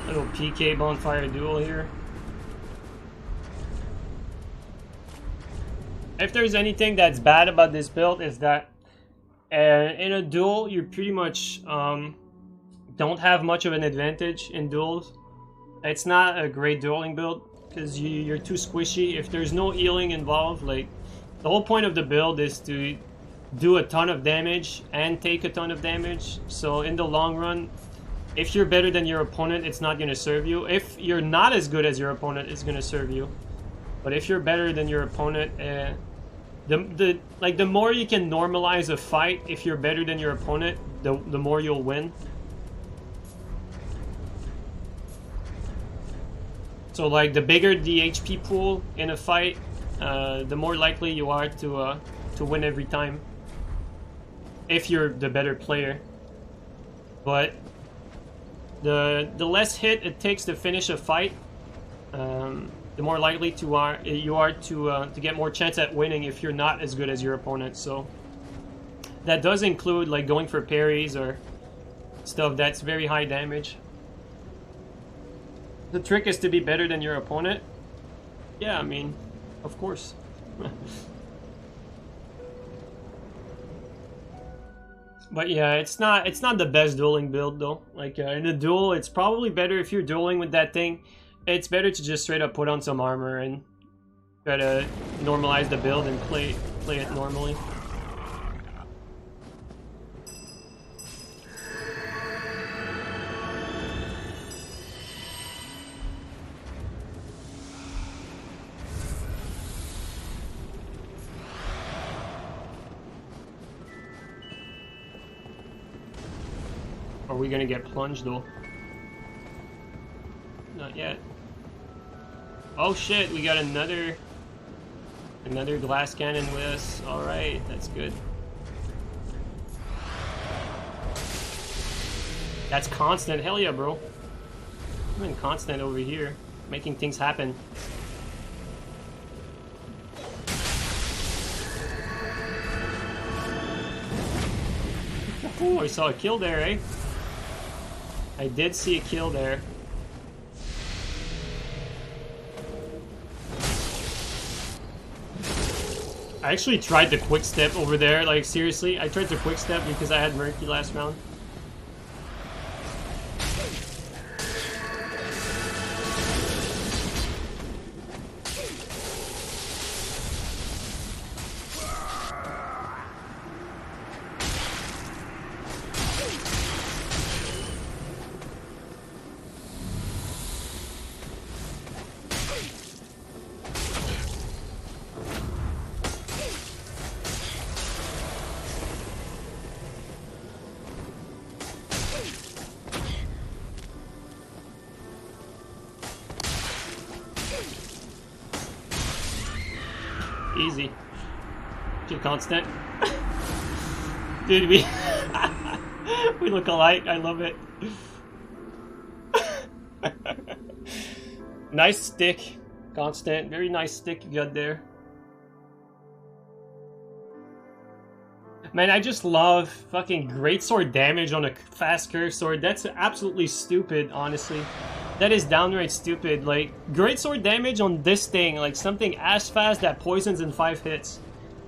Little PK Bonfire duel here. If there's anything that's bad about this build is that in a duel you pretty much don't have much of an advantage in duels. It's not a great dueling build because you're too squishy. If there's no healing involved, like the whole point of the build is to do a ton of damage and take a ton of damage. So in the long run, if you're better than your opponent, it's not going to serve you. If you're not as good as your opponent, it's going to serve you. But if you're better than your opponent, the more you can normalize a fight if you're better than your opponent, the more you'll win. So like the bigger the HP pool in a fight, the more likely you are to win every time. If you're the better player. But the less hit it takes to finish a fight, the more likely you are to get more chance at winning if you're not as good as your opponent. So that does include like going for parries or stuff that's very high damage. The trick is to be better than your opponent. Yeah, I mean, of course. But yeah, it's not the best dueling build though. Like in a duel, it's probably better if you're dueling with that thing. It's better to just straight up put on some armor and try to normalize the build and play it normally. Are we gonna get plunged though? Not yet. Oh shit, we got another glass cannon with us. Alright, that's good. That's constant. Hell yeah, bro. I'm in constant over here, making things happen. Oh, I saw a kill there, eh? I did see a kill there. I actually tried the quick step over there, like seriously, I tried to quick step because I had Murky last round. Easy. Too constant. Dude, we we look alike. I love it. Nice stick. Constant. Very nice stick you got there. Man, I just love fucking greatsword damage on a fast curve sword. That's absolutely stupid, honestly. That is downright stupid. Like, greatsword damage on this thing, like something as fast that poisons in 5 hits.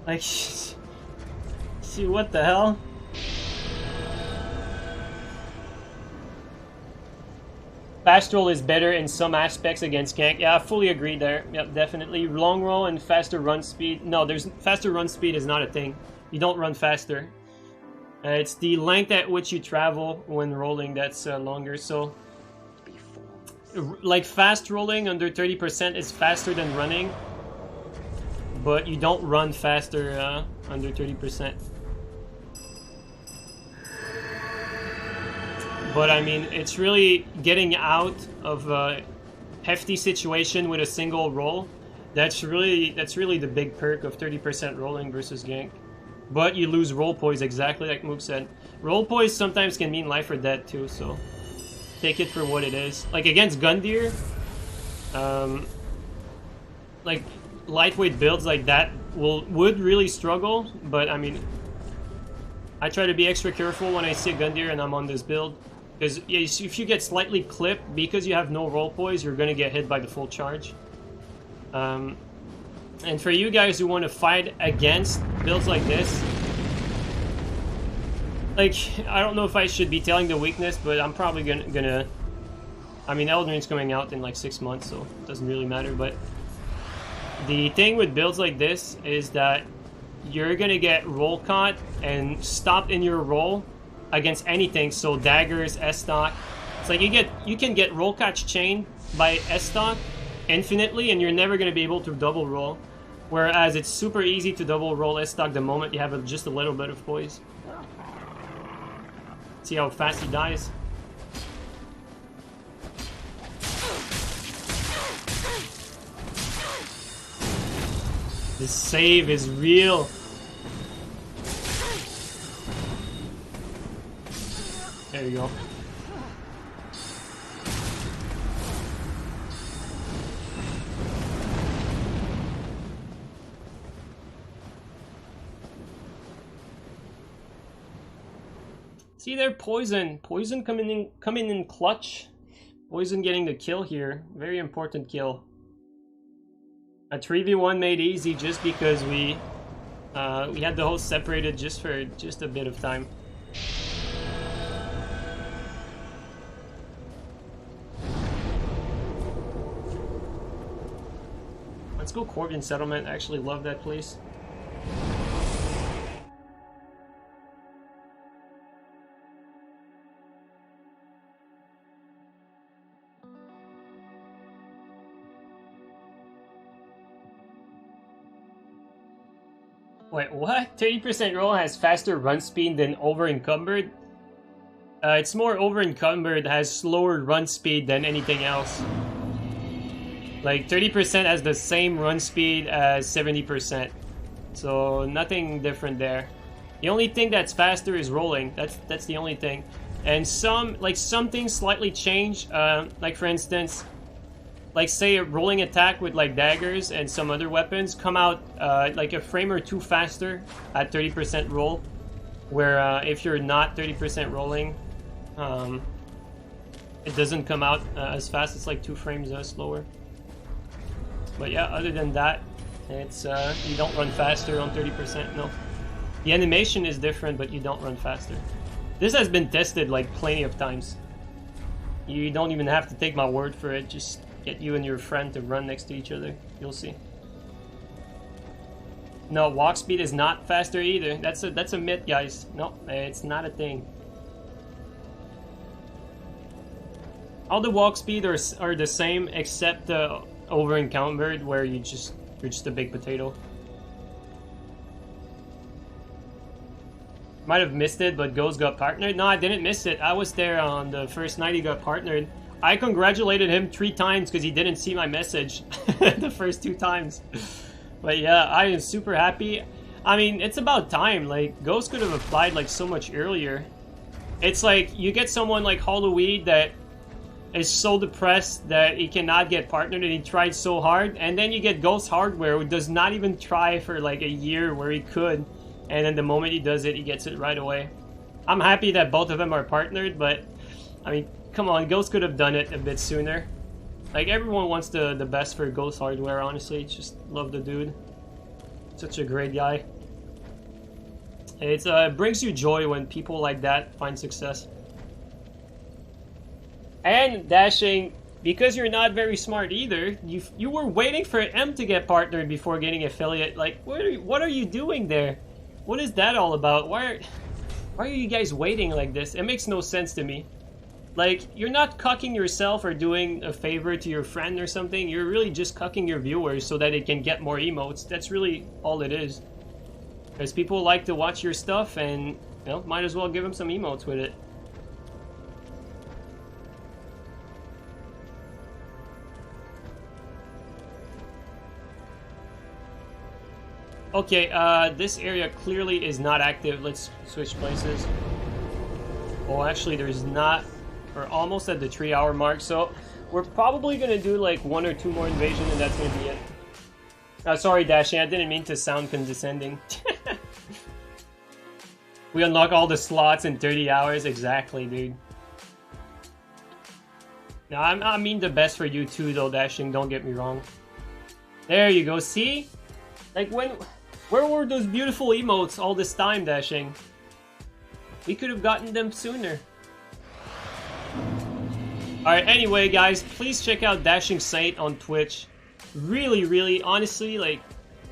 Like, see, what the hell? Fast roll is better in some aspects against gank. Yeah, I fully agree there. Yep, definitely. Long roll and faster run speed. No, faster run speed is not a thing. You don't run faster. It's the length at which you travel when rolling that's longer. So, like fast rolling under 30% is faster than running, but you don't run faster under 30%. But I mean, it's really getting out of a hefty situation with a single roll. That's really the big perk of 30% rolling versus gank. But you lose roll poise, exactly like Mook said. Roll poise sometimes can mean life or death too, so take it for what it is. Like against Gundyr, like lightweight builds like that would really struggle. But I mean, I try to be extra careful when I see Gundyr and I'm on this build, because if you get slightly clipped because you have no roll poise, you're gonna get hit by the full charge. And for you guys who want to fight against builds like this, like, I don't know if I should be telling the weakness, but I'm probably gonna I mean, Elden Ring's coming out in like 6 months, so it doesn't really matter. But the thing with builds like this is that you're gonna get roll caught and stopped in your roll against anything. So daggers, S-stock. It's like you can get roll catch chained by S-stock infinitely, and you're never gonna be able to double roll. Whereas it's super easy to double roll S-stock the moment you have just a little bit of poise. See how fast he dies? This save is real. There you go. See there, poison. Poison coming in clutch. Poison getting the kill here. Very important kill. A 3v1 made easy just because we had the host separated just for just a bit of time. Let's go Corvian Settlement. I actually love that place. Wait, what? 30% roll has faster run speed than over-encumbered? It's more over-encumbered, has slower run speed than anything else. Like, 30% has the same run speed as 70%. So, nothing different there. The only thing that's faster is rolling. That's the only thing. And some things slightly change. Like, for instance, like say a rolling attack with like daggers and some other weapons come out like a frame or two faster at 30% roll, where if you're not 30% rolling, it doesn't come out as fast. It's like 2 frames slower. But yeah, other than that, it's you don't run faster on 30%. No, the animation is different, but you don't run faster. This has been tested like plenty of times. You don't even have to take my word for it. Just get you and your friend to run next to each other. You'll see. No, walk speed is not faster either. That's a myth, guys. No, it's not a thing. All the walk speed are the same except the over encumbered, where you're just a big potato. Might have missed it, but Ghost got partnered. No, I didn't miss it. I was there on the first night he got partnered. I congratulated him 3 times because he didn't see my message the first 2 times. But yeah, I am super happy. I mean, it's about time. Like, Ghost could have applied like so much earlier. It's like you get someone like Halloween that is so depressed that he cannot get partnered and he tried so hard, and then you get Ghost Hardware who does not even try for like a year where he could, and then the moment he does it, he gets it right away. I'm happy that both of them are partnered, but I mean, come on, Ghost could have done it a bit sooner. Like, everyone wants the best for Ghost Hardware, honestly. Just love the dude. Such a great guy. It brings you joy when people like that find success. And Dashing, because you're not very smart either, you were waiting for M to get partnered before getting affiliate. Like, what are you doing there? What is that all about? Why are you guys waiting like this? It makes no sense to me. Like, you're not cucking yourself or doing a favor to your friend or something. You're really just cucking your viewers so that it can get more emotes. That's really all it is. Because people like to watch your stuff and, you know, might as well give them some emotes with it. Okay, this area clearly is not active. Let's switch places. Oh, actually, there's not. We're almost at the 3-hour mark, so we're probably gonna do like 1 or 2 more invasions, and that's gonna be it. Sorry, Dashing, I didn't mean to sound condescending. We unlock all the slots in 30 hours, exactly, dude. Now, I mean the best for you too, though, Dashing. Don't get me wrong. There you go. See, like where were those beautiful emotes all this time, Dashing? We could have gotten them sooner. Alright, anyway, guys, please check out Dashing Saint on Twitch. Really, really, honestly, like,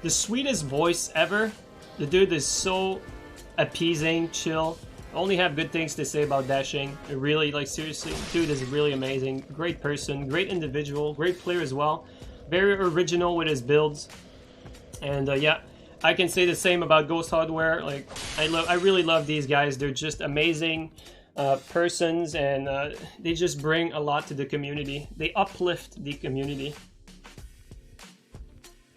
the sweetest voice ever. The dude is so appeasing, chill. I only have good things to say about Dashing. Really, like, seriously, dude is really amazing. Great person, great individual, great player as well. Very original with his builds. And yeah, I can say the same about Ghost Hardware. Like, I really love these guys. They're just amazing persons, and they just bring a lot to the community. They uplift the community.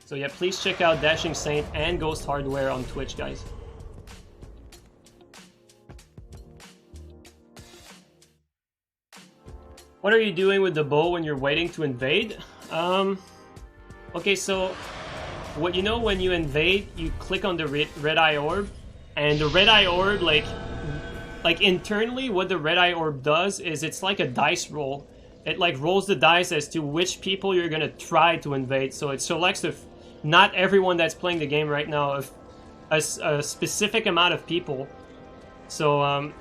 So yeah, please check out Dashing Saint and Ghost Hardware on Twitch, guys. What are you doing with the bow when you're waiting to invade? Okay, so what you know, when you invade, you click on the red eye orb, and the red eye orb, like internally, what the red eye orb does is it's like a dice roll. It like rolls the dice as to which people you're gonna try to invade. So it selects not everyone that's playing the game right now, a specific amount of people. So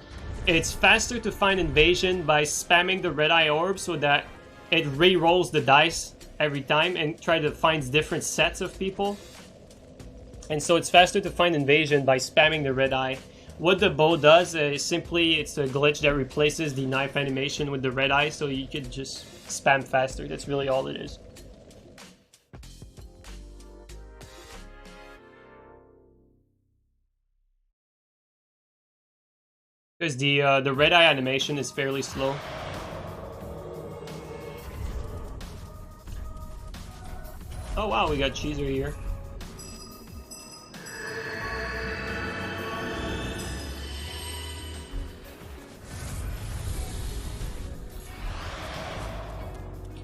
it's faster to find invasion by spamming the red eye orb so that it re-rolls the dice every time and try to find different sets of people. And so it's faster to find invasion by spamming the red eye. What the bow does is simply, it's a glitch that replaces the knife animation with the red eye, so you could just spam faster. That's really all it is. Because the red eye animation is fairly slow. Oh wow, we got Cheeser here.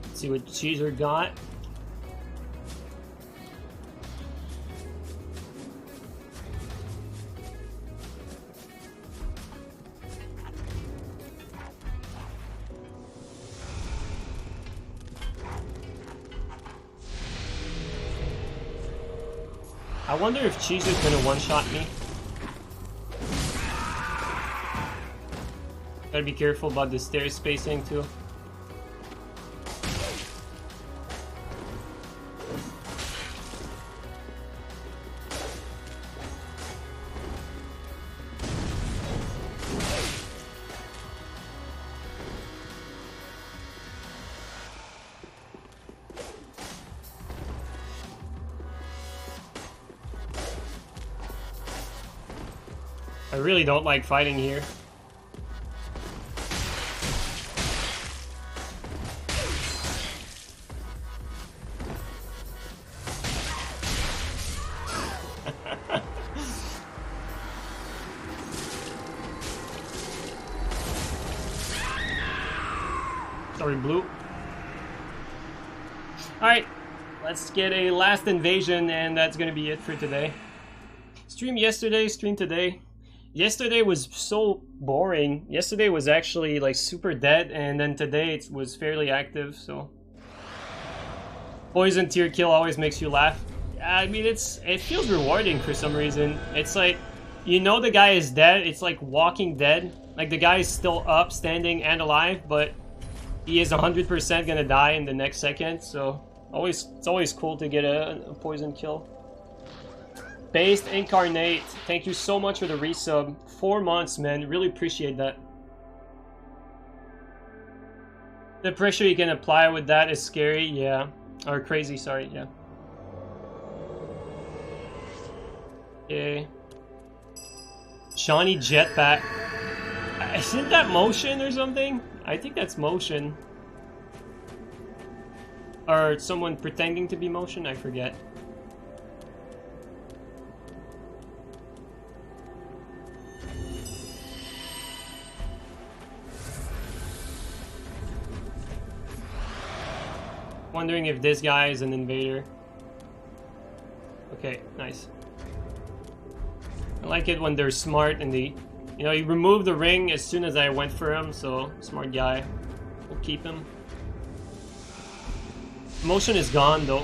Let's see what Cheeser got. I wonder if Cheeser's gonna one-shot me. Gotta be careful about the stair spacing too. I really don't like fighting here. Sorry, Blue. Alright, let's get a last invasion, and that's gonna be it for today. Stream yesterday, stream today. Yesterday was so boring. Yesterday was actually like super dead, and then today it was fairly active, so. Poison tier kill always makes you laugh. I mean, it feels rewarding for some reason. It's like, you know the guy is dead, it's like Walking Dead. Like the guy is still up, standing, and alive, but he is 100% gonna die in the next second, so it's always cool to get a poison kill. Based Incarnate, thank you so much for the resub. 4 months, man. Really appreciate that. The pressure you can apply with that is scary, yeah. Or crazy, sorry, yeah. Okay. Shawnee Jetpack. Isn't that motion or something? I think that's motion. Or someone pretending to be motion, I forget. Wondering if this guy is an invader. Okay, nice. I like it when they're smart and they, you know, he removed the ring as soon as I went for him, so smart guy. We'll keep him. Motion is gone though.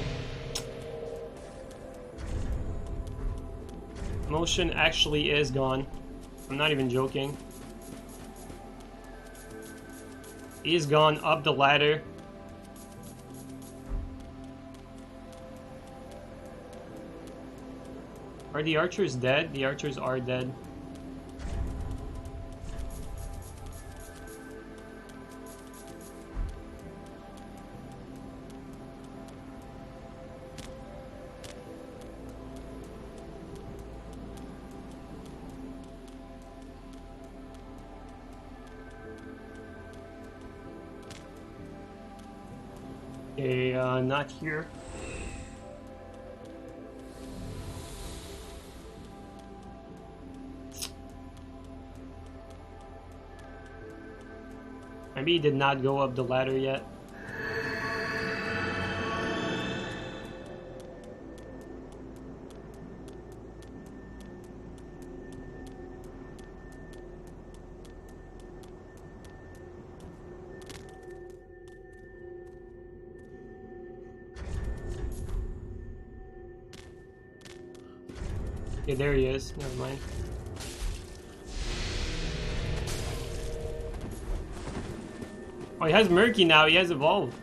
Motion actually is gone. I'm not even joking. He's gone up the ladder. Are the archers dead? The archers are dead. not here. Maybe he did not go up the ladder yet. Okay, there he is. Never mind. Oh, he has Murky now. He has evolved.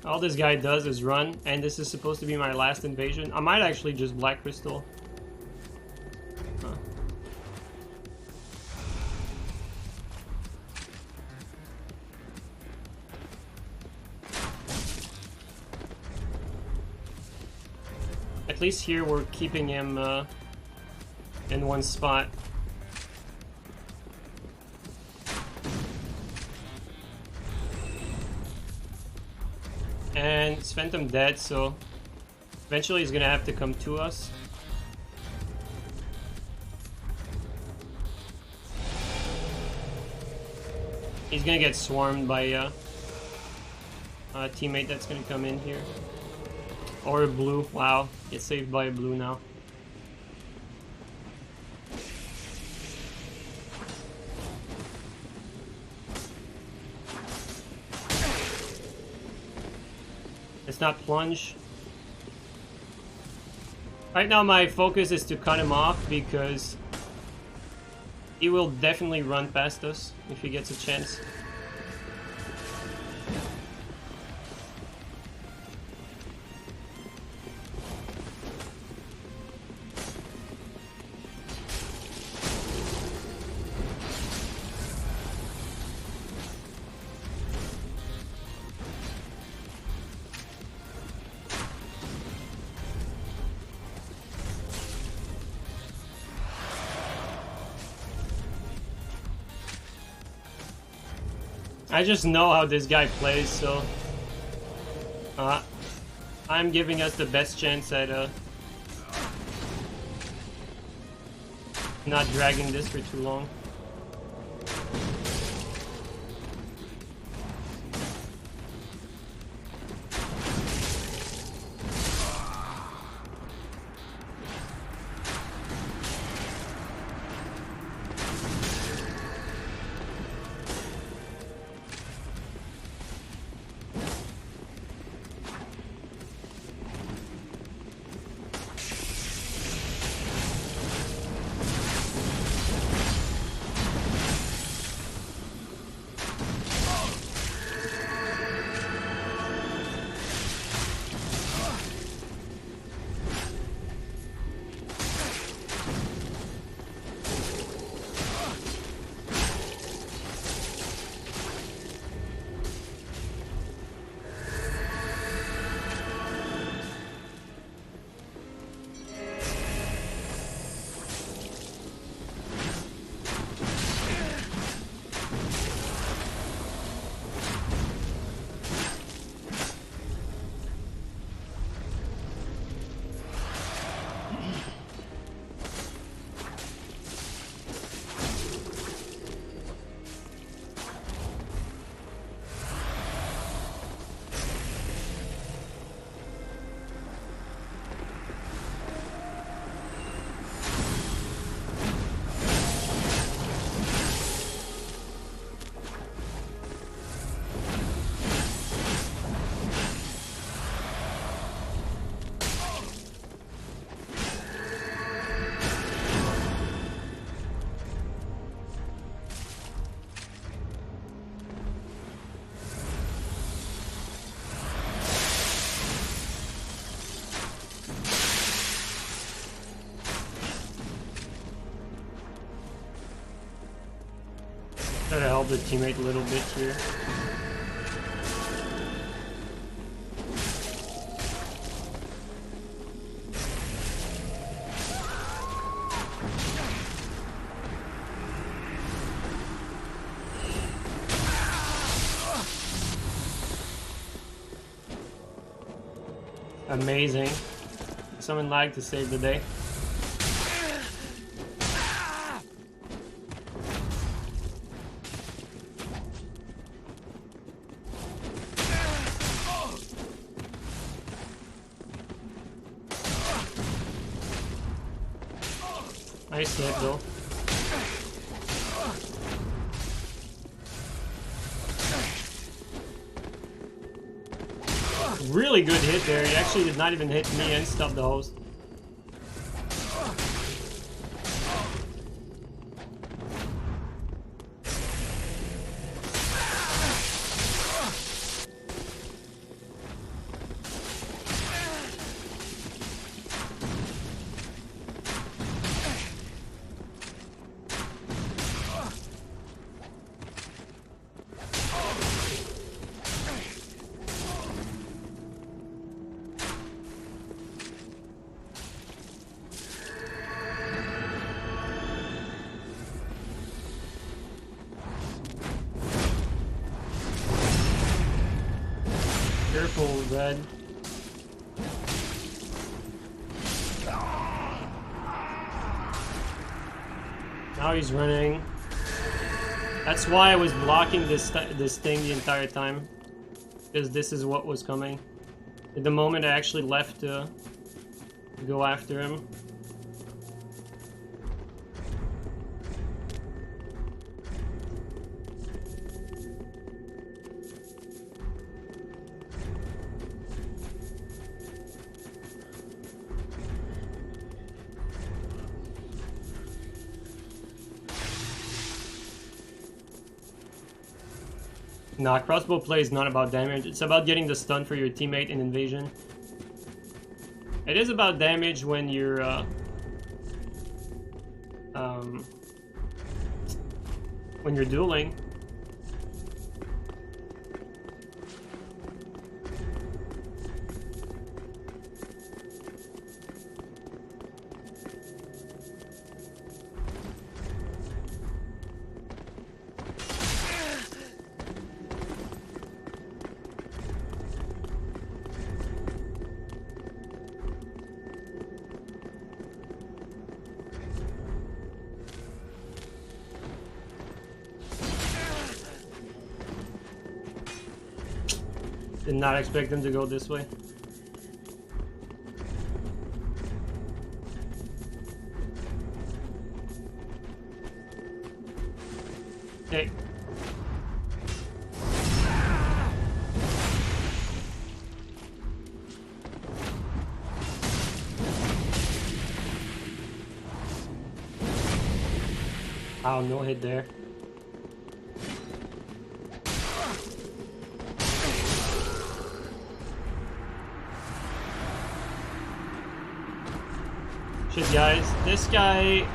All this guy does is run, and this is supposed to be my last invasion. I might actually just Black Crystal. Huh. At least here we're keeping him in one spot. And it's Phantom dead, so eventually he's gonna have to come to us. He's gonna get swarmed by a teammate that's gonna come in here. Or a blue. Wow, get saved by a blue now. Let's not plunge. Right now my focus is to cut him off because he will definitely run past us if he gets a chance. I just know how this guy plays, so I'm giving us the best chance at not dragging this for too long. Try to help the teammate a little bit here. Amazing. Summon lag to save the day. Nice hit though. Really good hit there. He actually did not even hit me and stop the host. Careful, Red. Now he's running. That's why I was blocking this thing the entire time, because this is what was coming. At the moment I actually left to go after him. Nah, crossbow play is not about damage, it's about getting the stun for your teammate in invasion. It is about damage when you're dueling. Did not expect them to go this way. Okay. Oh, no hit there. Shit, guys. This guy,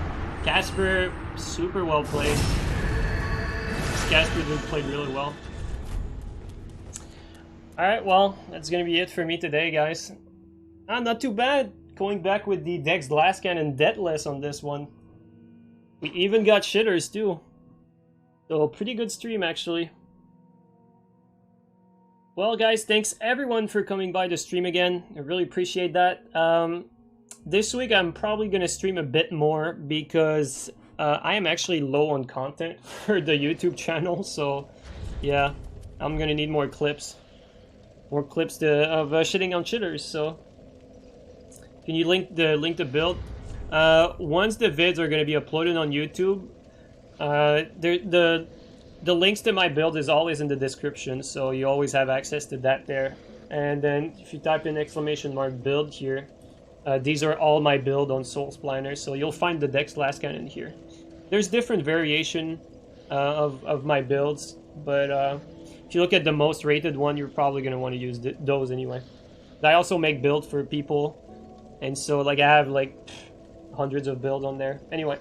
Casper, super well played. This Casper dude played really well. Alright, well, that's gonna be it for me today, guys. Not too bad. Going back with the DEX Glasscan and DEATHLESS on this one. We even got shitters, too. So, pretty good stream, actually. Well, guys, thanks everyone for coming by the stream again. I really appreciate that. This week I'm probably going to stream a bit more because I am actually low on content for the YouTube channel, so yeah, I'm going to need more clips. More clips of shitting on shitters, so can you link the build? Once the vids are going to be uploaded on YouTube, the links to my build is always in the description, so you always have access to that there. And then if you type in !build here, these are all my build on Soul Splinter, so you'll find the DEX Glasscan in here. There's different variation of my builds, but if you look at the most rated one, you're probably going to want to use those anyway. I also make build for people, and so like I have like hundreds of builds on there. Anyway,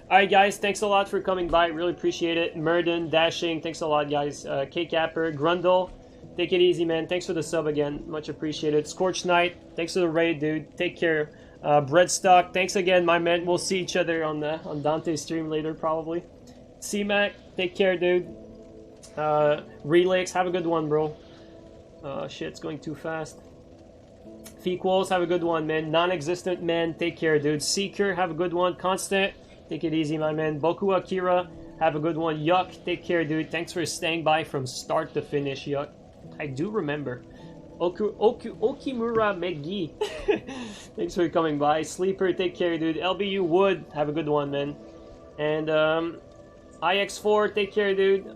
alright guys, thanks a lot for coming by, really appreciate it. Murden, Dashing, thanks a lot guys. K-Capper, Grundle, take it easy, man. Thanks for the sub again. Much appreciated. Scorched Knight, thanks for the raid, dude. Take care. Breadstock, thanks again, my man. We'll see each other on Dante's stream later, probably. C-Mac, take care, dude. Relax, have a good one, bro. Shit, it's going too fast. Fequals, have a good one, man. Non-existent man, take care, dude. Seeker, have a good one. Constant, take it easy, my man. Boku Akira, have a good one. Yuck, take care, dude. Thanks for staying by from start to finish, Yuck. I do remember. Okimura Megi, thanks for coming by. Sleeper, take care, dude. LBU Wood, have a good one, man. And IX4, take care, dude.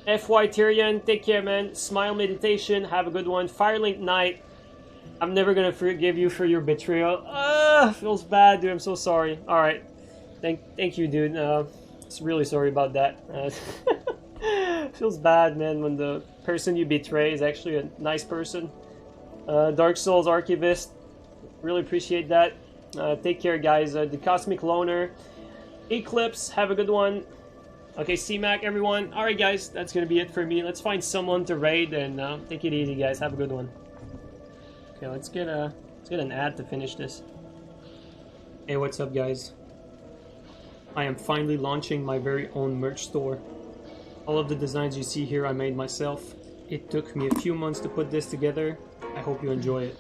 FY Tyrion, take care, man. Smile Meditation, have a good one. Firelink Knight, I'm never gonna forgive you for your betrayal. Feels bad, dude. I'm so sorry. All right, thank you, dude. It's really sorry about that. Feels bad, man, when the person you betray is actually a nice person. Dark Souls Archivist, really appreciate that. Take care, guys. The Cosmic Loner, Eclipse, have a good one. Okay, CMAC, everyone. All right, guys, that's gonna be it for me. Let's find someone to raid and take it easy, guys. Have a good one. Okay, let's get an ad to finish this. Hey, what's up, guys? I am finally launching my very own merch store. All of the designs you see here I made myself. It took me a few months to put this together. I hope you enjoy it.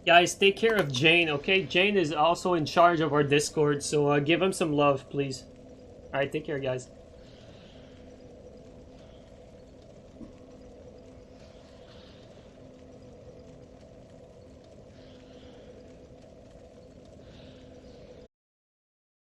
Guys, take care of Jane, okay? Jane is also in charge of our Discord, so give him some love, please. Alright, take care, guys.